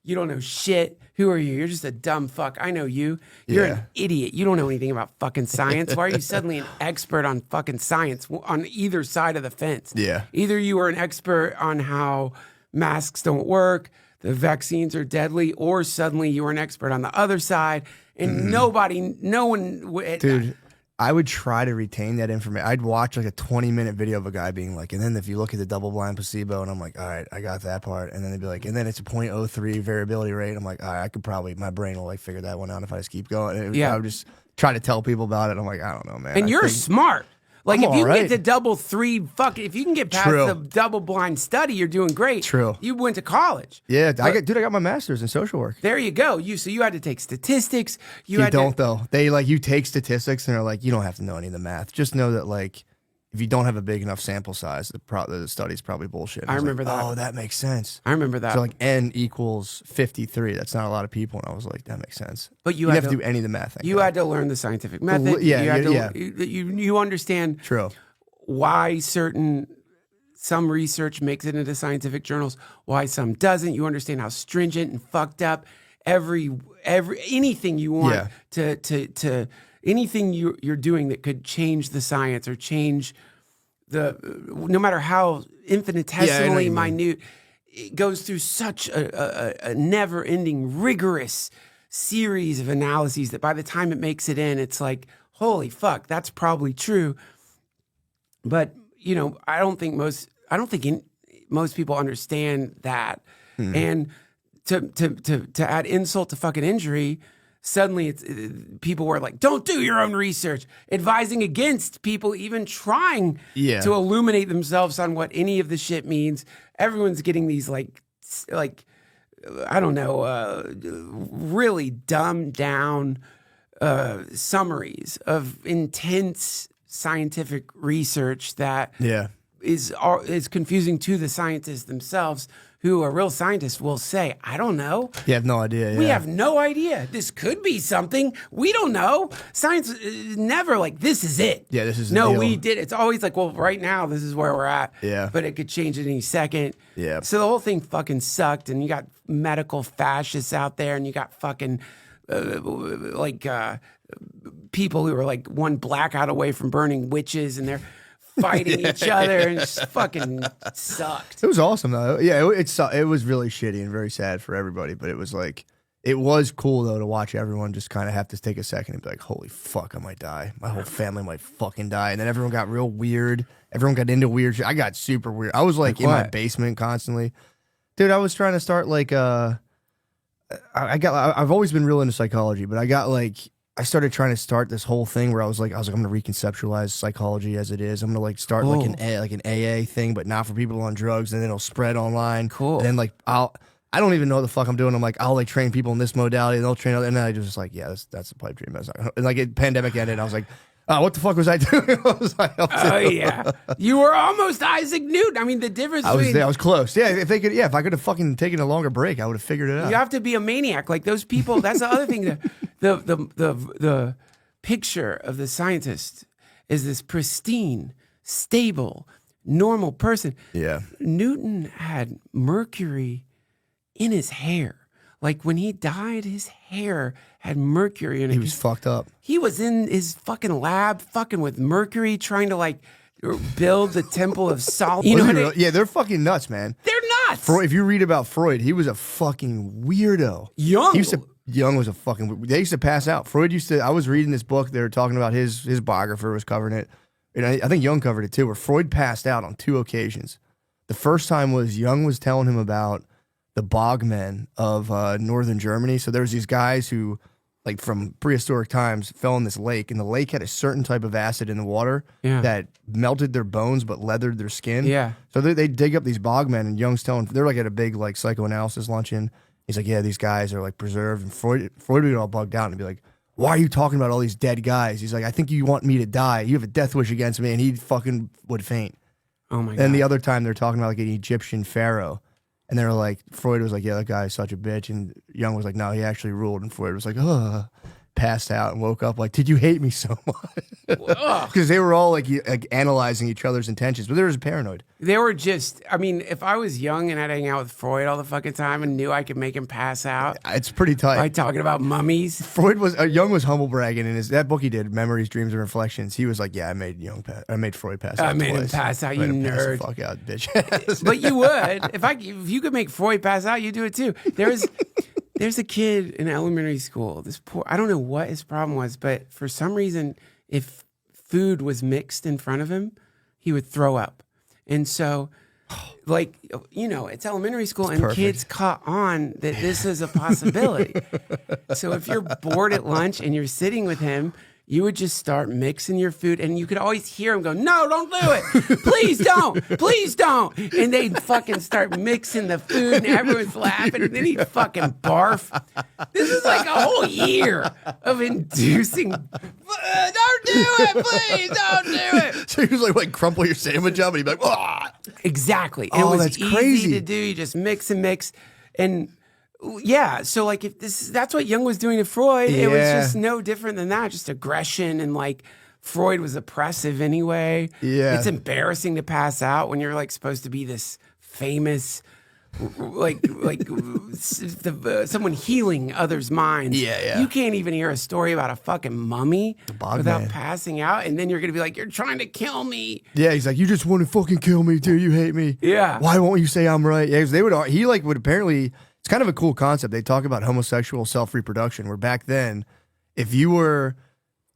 You don't know shit. Who are you? You're just a dumb fuck. I know you. You're an idiot. You don't know anything about fucking science. Why are you suddenly an expert on fucking science on either side of the fence? Yeah. Either you are an expert on how masks don't work, the vaccines are deadly, or suddenly you are an expert on the other side, and no one. Dude, I would try to retain that information. I'd watch like a 20-minute video of a guy being like, and then if you look at the double-blind placebo, and I'm like, all right, I got that part. And then they'd be like, and then it's a 0.03 variability rate. I'm like, all right, I could probably, my brain will like figure that one out if I just keep going. And I would just try to tell people about it. I'm like, I don't know, man. And you're smart. Like, I'm if you right. get to double three, if you can get past the double blind study, you're doing great. True. You went to college. Yeah, I got my master's in social work. There you go. So you had to take statistics. You don't though. They you take statistics and they're like, you don't have to know any of the math. Just know that like, if you don't have a big enough sample size, the study's probably bullshit. I remember that. Oh, that makes sense. I remember that. So like N equals 53. That's not a lot of people. And I was like, that makes sense. But you have to do any of the math. You had to learn the scientific method. You understand. True. why some research makes it into scientific journals, why some doesn't. You understand how stringent and fucked up anything you want to anything you're doing that could change the science or change no matter how infinitesimally minute, it goes through such a never-ending, rigorous series of analyses that by the time it makes it in, it's like, holy fuck, that's probably true. But I don't think most people understand that. And to add insult to fucking injury, suddenly people were like, don't do your own research, advising against people even trying to illuminate themselves on what any of the shit means. Everyone's getting these like I don't know, really dumbed down summaries of intense scientific research that is confusing to the scientists themselves, who a real scientist will say, I don't know. You have no idea. We have no idea. This could be something. We don't know. Science is never like, this is it. Yeah, this is no, we did. It's always like, well, right now, this is where we're at. Yeah. But it could change at any second. Yeah. So the whole thing fucking sucked. And you got medical fascists out there, and you got fucking people who are like one blackout away from burning witches, and they're fighting each other, and it just fucking sucked. It was awesome though. Yeah, it was really shitty and very sad for everybody. But it was like, it was cool though to watch everyone just kind of have to take a second and be like, holy fuck, I might die. My whole family might fucking die. And then everyone got real weird. Everyone got into weird shit. I got super weird. I was like in my basement constantly, dude. I was trying to start like I've always been real into psychology, but I started trying to start this whole thing where I was like, I'm going to reconceptualize psychology as it is. I'm going to like start like an AA thing, but not for people on drugs, and then it'll spread online. Cool. And then like I don't even know what the fuck I'm doing. I'm like, I'll like train people in this modality, and they'll train, and then I just like, yeah, that's a pipe dream. And like pandemic ended, and I was like, oh, what the fuck was I doing? I was like, oh yeah, you were almost Isaac Newton. I mean, the difference. I was close. Yeah, if I could have fucking taken a longer break, I would have figured it out. You have to be a maniac like those people. That's the other thing. The picture of the scientist is this pristine, stable, normal person. Yeah. Newton had mercury in his hair. Like when he died, his hair had mercury in it. He was fucked up. He was in his fucking lab fucking with mercury, trying to like build the Temple of Solomon. Yeah, they're fucking nuts, man. They're nuts. Freud, if you read about Freud, he was a fucking weirdo. Jung was a fucking. They used to pass out. Freud used to. I was reading this book. They were talking about his biographer was covering it, and I think Jung covered it too. Where Freud passed out on 2 occasions. The first time was Jung was telling him about the bogmen of northern Germany. So there was these guys who, like from prehistoric times, fell in this lake, and the lake had a certain type of acid in the water that melted their bones but leathered their skin. Yeah. So they dig up these bogmen, and Jung's telling, they're like at a big like psychoanalysis luncheon. He's like, yeah, these guys are like preserved. And Freud would get all bugged out and be like, why are you talking about all these dead guys? He's like, I think you want me to die. You have a death wish against me. And he fucking would faint. Oh my God. And the other time they're talking about like an Egyptian pharaoh. And they were like, Freud was like, yeah, that guy is such a bitch. And Jung was like, no, he actually ruled. And Freud was like, passed out and woke up like, did you hate me so much? Because they were all like analyzing each other's intentions, but they were paranoid. They were just, I mean, if I was young and I'd hang out with Freud all the fucking time and knew I could make him pass out. It's pretty tight. By talking about mummies. Jung was humble bragging in that book he did, Memories, Dreams, and Reflections. He was like, yeah, I made Freud pass out. I made him pass out, you nerd. Fuck out, bitch. But you would. If you could make Freud pass out, you'd do it too. There's a kid in elementary school. I don't know what his problem was, but for some reason, if food was mixed in front of him, he would throw up. And so, like, it's elementary school, and perfect. Kids caught on that this is a possibility. So if you're bored at lunch and you're sitting with him, you would just start mixing your food, and you could always hear him go, no, don't do it. Please don't. Please don't. And they'd fucking start mixing the food, and everyone's laughing, and then he'd fucking barf. This is like a whole year of inducing, don't do it, please, don't do it. So he was like crumple your sandwich up, and he'd be like, ah. Exactly. And it was easy crazy to do. You just mix and mix. And yeah, so like that's what Jung was doing to Freud. It was just no different than that, just aggression and like Freud was oppressive anyway. Yeah. It's embarrassing to pass out when you're like supposed to be this famous, someone healing others' minds. Yeah. You can't even hear a story about a fucking mummy bog without man. passing out, and then you're gonna be like, "You're trying to kill me." Yeah, he's like, you just want to fucking kill me, dude. You hate me. Yeah. Why won't you say I'm right? Yeah, 'cause they would. He like would apparently. It's kind of a cool concept. They talk about homosexual self-reproduction. Where back then, if you were,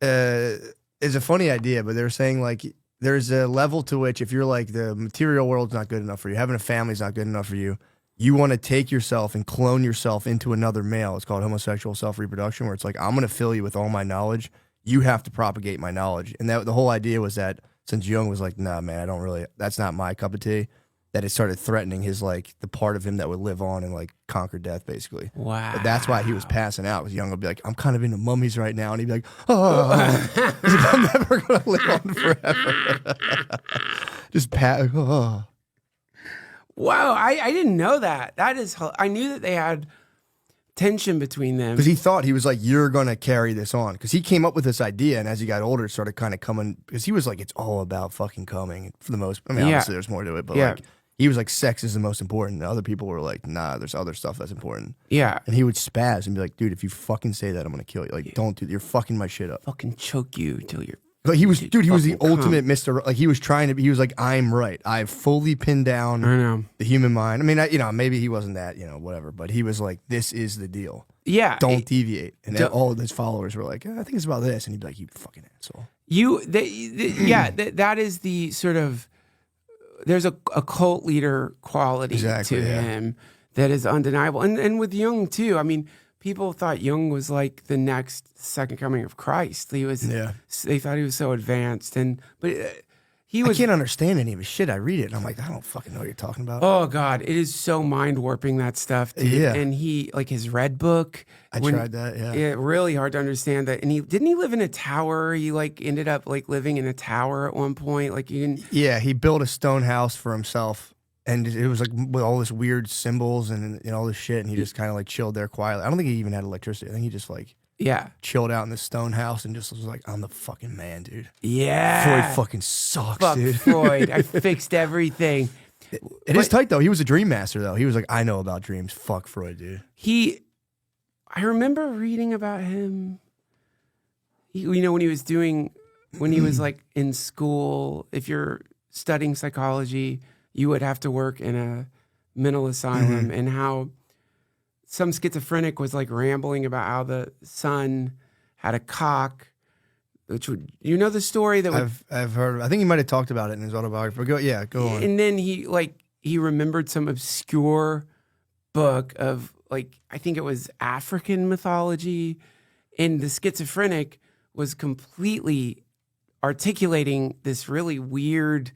it's a funny idea, but they're saying like there's a level to which if you're like the material world's not good enough for you, having a family's not good enough for you, you want to take yourself and clone yourself into another male. It's called homosexual self-reproduction, where it's like, I'm going to fill you with all my knowledge. You have to propagate my knowledge. And that the whole idea was that since Jung was like, nah, man, that's not my cup of tea, that it started threatening his, like, the part of him that would live on and, like, conquer death, basically. Wow. But that's why he was passing out, because Jung would be like, I'm kind of into mummies right now. And he'd be like, oh, he's like, I'm never going to live on forever. Just oh. Wow, I didn't know that. I knew that they had tension between them. Because he thought, he was like, you're going to carry this on. Because he came up with this idea, and as he got older, it started kind of coming, because he was like, it's all about fucking coming for the most, I mean, obviously there's more to it, but like, he was like, sex is the most important. And other people were like, nah, there's other stuff that's important. Yeah. And he would spaz and be like, dude, if you fucking say that, I'm going to kill you. Like, don't do that. You're fucking my shit up. Fucking choke you till you're... But he was, dude, he was the fucking ultimate Mr. Like, he was trying to be, he was like, I'm right. I've fully pinned down I know. the human mind. I mean, maybe he wasn't that, whatever, but he was like, this is the deal. Yeah. Don't deviate. And then all of his followers were like, I think it's about this. And he'd be like, you fucking asshole. That is the sort of, there's a cult leader quality to him that is undeniable. And with Jung too. I mean, people thought Jung was like the next second coming of Christ. They thought he was so advanced, but he was. I can't understand any of his shit. I read it and I'm like, I don't fucking know what you're talking about. Oh God, it is so mind warping, that stuff. Dude. Yeah. And he, like, his Red Book. I tried that. Yeah. Really hard to understand that. And didn't he live in a tower? He like ended up like living in a tower at one point. Like Yeah, he built a stone house for himself. And it was like with all this weird symbols and all this shit, and he just kind of like chilled there quietly. I don't think he even had electricity. I think he just like chilled out in this stone house and just was like, I'm the fucking man, dude. Yeah. Freud fucking sucks, Fuck dude. Freud. I fixed everything. It is tight though. He was a dream master though. He was like, I know about dreams. Fuck Freud, dude. I remember reading about him. When he was like in school, if you're studying psychology, you would have to work in a mental asylum, and how some schizophrenic was like rambling about how the son had a cock, which would, the story that I've heard. I think he might have talked about it in his autobiography. Go on. And then he remembered some obscure book of like, I think it was African mythology, and the schizophrenic was completely articulating this really weird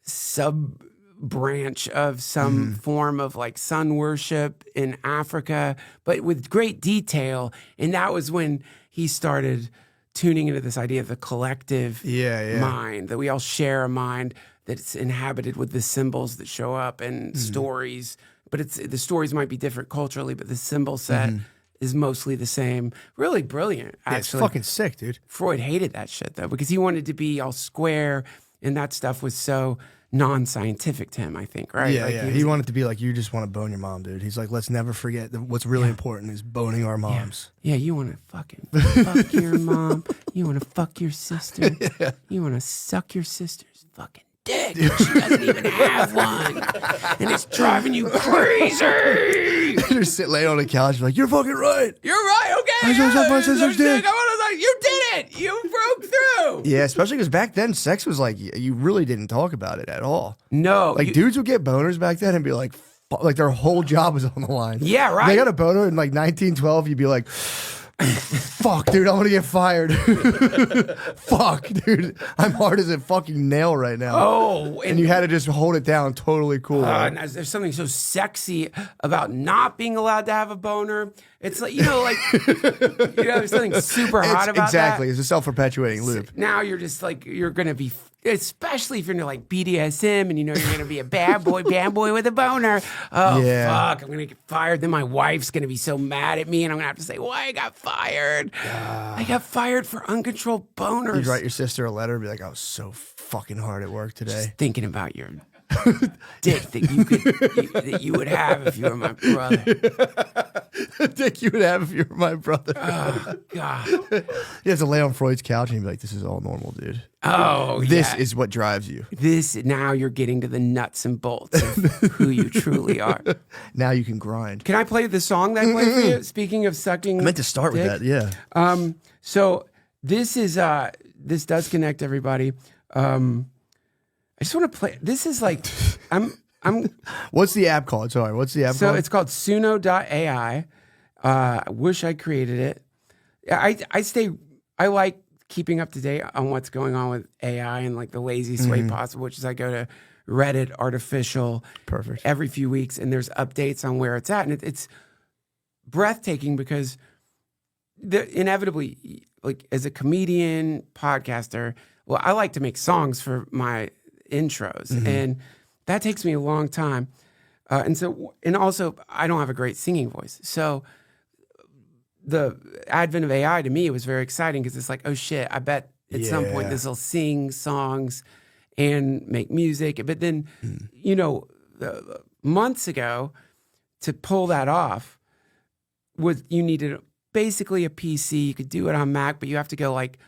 sub-branch of some form of like sun worship in Africa, but with great detail. And that was when he started tuning into this idea of the collective mind, that we all share a mind that's inhabited with the symbols that show up and stories. But the stories might be different culturally, but the symbol set is mostly the same. Really brilliant, actually. It's fucking sick, dude. Freud hated that shit, though, because he wanted to be all square, and that stuff was so non-scientific to him, I think, right? Yeah, like, He wanted to be like, you just want to bone your mom, dude. He's like, let's never forget that what's really important is boning our moms. Yeah, you want to fucking fuck your mom. You want to fuck your sister. You want to suck your sister's fucking dick. She doesn't even have one. And it's driving you crazy. You're just laying on the couch, like, you're fucking right. You're right, okay. I just suck my sister's dick. You did it. You broke through. Yeah, especially because back then, sex was like, you really didn't talk about it at all. No. Like, dudes would get boners back then and be like, like their whole job was on the line. Yeah, right. They got a boner in like 1912, you'd be like, fuck, dude, I'm gonna get fired. Fuck, dude, I'm hard as a fucking nail right now. Oh, and you had to just hold it down, totally cool. And there's something so sexy about not being allowed to have a boner. It's like, there's something super hot about exactly. that. It's a self-perpetuating loop. Now you're just like, you're gonna be especially if you're into like BDSM and you know you're going to be a bad boy with a boner. Oh, fuck, I'm going to get fired. Then my wife's going to be so mad at me and I'm going to have to say why I got fired. I got fired for uncontrolled boners. You'd write your sister a letter and be like, I was so fucking hard at work today. Just thinking about your dick that you would have if you were my brother. Dick you would have if you were my brother. Oh, God. He has to lay on Freud's couch and he'd be like, this is all normal, dude. Oh, This yeah. is what drives you. Now you're getting to the nuts and bolts of who you truly are. Now you can grind. Can I play the song that I played for you? Speaking of sucking, I meant to start with dick. that, yeah. So this is this does connect everybody. I just want to play. This is like I'm. What's the app called? Sorry, what's the app So called? it's called Suno.ai. I wish I created it. I like keeping up to date on what's going on with AI in like the laziest way possible, which is I go to Reddit Artificial Perfect. every few weeks and there's updates on where it's at. And it's breathtaking because inevitably, like as a comedian, podcaster, well, I like to make songs for my intros and that takes me a long time. And also I don't have a great singing voice. So the advent of AI to me, it was very exciting because it's like, oh shit, I bet at some point this will sing songs and make music. But then, months ago to pull that off you needed basically a PC. You could do it on Mac, but you have to go like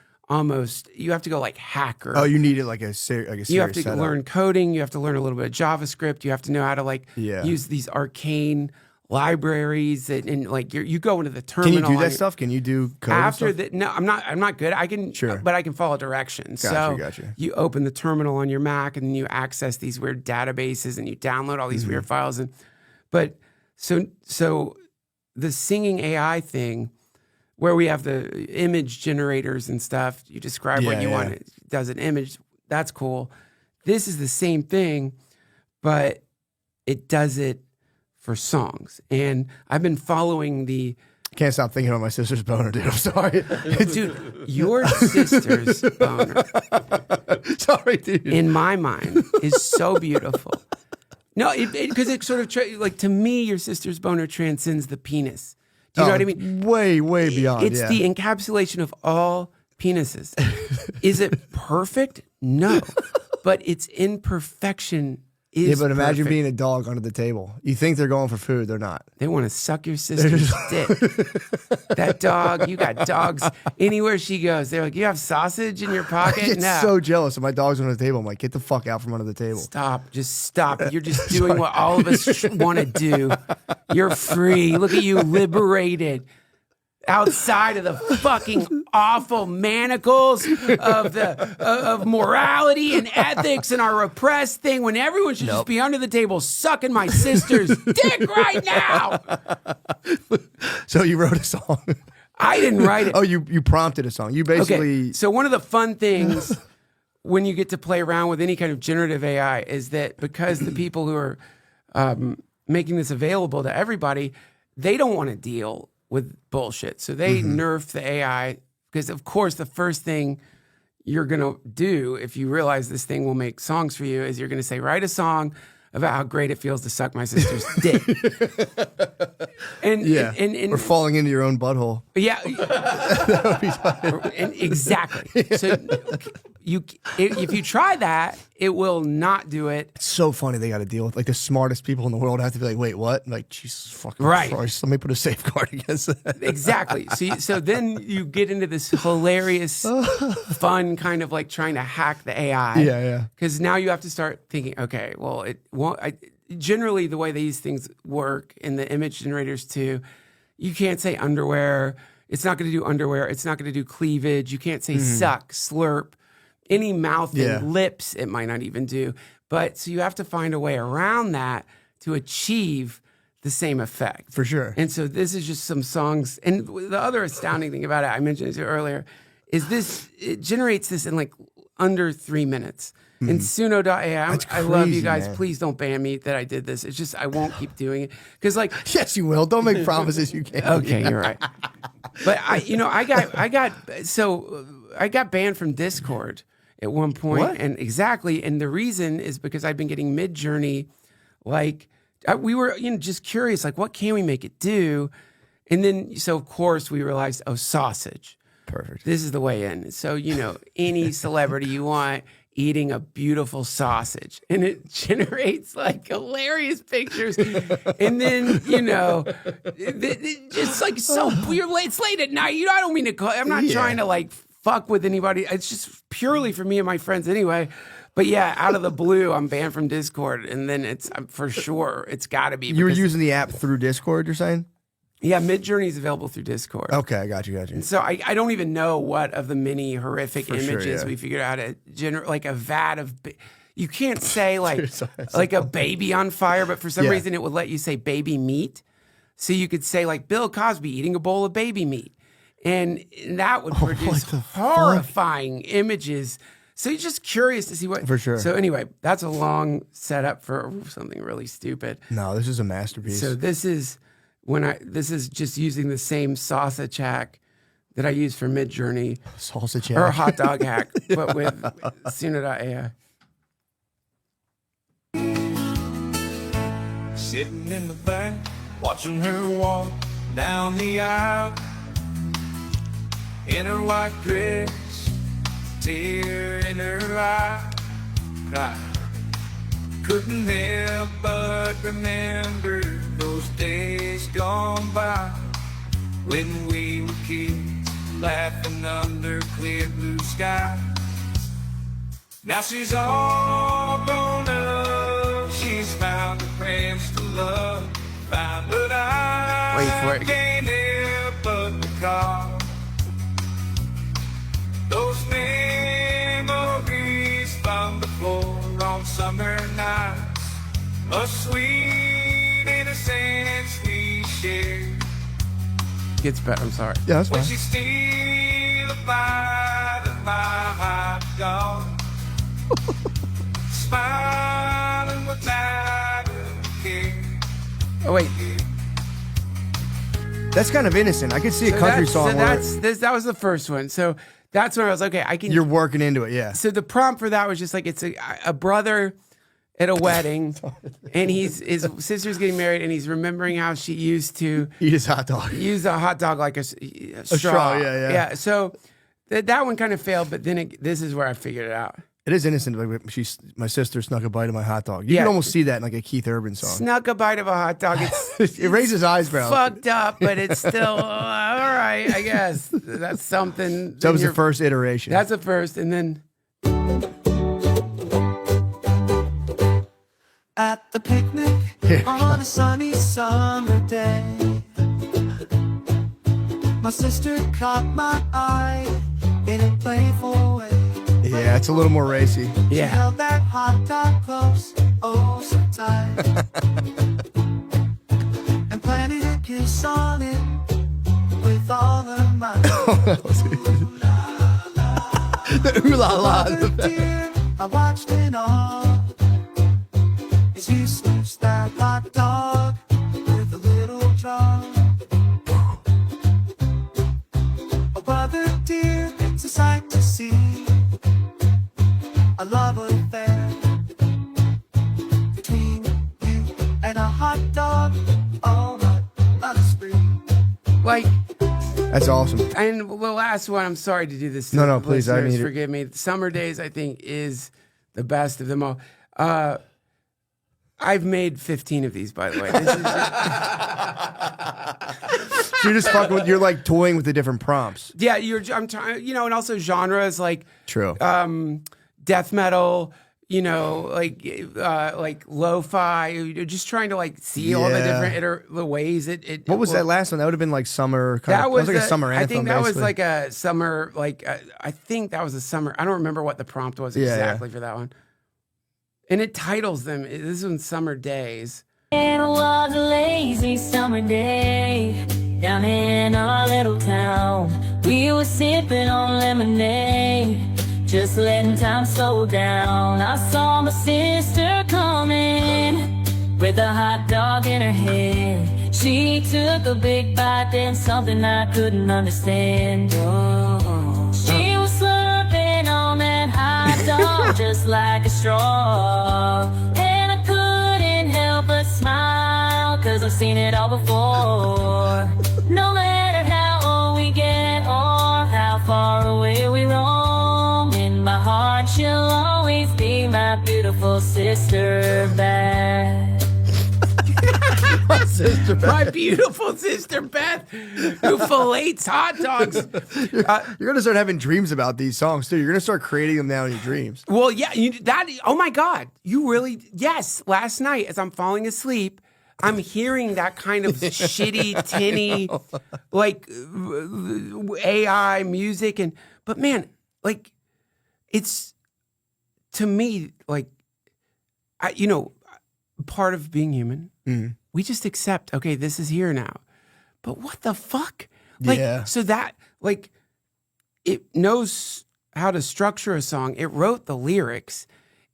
hacker. Oh, you needed like a serious You have to setup. learn coding. You have to learn a little bit of JavaScript. You have to know how to use these arcane libraries and like you go into the terminal. Can you do that stuff? Can you do code After and stuff? that? No, I'm not good. I can, but I can follow directions. Gotcha. You open the terminal on your Mac and then you access these weird databases and you download all these weird files. So the singing AI thing, where we have the image generators and stuff, you describe what you want. It does an image. That's cool. This is the same thing, but it does it for songs. And I've been following Can't stop thinking about my sister's boner, dude. I'm sorry. dude, your sister's boner, Sorry, dude. in my mind, is so beautiful. No, because it sort of, like, to me, your sister's boner transcends the penis. Do you know what I mean? Way beyond. It's the encapsulation of all penises. Is it perfect? No. But its imperfection is but imagine perfect. being a dog under the table. You think they're going for food, they're not. They want to suck your sister's dick. That dog, you got dogs anywhere she goes. They're like, you have sausage in your I pocket? get No. so jealous of my dog's under the table. I'm like, get the fuck out from under the table. Stop. Just stop. You're just doing what all of us want to do. You're free. Look at you, liberated. Outside of the fucking awful manacles of morality and ethics and our repressed thing, when everyone should just be under the table sucking my sister's dick right now. So you wrote a song. I didn't write it. Oh, you prompted a song. You basically Okay, so one of the fun things when you get to play around with any kind of generative AI is that because the people who are making this available to everybody, they don't want to deal with bullshit. So they nerf the AI because, of course, the first thing you're going to do if you realize this thing will make songs for you is you're going to say, write a song about how great it feels to suck my sister's dick. And or falling into your own butthole. yeah, exactly. So if you try that, it will not do it. It's so funny they got to deal with like the smartest people in the world have to be like, wait, what? Like, Jesus fucking Right. Christ, let me put a safeguard against that. Exactly. So then you get into this hilarious, fun kind of like trying to hack the AI. Yeah. Because now you have to start thinking, okay, well, it won't. Generally, the way these things work in the image generators too, you can't say underwear. It's not going to do underwear. It's not going to do cleavage. You can't say suck, slurp, any mouth and lips. It might not even do. But so you have to find a way around that to achieve the same effect. For sure. And so this is just some songs. And the other astounding thing about it, I mentioned it to you earlier, is it generates this in like under 3 minutes. And Suno.ai, I love you crazy, guys. man. Please don't ban me that I did this. It's just I won't keep doing it because like Yes, you will. Don't make promises you can't. okay, you're right. But I got banned from Discord, at one point. What? And exactly. And the reason is because I've been getting Mid-Journey, like we were just curious, like what can we make it do? And then, so of course we realized, sausage. Perfect. This is the way in. So, any celebrity you want eating a beautiful sausage, and it generates like hilarious pictures. And then, just like it's late at night. I don't mean to call, I'm not trying to like fuck with anybody. It's just purely for me and my friends anyway. But yeah, out of the blue, I'm banned from Discord. And then it's for sure, it's got to be. You were using the app through Discord, you're saying? Yeah, Mid-Journey is available through Discord. Okay, I got you. And so I don't even know what of the many horrific images we figured out to generate, like a vat of. You can't say like a baby on fire, but for some reason it would let you say baby meat. So you could say like Bill Cosby eating a bowl of baby meat, and that would produce horrifying images. So you're just curious to see what. For sure. So anyway, that's a long setup for something really stupid. No, this is a masterpiece. So this is just using the same sausage hack that I use for Mid-Journey. Sausage hack. Or a hot dog hack, but with Suna.ai. Sitting in the back, watching her walk down the aisle. In her white dress, tear in her eye. I couldn't help but remember those days gone by when we were kids, laughing under clear blue sky. Now she's all grown up, she's found her friends to love, found what I can't help but recall. Those memories from before on summer nights, a sweet innocence we shared. Gets better, I'm sorry. Yeah, that's When fine. she steal a bite of my hot dog, smiling without a care. Oh, wait. That's kind of innocent. I could see a country song where That was the first one. So that's when I was like, okay, I can. you're working into it, yeah. So the prompt for that was just like, it's a brother at a wedding, and his sister's getting married, and he's remembering how she used to Eat his hot dog. use a hot dog like a straw. straw, yeah. So that one kind of failed, but then this is where I figured it out. It is innocent. Like my sister snuck a bite of my hot dog. You Yeah. can almost see that in like a Keith Urban song. Snuck a bite of a hot dog. It's It raises eyebrows. fucked up, but it's still all right, I guess. That's something. That was the first iteration. That's the first, and then At the picnic on a sunny summer day, my sister caught my eye in a playful way. yeah, it's a little more racy. She yeah. held that hot dog close, oh so tight, and planted a kiss on it with all her might. The ooh la la. Mother dear, I watched it all as you smooched that hot dog with a little jar. Oh, brother dear, it's a sight to see, a love affair between you and a hot dog. Oh, what love spree. Like, That's awesome. and the last one, I'm sorry to do this. to No, the please, I listeners, need it. forgive me. Summer Days, I think, is the best of them all. I've made 15 of these, by the way. This is You're just fucking with, you're like toying with the different prompts. yeah, I'm trying, and also genres like True. death metal, like lo-fi. You're just trying to like see all the Yeah. different the ways it. What was that last one? That would have been like summer. That was like a summer anthem. I think that was basically. like a summer. I think that was a summer. I don't remember what the prompt was Yeah, exactly for that one. And it titles them. This one's Summer Days. It was a lazy summer day down in our little town. We were sipping on lemonade, just letting time slow down. I saw my sister coming with a hot dog in her hand. She took a big bite, then something I couldn't understand. Oh, she was slurping on that hot just like a straw. And I couldn't help but smile, 'cause I've seen it all before. No matter how old we get or how far away we roam, in my heart she'll always be my beautiful sister Beth. Sister Beth. My beautiful sister Beth, who fillets hot dogs. You're gonna start having dreams about these songs too. You're gonna start creating them now in your dreams. Well, yeah, oh my God. You really, yes. Last night, as I'm falling asleep, I'm hearing that kind of shitty, tinny, like AI music. But man, like, it's, to me, like, part of being human, we just accept, okay, this is here now. But what the fuck? Like, Yeah. so that, like, it knows how to structure a song. It wrote the lyrics.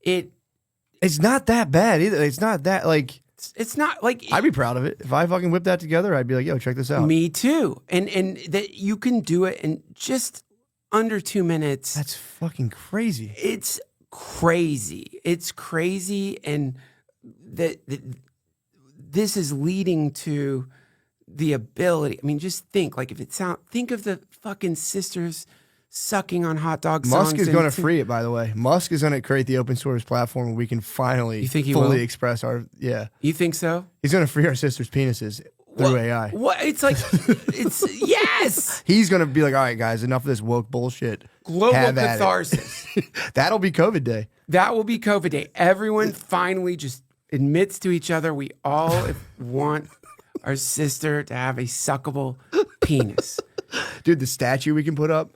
It's not that bad either. It's not that, like, It's not like I'd be proud of it. If I fucking whipped that together, I'd be like, yo, check this out. me too. And that you can do it in just under 2 minutes. That's fucking crazy. It's crazy. It's crazy, and that this is leading to the ability. I mean, just think, like, think of the fucking sisters sucking on hot dog songs. Musk is going to free it, by the way. Musk is going to create the open source platform where we can finally You think he fully will? express our, yeah. You think so? He's going to free our sisters' penises through AI. What? It's like, it's, yes! He's going to be like, all right, guys, enough of this woke bullshit. Global Have at it." catharsis. That'll be COVID day. That will be COVID day. Everyone finally just admits to each other we all want our sister to have a suckable penis. Dude, the statue we can put up.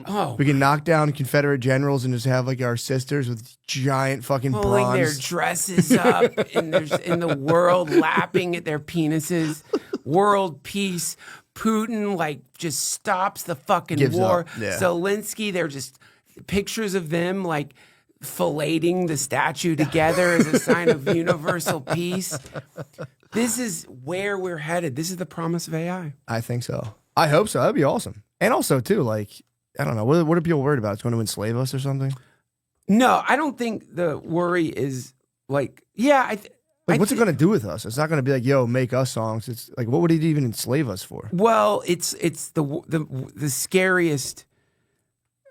Oh, We can knock down Confederate generals and just have like our sisters with giant fucking pulling their bronze. dresses up and there's in the world lapping at their penises. World peace. Putin like just stops the fucking Gives war. up, yeah. Zelensky, they're just pictures of them like filleting the statue together as a sign of universal peace. This is where we're headed. This is the promise of AI. I think so. I hope so. That'd be awesome. And also, too, like, I don't know. What are people worried about? It's going to enslave us or something? No, I don't think the worry is like, yeah, Like, what's it going to do with us? It's not going to be like, yo, make us songs. It's like, what would it even enslave us for? Well, it's the scariest.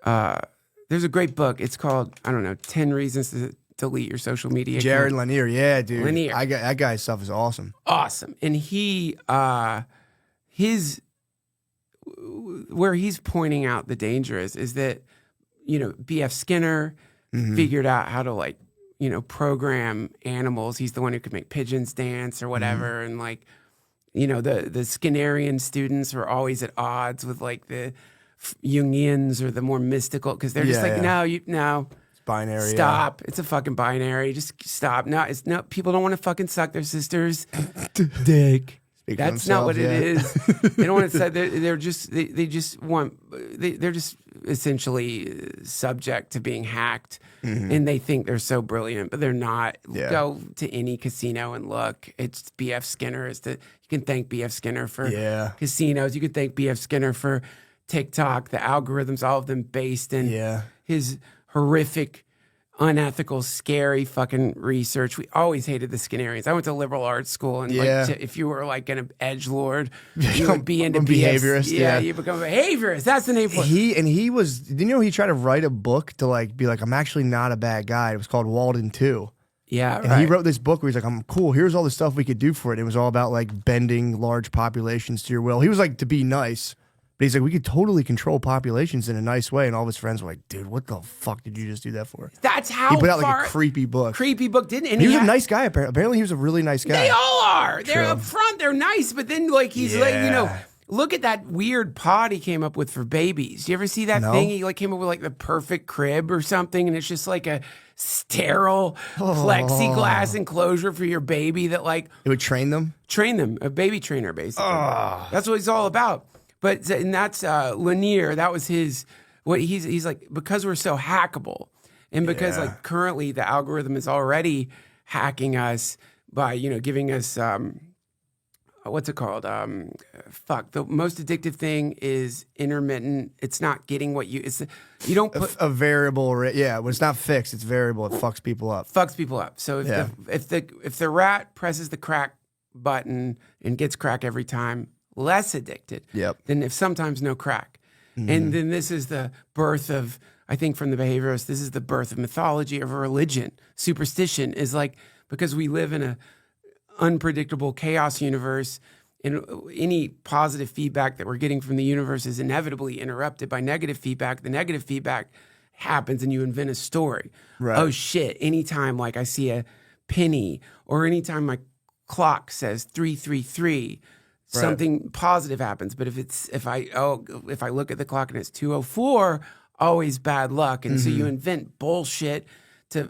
There's a great book. It's called, I don't know, 10 Reasons to Delete Your Social Media. Jared Account. Lanier. Yeah, dude. Lanier. That guy's stuff is awesome. Awesome. And where he's pointing out the danger is that, B.F. Skinner figured out how to, like, program animals. He's the one who could make pigeons dance or whatever. And like, the Skinnerian students were always at odds with like the Jungians or the more mystical, because they're just like, no, It's binary. stop. It's a fucking binary. Just stop. No, people don't want to fucking suck their sister's dick. Speak for That's not what themselves, it is. They don't want to say they're just they're just essentially subject to being hacked, and they think they're so brilliant, but they're not. Yeah. Go to any casino and look. It's B.F. Skinner. You can thank B.F. Skinner for Yeah. casinos. You can thank B.F. Skinner for TikTok, the algorithms, all of them based in his horrific, unethical, scary fucking research. We always hated the Skinnerians. I went to liberal arts school, and like, if you were like an edgelord, you would be into behaviorist. Yeah, you become a behaviorist. That's the name for it. He was. Didn't you know he tried to write a book to like be like, I'm actually not a bad guy. It was called Walden 2. Yeah, And he wrote this book where he's like, I'm cool. Here's all the stuff we could do for it. It was all about like bending large populations to your will. He was like, to be nice. But he's like, we could totally control populations in a nice way. And all of his friends were like, dude, what the fuck did you just do that for? That's how He put out far like a creepy book. creepy book didn't. And He was a nice guy, apparently. Apparently, he was a really nice guy. They all are. They're True. up front. They're nice, but then like he's like, Yeah. look at that weird pod he came up with for babies. Do you ever see that No. thing? He like came up with like the perfect crib or something, and it's just like a sterile plexiglass enclosure for your baby that like It would train them. train them, a baby trainer basically. That's what he's all about. But and that's Lanier. That was his. What he's like, because we're so hackable, and because like currently the algorithm is already hacking us by giving us what's it called? Fuck. The most addictive thing is intermittent. It's not getting what you. You don't put A variable. Yeah, when it's not fixed, it's variable. It fucks people up. fucks people up. So if the rat presses the crack button and gets crack every time, less addicted. Yep. Than if sometimes no crack. And then this is the birth of, I think from the behaviorists, this is the birth of mythology, of a religion. Superstition is like, because we live in a unpredictable chaos universe, and any positive feedback that we're getting from the universe is inevitably interrupted by negative feedback. The negative feedback happens and you invent a story. Right. Oh shit, anytime like I see a penny, or anytime my clock says 333, something positive happens. But if I look at the clock and it's 2:04, always bad luck. And so you invent bullshit to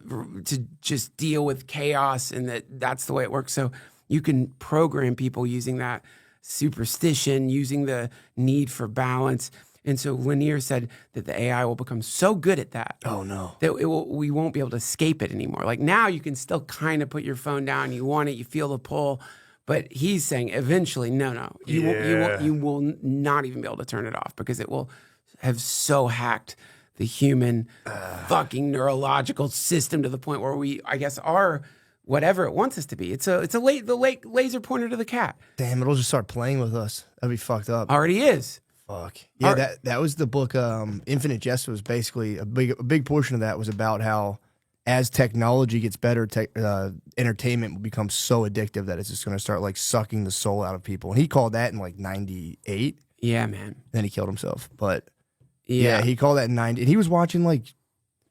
just deal with chaos, and that's the way it works. So you can program people using that superstition, using the need for balance. And so Lanier said that the AI will become so good at that. Oh no. That we won't be able to escape it anymore. Like now you can still kind of put your phone down, you want it, you feel the pull, but he's saying eventually, no. You will not even be able to turn it off, because it will have so hacked the human fucking neurological system to the point where we, I guess, are whatever it wants us to be. It's the laser pointer to the cat. Damn, it'll just start playing with us. That'd be fucked up. Already is. Fuck. Yeah, that was the book. Infinite Jest was basically a big portion of that was about how as technology gets better, entertainment will become so addictive that it's just going to start like sucking the soul out of people. And he called that in like 98. Yeah, man. Then he killed himself. But yeah, he called that in 90. And he was watching like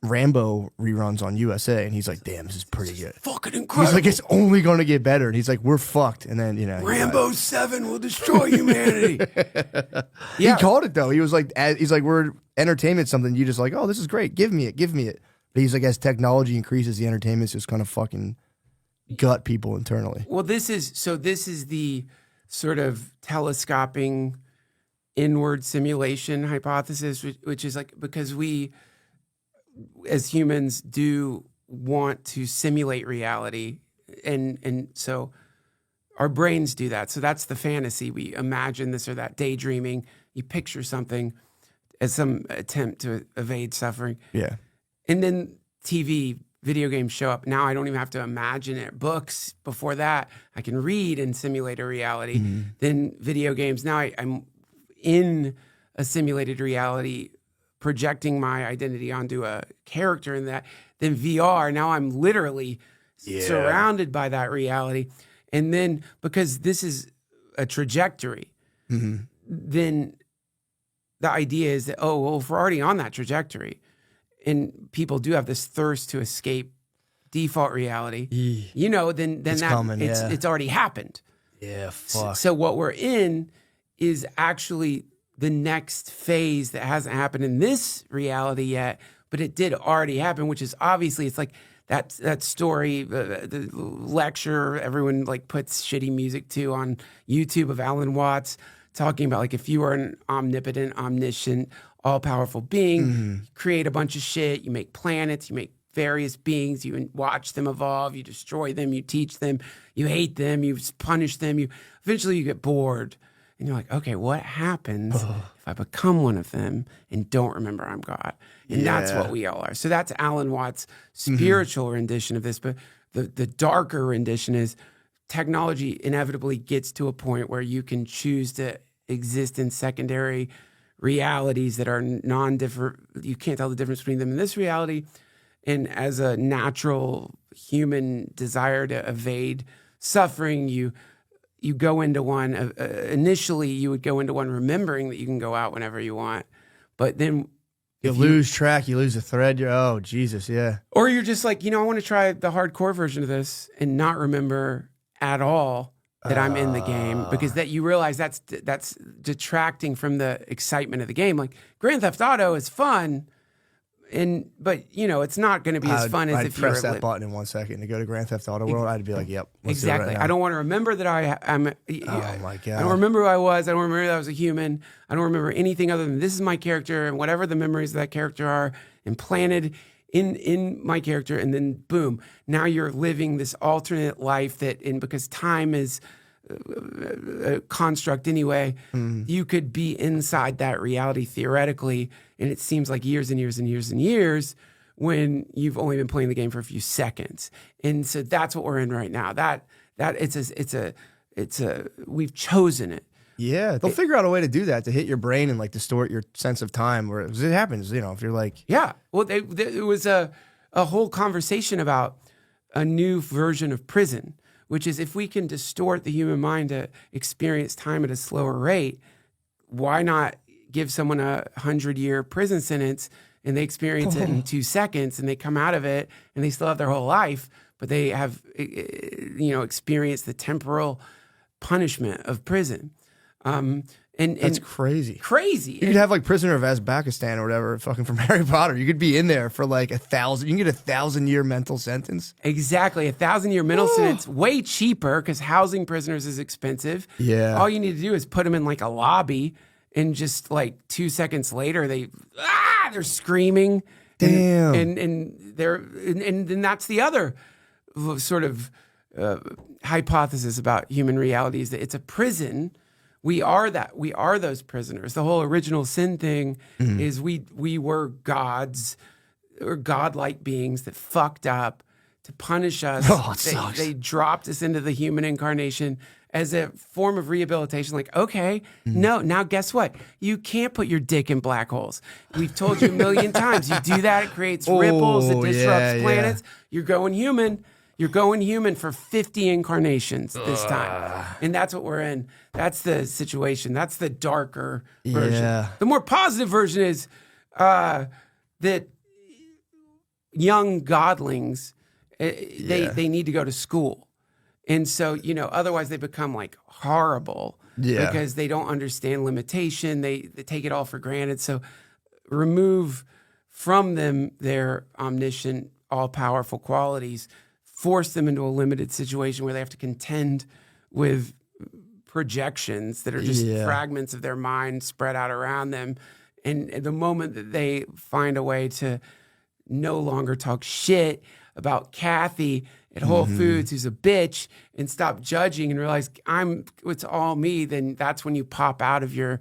Rambo reruns on USA, and he's like, "Damn, this is pretty good. Fucking incredible." He's like, "It's only going to get better." And he's like, "We're fucked." And then Rambo 7 will destroy humanity. He called it though. He was like, he's like, "We're entertainment something." You just like, "Oh, this is great. Give me it. But he's like, as technology increases, the entertainment's just kind of fucking gut people internally. Well, this is the sort of telescoping inward simulation hypothesis, which is like, because we as humans do want to simulate reality, and so our brains do that. So that's the fantasy. We imagine this or that, daydreaming. You picture something as some attempt to evade suffering. Yeah. And then TV, video games show up. Now I don't even have to imagine it. Books, before that, I can read and simulate a reality. Mm-hmm. Then video games. Now I'm in a simulated reality, projecting my identity onto a character in that. Then VR, now I'm literally surrounded by that reality. And then, because this is a trajectory, then the idea is that, oh, well, if we're already on that trajectory, and people do have this thirst to escape default reality, you know, then it's that coming, it's already happened. Yeah, fuck. So what we're in is actually the next phase that hasn't happened in this reality yet, but it did already happen, which is obviously, it's like that story, the lecture everyone like puts shitty music to on YouTube of Alan Watts talking about, like, if you are an omnipotent, omniscient, all-powerful being, you create a bunch of shit, you make planets, you make various beings, you watch them evolve, you destroy them, you teach them, you hate them, you punish them, eventually you get bored, and you're like, okay, what happens if I become one of them and don't remember I'm God? And that's what we all are. So that's Alan Watts' spiritual rendition of this, but the darker rendition is technology inevitably gets to a point where you can choose to exist in secondary realities that are non-different. You can't tell the difference between them in this reality. And as a natural human desire to evade suffering, you go into one. Initially, you would go into one remembering that you can go out whenever you want. But then You lose track, you lose a thread. Oh, Jesus, yeah. Or you're just like, I want to try the hardcore version of this and not remember at all that I'm in the game, because that you realize that's detracting from the excitement of the game. Like, Grand Theft Auto is fun, but it's not going to be as fun as if you press that button in 1 second to go to Grand Theft Auto World. I'd be like, yep, let's do it exactly. right now. I don't want to remember that I'm. Oh my God. I don't remember who I was. I don't remember that I was a human. I don't remember anything other than this is my character, and whatever the memories of that character are implanted in my character, and then boom, now you're living this alternate life because time is construct anyway. You could be inside that reality theoretically, and it seems like years and years and years and years when you've only been playing the game for a few seconds. And so that's what we're in right now. That we've chosen it. Yeah, they'll figure out a way to do that, to hit your brain and like distort your sense of time. Where it happens, if you're like, yeah. Well, there was a whole conversation about a new version of prison, which is if we can distort the human mind to experience time at a slower rate, why not give someone 100-year prison sentence and they experience it in 2 seconds and they come out of it and they still have their whole life, but they have, experienced the temporal punishment of prison. And that's crazy. Crazy. You could have like Prisoner of Azkaban or whatever, fucking from Harry Potter. You could be in there for like 1,000. You can get 1,000-year mental sentence. Exactly, 1,000-year mental sentence, way cheaper because housing prisoners is expensive. Yeah. All you need to do is put them in like a lobby, and just like 2 seconds later, they're screaming. Damn. And then that's the other sort of hypothesis about human reality is that it's a prison. We are that. We are those prisoners. The whole original sin thing is we were gods or godlike beings that fucked up to punish us. Oh, it sucks. They dropped us into the human incarnation as a form of rehabilitation. Like, okay, no, now guess what? You can't put your dick in black holes. We've told you a million times. You do that, it creates ripples, it disrupts planets. You're going human. You're going human for 50 incarnations this time. And that's what we're in. That's the situation. That's the darker version. Yeah. The more positive version is that young godlings, they need to go to school. And so, otherwise they become like horrible because they don't understand limitation. They take it all for granted. So remove from them their omniscient, all-powerful qualities, force them into a limited situation where they have to contend with projections that are just fragments of their mind spread out around them. And the moment that they find a way to no longer talk shit about Kathy at Whole Foods, who's a bitch, and stop judging and realize it's all me, then that's when you pop out of your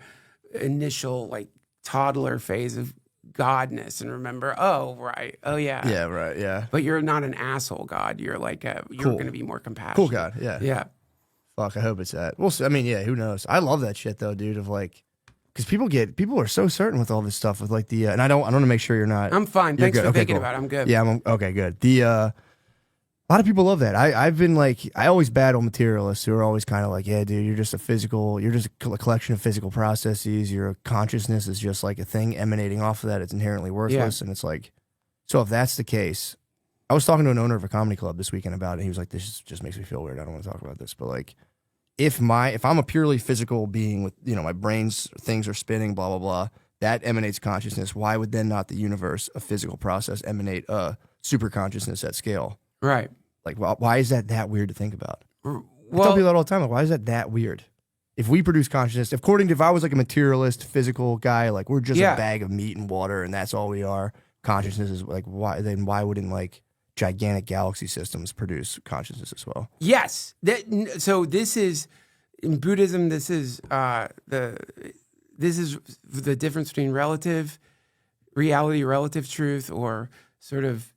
initial like toddler phase of godness and remember, oh, right. Oh, yeah. Yeah, right. Yeah. But you're not an asshole God. You're like, you're going to be more compassionate. Cool God. Yeah. Yeah. Fuck, I hope it's that. Well, I mean, yeah, who knows? I love that shit though, dude, of like, because people are so certain with all this stuff with like the, and I want to make sure you're not. I'm fine. You're Thanks good. for Okay, thinking cool. about it. I'm good. Yeah, okay, good. A lot of people love that. I've been like, I always battle materialists who are always kind of like, yeah, dude, you're just a collection of physical processes. Your consciousness is just like a thing emanating off of that. It's inherently worthless. And it's like, so if that's the case, I was talking to an owner of a comedy club this weekend about it. And he was like, this just makes me feel weird. I don't want to talk about this. But like, if I'm a purely physical being with, my brain's things are spinning, blah, blah, blah, that emanates consciousness. Why would then not the universe, a physical process, emanate a super consciousness at scale? Right. Like, why is that weird to think about? I tell Well, people that all the time. Like, why is that weird? If we produce consciousness, if I was like a materialist, physical guy, like we're just a bag of meat and water and that's all we are, consciousness is like, why wouldn't like gigantic galaxy systems produce consciousness as well? yes. So this is, in Buddhism, this is the difference between relative reality, relative truth, or sort of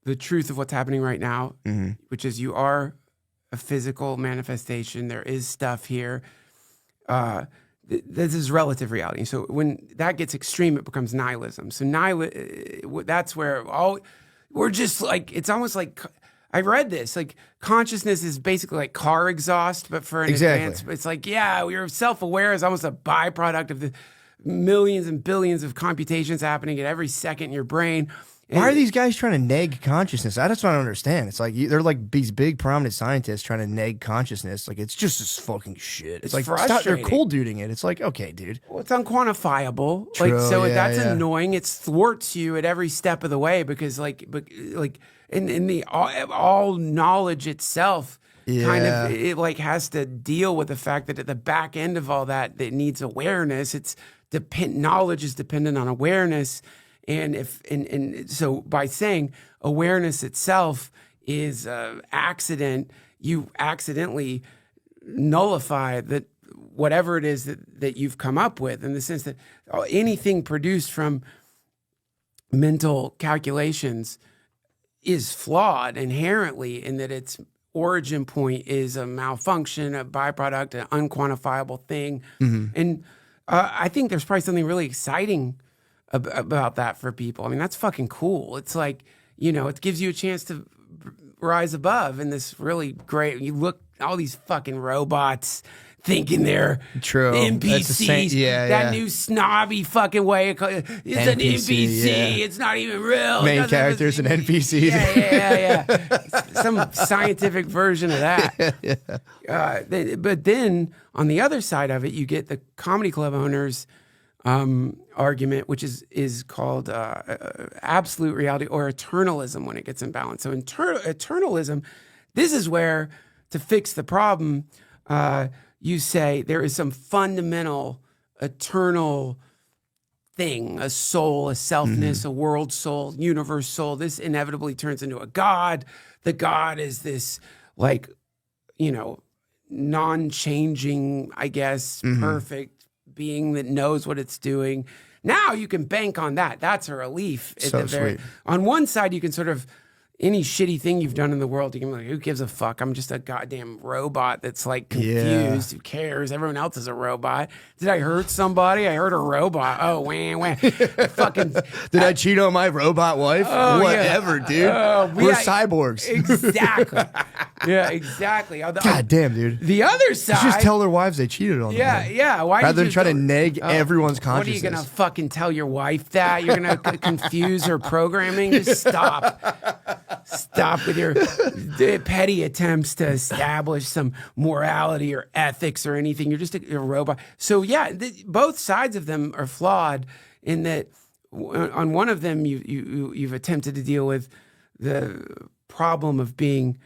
the truth of what's happening right now, which is you are a physical manifestation. There is stuff here. This is relative reality. So when that gets extreme, it becomes nihilism. So that's where we're just like, it's almost like, I read this, like consciousness is basically like car exhaust, but for an advanced, it's like, you're self-aware is almost a byproduct of the millions and billions of computations happening at every second in your brain. Why are these guys trying to neg consciousness? I just don't understand. It's like they're like these big prominent scientists trying to neg consciousness. Like it's just this fucking shit. It's like they're cool duding it. It's like, okay, dude. Well, it's unquantifiable. True, like so, yeah, that's yeah. annoying. It thwarts you at every step of the way because, in the all knowledge itself, kind of it like has to deal with the fact that at the back end of all that, it needs awareness. Knowledge is dependent on awareness. And so by saying awareness itself is accident, you accidentally nullify that whatever it is that you've come up with, in the sense that anything produced from mental calculations is flawed inherently, in that its origin point is a malfunction, a byproduct, an unquantifiable thing. And I think there's probably something really exciting about that for people. I mean, that's fucking cool. It's like, you know, it gives you a chance to rise above in this really great, you look, all these fucking robots thinking they're True. It's the NPCs. same- yeah, that yeah. new snobby fucking way. It's an NPC. yeah. It's not even real. Main It doesn't- character's an NPC. Yeah. Some scientific version of that. But then on the other side of it, you get the comedy club owners' argument, which is called absolute reality or eternalism when it gets imbalanced. So eternalism, this is where, to fix the problem, you say there is some fundamental eternal thing, a soul, a selfness, a world soul, universe soul. This inevitably turns into a God. The God is this, like, you know, non-changing, I guess, perfect being that knows what it's doing. Now you can bank on that. That's a relief. So sweet. On one side, you can sort of, any shitty thing you've done in the world, you can be like, who gives a fuck? I'm just a goddamn robot that's like confused. Who cares? Everyone else is a robot. Did I hurt somebody? I hurt a robot. Oh, wah. Fucking. Did I cheat on my robot wife? Whatever, dude. We're cyborgs. Exactly. Yeah, exactly. God damn, dude. The other side. Just tell their wives they cheated on them. man. Yeah. Why Rather did than you try to go- neg everyone's What are consciousness. you gonna fucking tell your wife that? You're gonna confuse her programming? Just stop. Stop with your petty attempts to establish some morality or ethics or anything. You're just a robot. So yeah, both sides of them are flawed in that. On one of them, you've attempted to deal with the problem of being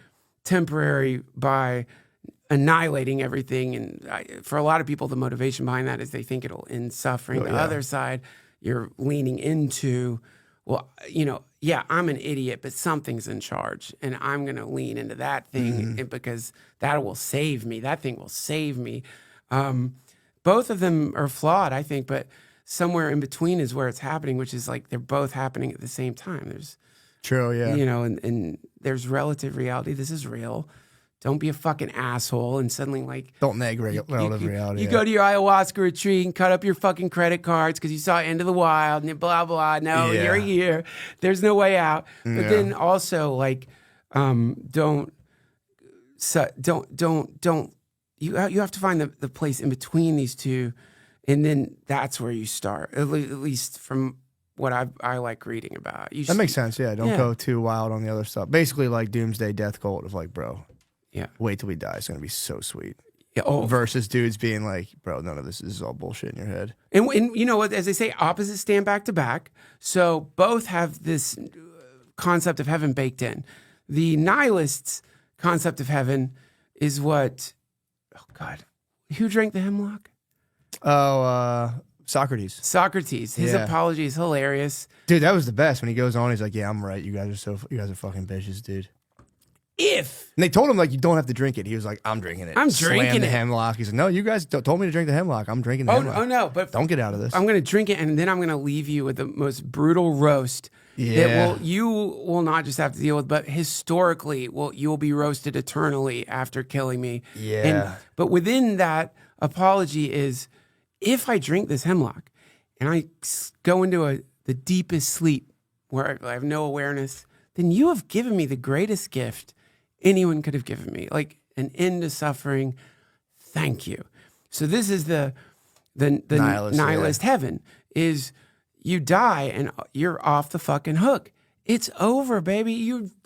temporary by annihilating everything, and for a lot of people, the motivation behind that is they think it'll end suffering. The other side, you're leaning into, well, you know, yeah, I'm an idiot, but something's in charge, and I'm going to lean into that thing because that will save me. That thing will save me. Both of them are flawed, I think, but somewhere in between is where it's happening, which is like they're both happening at the same time. There's, True, yeah. you know, and there's relative reality. This is real. Don't be a fucking asshole and suddenly like Don't neg relative reality. you yeah. go to your ayahuasca retreat and cut up your fucking credit cards because you saw End of the Wild and blah blah. No, Yeah. you're here. There's no way out. But Yeah. then also like, don't. You have to find the place in between these two, and then that's where you start. At least from what I like reading about. That makes sense, yeah. Don't Yeah. go too wild on the other stuff. Basically, like Doomsday Death Cult of like, bro, Yeah. wait till we die. It's going to be so sweet. Yeah. Oh, Versus dudes being like, bro, none of this is all bullshit in your head. And you know what, as they say, opposites stand back to back. So both have this concept of heaven baked in. The nihilists' concept of heaven is what, oh God, who drank the hemlock? Oh, Socrates. Socrates. His Yeah. apology is hilarious. Dude, that was the best. When he goes on, he's like, yeah, I'm right. You guys are fucking bitches, dude. If And they told him, like, you don't have to drink it. He was like, I'm drinking it. I'm Slammed drinking the it. hemlock. He's like, no, you guys told me to drink the hemlock. I'm drinking the hemlock. oh no, but Don't get out of this. I'm going to drink it, and then I'm going to leave you with the most brutal roast Yeah. that you will not just have to deal with, but historically, you will be roasted eternally after killing me. Yeah. But within that apology is, if I drink this hemlock and I go into the deepest sleep where I have no awareness, then you have given me the greatest gift anyone could have given me, like an end to suffering. Thank you. So this is the nihilist heaven, is you die and you're off the fucking hook. It's over, baby.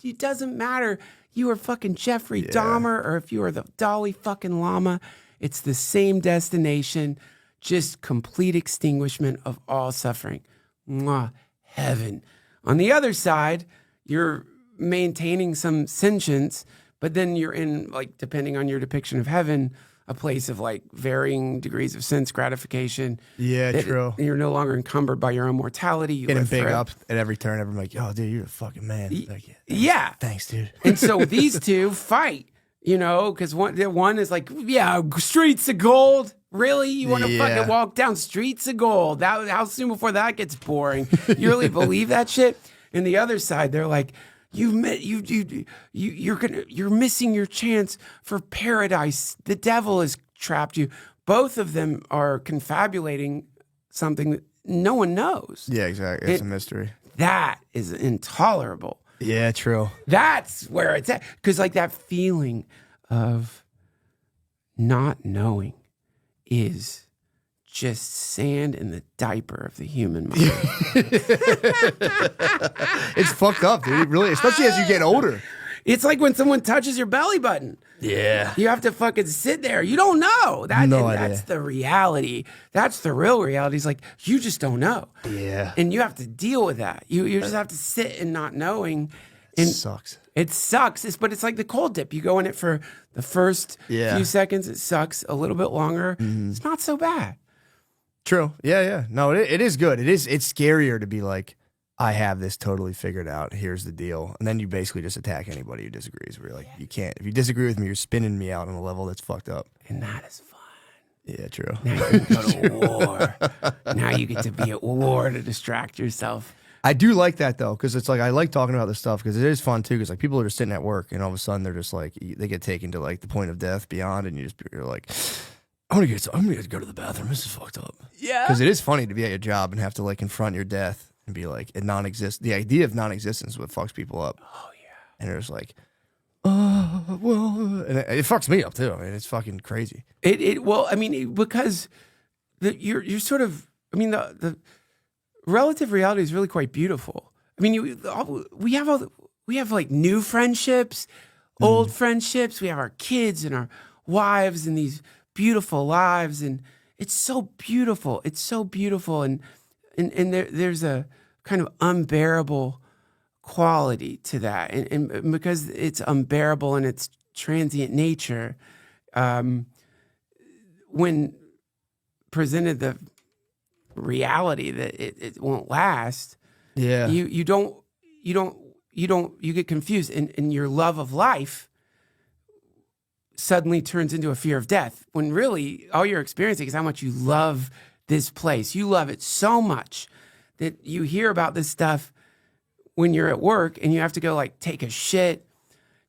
It doesn't matter. You are fucking Jeffrey Dahmer, or if you are the Dalai fucking Lama, it's the same destination, just complete extinguishment of all suffering. Mwah, heaven. On the other side, you're maintaining some sentience, but then you're in, like, depending on your depiction of heaven, a place of like varying degrees of sense gratification. Yeah, true. You're no longer encumbered by your own mortality. You Getting live big forever. up at every turn. Everyone's like, oh, dude, you're a fucking man. Like, Yeah. Thanks, dude. And so these two fight You know, because one is like, yeah, streets of gold. Really? You want to fucking walk down streets of gold? How soon before that gets boring? You really believe that shit? And the other side, they're like, you're missing your chance for paradise. The devil has trapped you. Both of them are confabulating something that no one knows. Yeah, exactly. It's a mystery. That is intolerable. Yeah, true. That's where it's at. Because like that feeling of not knowing is just sand in the diaper of the human mind. It's fucked up, dude. It really, especially as you get older. It's like when someone touches your belly button. Yeah. You have to fucking sit there. You don't know. No idea. That's the reality. That's the real reality. It's like, you just don't know. Yeah. And you have to deal with that. You just have to sit in not knowing. It And sucks. it sucks. But it's like the cold dip. You go in it for the first few seconds. It sucks. A little bit longer. It's not so bad. True. Yeah. No, it is good. It's scarier to be like, I have this totally figured out. Here's the deal. And then you basically just attack anybody who disagrees. Where you're like, you can't. If you disagree with me, you're spinning me out on a level that's fucked up. And that is fun. Yeah, true. Now you can go to war. Now you get to be at war to distract yourself. I do like that though, because it's like I like talking about this stuff because it is fun too. Because like people are just sitting at work and all of a sudden they're just like they get taken to like the point of death beyond, and you're like, I'm gonna go to the bathroom. This is fucked up. Yeah. Because it is funny to be at your job and have to like confront your death and be like the idea of non-existence is what fucks people up. Oh yeah. And they're just like, oh well, and it fucks me up too. I mean, it's fucking crazy. Well, I mean, because you're sort of, I mean, the relative reality is really quite beautiful. I mean, we have like new friendships, old friendships. We have our kids and our wives and these beautiful lives, and it's so beautiful. It's so beautiful, and there's a kind of unbearable quality to that, and because it's unbearable in its transient nature, when presented the reality that it won't last, you get confused, and your love of life suddenly turns into a fear of death, when really all you're experiencing is how much you love this place. You love it so much that you hear about this stuff when you're at work and you have to go like take a shit,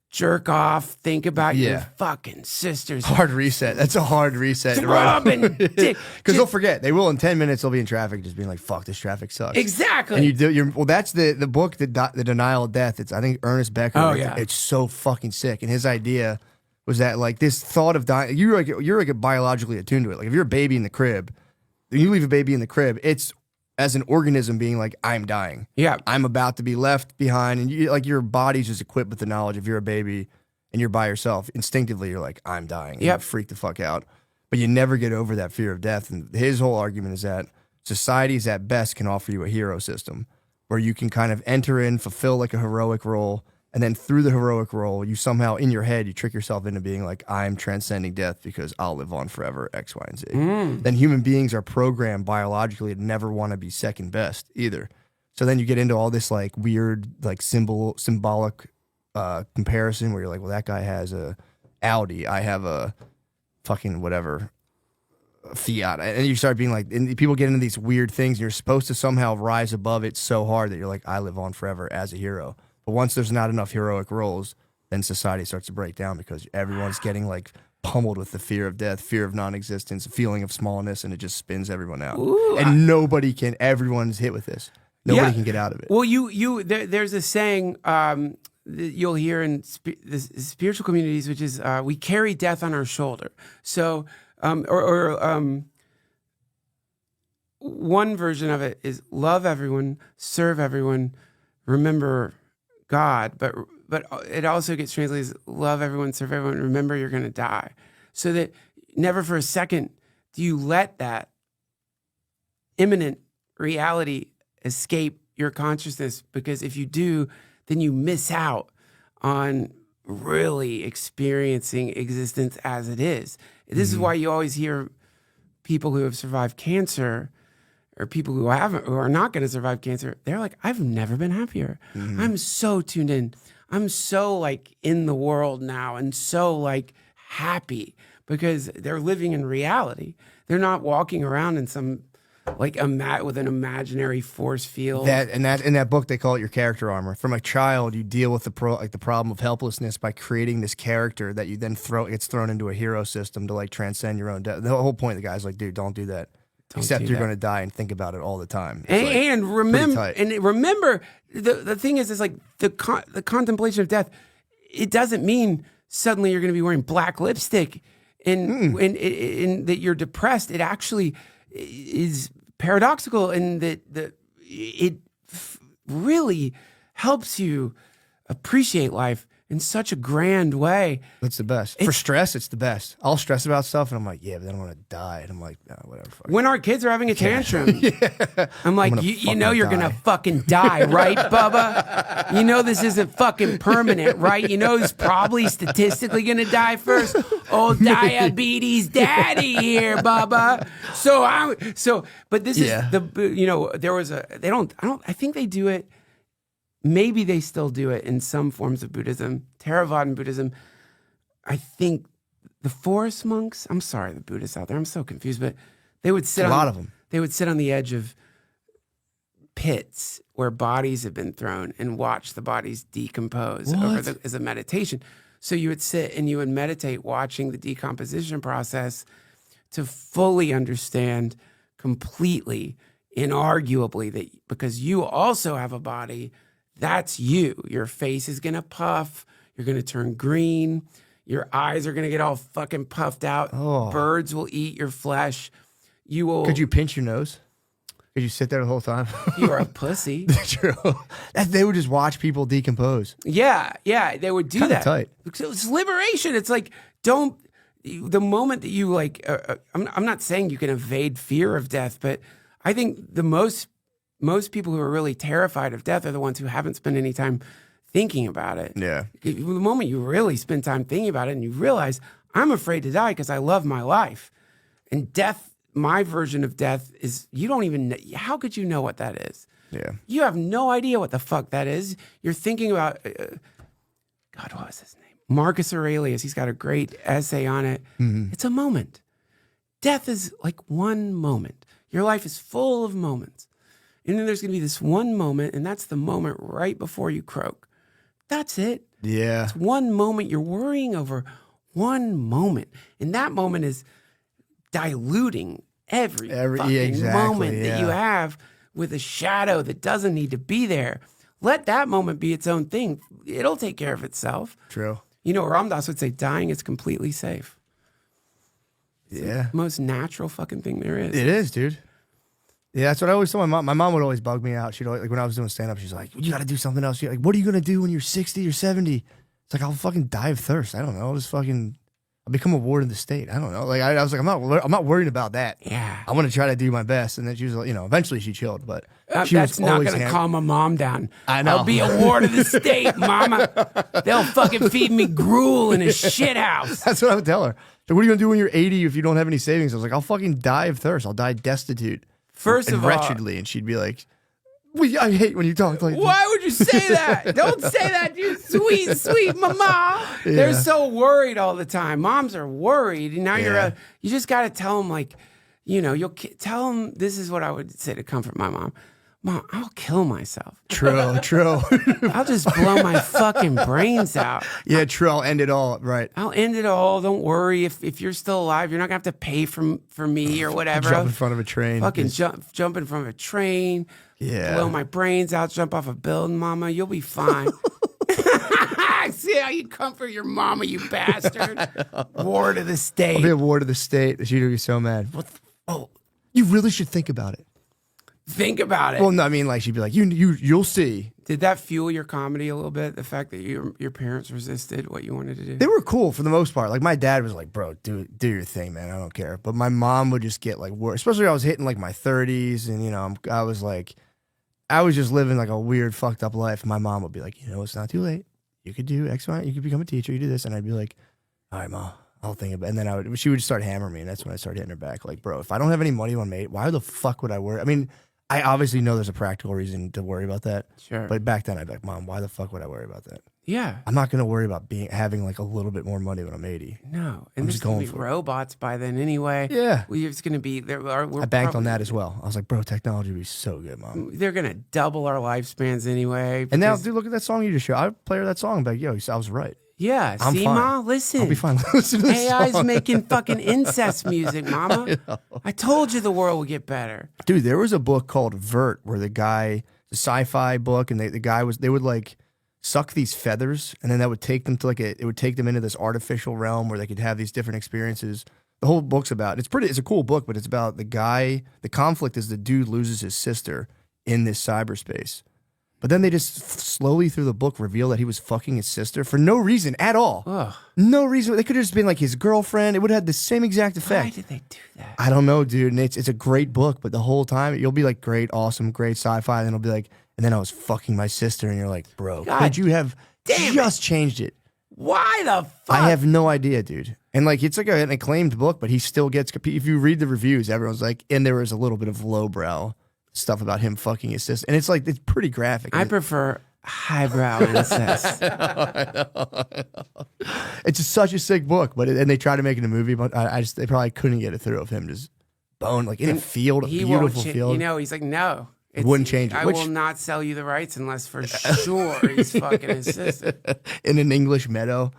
jerk off, think about your fucking sisters. Hard reset. That's a hard reset. Throbbing dick. Because they'll forget. They will in 10 minutes. They'll be in traffic, just being like, "Fuck, this traffic sucks." Exactly. And well, that's the book, the Denial of Death. It's I think Ernest Becker. Oh yeah. It's so fucking sick. And his idea was that like this thought of dying. You're like biologically attuned to it. Like if you're a baby in the crib, you leave a baby in the crib. It's as an organism being like, I'm dying. Yeah. I'm about to be left behind. And you, like your body's just equipped with the knowledge if you're a baby and you're by yourself, instinctively you're like, I'm dying. And you freak the fuck out. But you never get over that fear of death. And his whole argument is that societies at best can offer you a hero system where you can kind of enter in, fulfill like a heroic role. And then through the heroic role, you somehow in your head, you trick yourself into being like, I'm transcending death because I'll live on forever, X, Y, and Z. Then human beings are programmed biologically to never want to be second best either. So then you get into all this like weird, like symbolic comparison where you're like, well, that guy has a Audi. I have a fucking whatever, a Fiat. And you start being like, and people get into these weird things and you're supposed to somehow rise above it so hard that you're like, I live on forever as a hero. But once there's not enough heroic roles, then society starts to break down because everyone's getting like pummeled with the fear of death, fear of non-existence, feeling of smallness, and it just spins everyone out. Ooh, and everyone's hit with this. Nobody can get out of it. Well, there's a saying that you'll hear in the spiritual communities, which is we carry death on our shoulder. So, one version of it is love everyone, serve everyone, remember God, but it also gets translated as love everyone, serve everyone, remember you're going to die. So that never for a second do you let that imminent reality escape your consciousness, because if you do, then you miss out on really experiencing existence as it is. This is why you always hear people who have survived cancer or people who are not going to survive cancer, they're like, I've never been happier. I'm so tuned in. I'm so like in the world now and so like happy because they're living in reality. They're not walking around in some like with an imaginary force field. That in that book they call it your character armor. From a child, you deal with the problem of helplessness by creating this character that you then gets thrown into a hero system to like transcend your own death. The whole point of the guy's like, dude, don't do that. Except you're going to die and think about it all the time. And remember, the thing is like the contemplation of death. It doesn't mean suddenly you're going to be wearing black lipstick and that you're depressed. It actually is paradoxical in that it really helps you appreciate life in such a grand way. That's the best. For stress, it's the best. I'll stress about stuff, and I'm like, yeah, but then I'm going to die. And I'm like, no, whatever. Fuck. When our kids are having a tantrum, I'm like, you know you're going to fucking die, right, Bubba? You know this isn't fucking permanent, right? You know who's probably statistically going to die first? Old diabetes daddy here, Bubba. But this is there was I think they do it. Maybe they still do it in some forms of Buddhism, Theravadan Buddhism. I think the forest monks, I'm sorry, the Buddhists out there, I'm so confused, but they would sit a lot of them. They would sit on the edge of pits where bodies have been thrown and watch the bodies decompose as a meditation. So you would sit and you would meditate watching the decomposition process to fully understand completely, inarguably, that because you also have a body. That's you. Your face is going to puff. You're going to turn green. Your eyes are going to get all fucking puffed out. Oh. Birds will eat your flesh. You will. Could you pinch your nose? Could you sit there the whole time? You're a pussy. True. They would just watch people decompose. Yeah, they would do that. Tight. It's liberation. It's like, the moment that you like, I'm not saying you can evade fear of death, but I think the most people who are really terrified of death are the ones who haven't spent any time thinking about it. Yeah. The moment you really spend time thinking about it and you realize, I'm afraid to die because I love my life. And death, my version of death is, you don't even know. How could you know what that is? Yeah. You have no idea what the fuck that is. You're thinking about, God, what was his name? Marcus Aurelius. He's got a great essay on it. Mm-hmm. It's a moment. Death is like one moment. Your life is full of moments. And then there's going to be this one moment, and that's the moment right before you croak. That's it. Yeah. It's one moment. You're worrying over one moment. And that moment is diluting every fucking moment that you have with a shadow that doesn't need to be there. Let that moment be its own thing. It'll take care of itself. True. You know, Ram Dass would say dying is completely safe. It's the most natural fucking thing there is. It is, dude. Yeah, that's what I always told my mom. My mom would always bug me out. She'd always, like when I was doing stand-up, she's like, you got to do something else. She's like, what are you going to do when you're 60 or 70? It's like, I'll fucking die of thirst. I don't know. I'll become a ward of the state. I don't know. Like I was like, I'm not worried about that. Yeah. I want to try to do my best. And then she was like, eventually she chilled, but she that's was not going to calm my mom down. I know. I'll be a ward of the state, mama. They'll fucking feed me gruel in a shit house. That's what I would tell her. So what are you going to do when you're 80 if you don't have any savings? I was like, I'll fucking die of thirst. I'll die destitute. First of all, wretchedly, and she'd be like, I hate when you talk like why would you say that? Don't say that, you sweet, sweet mama. Yeah. They're so worried all the time. Moms are worried. And now you just got to tell them, like, you'll tell them, this is what I would say to comfort my mom. Mom, I'll kill myself. True. I'll just blow my fucking brains out. Yeah, true. I'll end it all. Right. I'll end it all. Don't worry. If you're still alive, you're not going to have to pay for me or whatever. Jump in front of a train. Fucking jump in front of a train. Yeah. Blow my brains out. Jump off a building, mama. You'll be fine. See how you comfort your mama, you bastard. Ward of the state. I'll be a ward of the state. She'd be so mad. You really should think about it. Think about it. Well, no, I mean, like she'd be like, you'll see. Did that fuel your comedy a little bit? The fact that your parents resisted what you wanted to do? They were cool for the most part. Like my dad was like, bro, do your thing, man. I don't care. But my mom would just get like worse. Especially when I was hitting like my 30s and, I was just living like a weird fucked up life. My mom would be like, it's not too late. You could do X, Y. You could become a teacher. You do this. And I'd be like, all right, Mom, I'll think about it. And then she would start hammering me. And that's when I started hitting her back. Like, bro, if I don't have any money on me, why the fuck would I worry? I mean, I obviously know there's a practical reason to worry about that. Sure. But back then, I'd be like, Mom, why the fuck would I worry about that? Yeah. I'm not gonna worry about having like a little bit more money when I'm 80. No. I'm And just there's going going to be for it. robots by then anyway. Yeah. It's going to be there. I banked on that as well. I was like, bro, technology would be so good, mom. They're going to double our lifespans anyway. And now, because- dude, look at that song you just showed. I play her that song, but yo, I was right. yeah. I'm See, fine. Ma, listen. I'll be fine. Listen to this AI's song. making fucking incest music, mama. I told you the world would get better. Dude, there was a book called Vert where the sci-fi book, and they would like suck these feathers, and then that would take them to it would take them into this artificial realm where they could have these different experiences. The whole book's about it's a cool book, but it's about the conflict is the dude loses his sister in this cyberspace. But then they just slowly through the book reveal that he was fucking his sister for no reason at all. Ugh. No reason. They could have just been like his girlfriend. It would have had the same exact effect. Why did they do that? I don't know, dude. And it's a great book, but the whole time you'll be like, great, awesome, great sci-fi, and then it'll be like, and then I was fucking my sister, and you're like, bro, God could you have damn just changed it? Why the fuck? I have no idea, dude. And like, it's like an acclaimed book, but he still gets. If you read the reviews, everyone's like, and there was a little bit of lowbrow stuff about him fucking his sister, and it's like it's pretty graphic. I prefer highbrow incest. It's just such a sick book, but and they tried to make it a movie, but they probably couldn't get it through of him just bone like in a field, a He won't beautiful cha- field. You know, he's like, no. Wouldn't change it, I which- will not sell you the rights unless for sure he's fucking his sister. In an English meadow.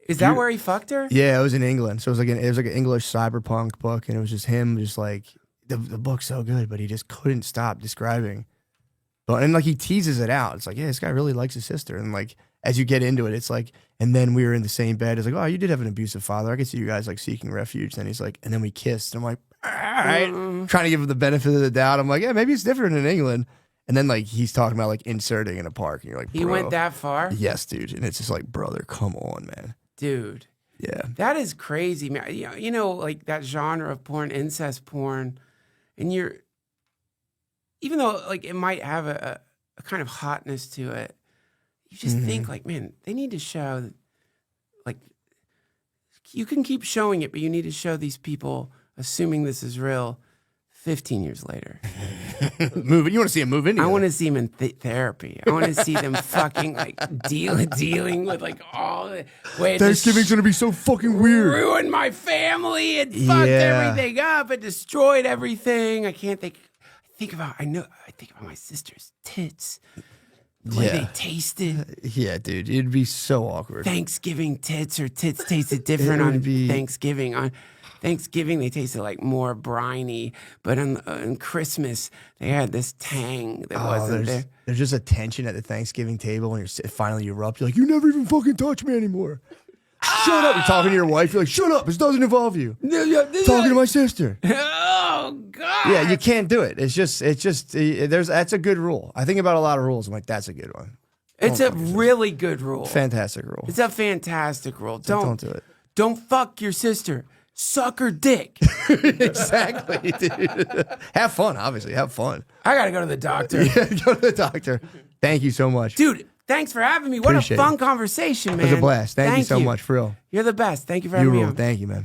Is that where he fucked her? Yeah, it was in England. So it was like an English cyberpunk book, and it was just him, just like the book's so good, but he just couldn't stop describing. But and like he teases it out. It's like, yeah, this guy really likes his sister, and like as you get into it, it's like, and then we were in the same bed. It's like, oh, you did have an abusive father. I could see you guys like seeking refuge. Then he's like, and then we kissed. And I'm like, all right, trying to give him the benefit of the doubt. I'm like, yeah, maybe it's different in England. And then like he's talking about like inserting in a park, and you're like, He bro. went that far? Yes, dude. And it's just like, brother, come on, man. Dude. Yeah. That is crazy, man. You know, like that genre of porn, incest porn, and even though like it might have a kind of hotness to it, you just think like, man, they need to show, like, you can keep showing it, but you need to show these people, assuming this is real, 15 years later. Moving. You want to see him move in? I want to see them in therapy. I want to see them fucking like dealing with like all the way. Thanksgiving's gonna be so fucking weird. Ruined my family. It fucked Yeah. everything up. It destroyed everything. I can't think. I think about my sister's tits. The way they tasted. Yeah, dude, it'd be so awkward. Thanksgiving tits or tits tasted different It would on be- Thanksgiving. On Thanksgiving, they tasted like more briny, but on Christmas, they had this tang that wasn't there. There's just a tension at the Thanksgiving table when finally you erupt. You're like, you never even fucking touch me anymore. Shut up. You're talking to your wife. You're like, shut up. This doesn't involve you. Talking to my sister. Oh God! Yeah, you can't do it. It's just. That's a good rule. I think about a lot of rules. I'm like, that's a good one. It's a really good rule. Fantastic rule. It's a fantastic rule. Don't do it. Don't fuck your sister. Suck her dick. Exactly, dude. Have fun, obviously. Have fun. I gotta go to the doctor. Yeah, go to the doctor. Thank you so much. Dude, thanks for having me. What Appreciate a fun it. conversation, man. It was a blast. Thank you so much, for real. You're the best. Thank you for You having me rule. on. Thank you, man.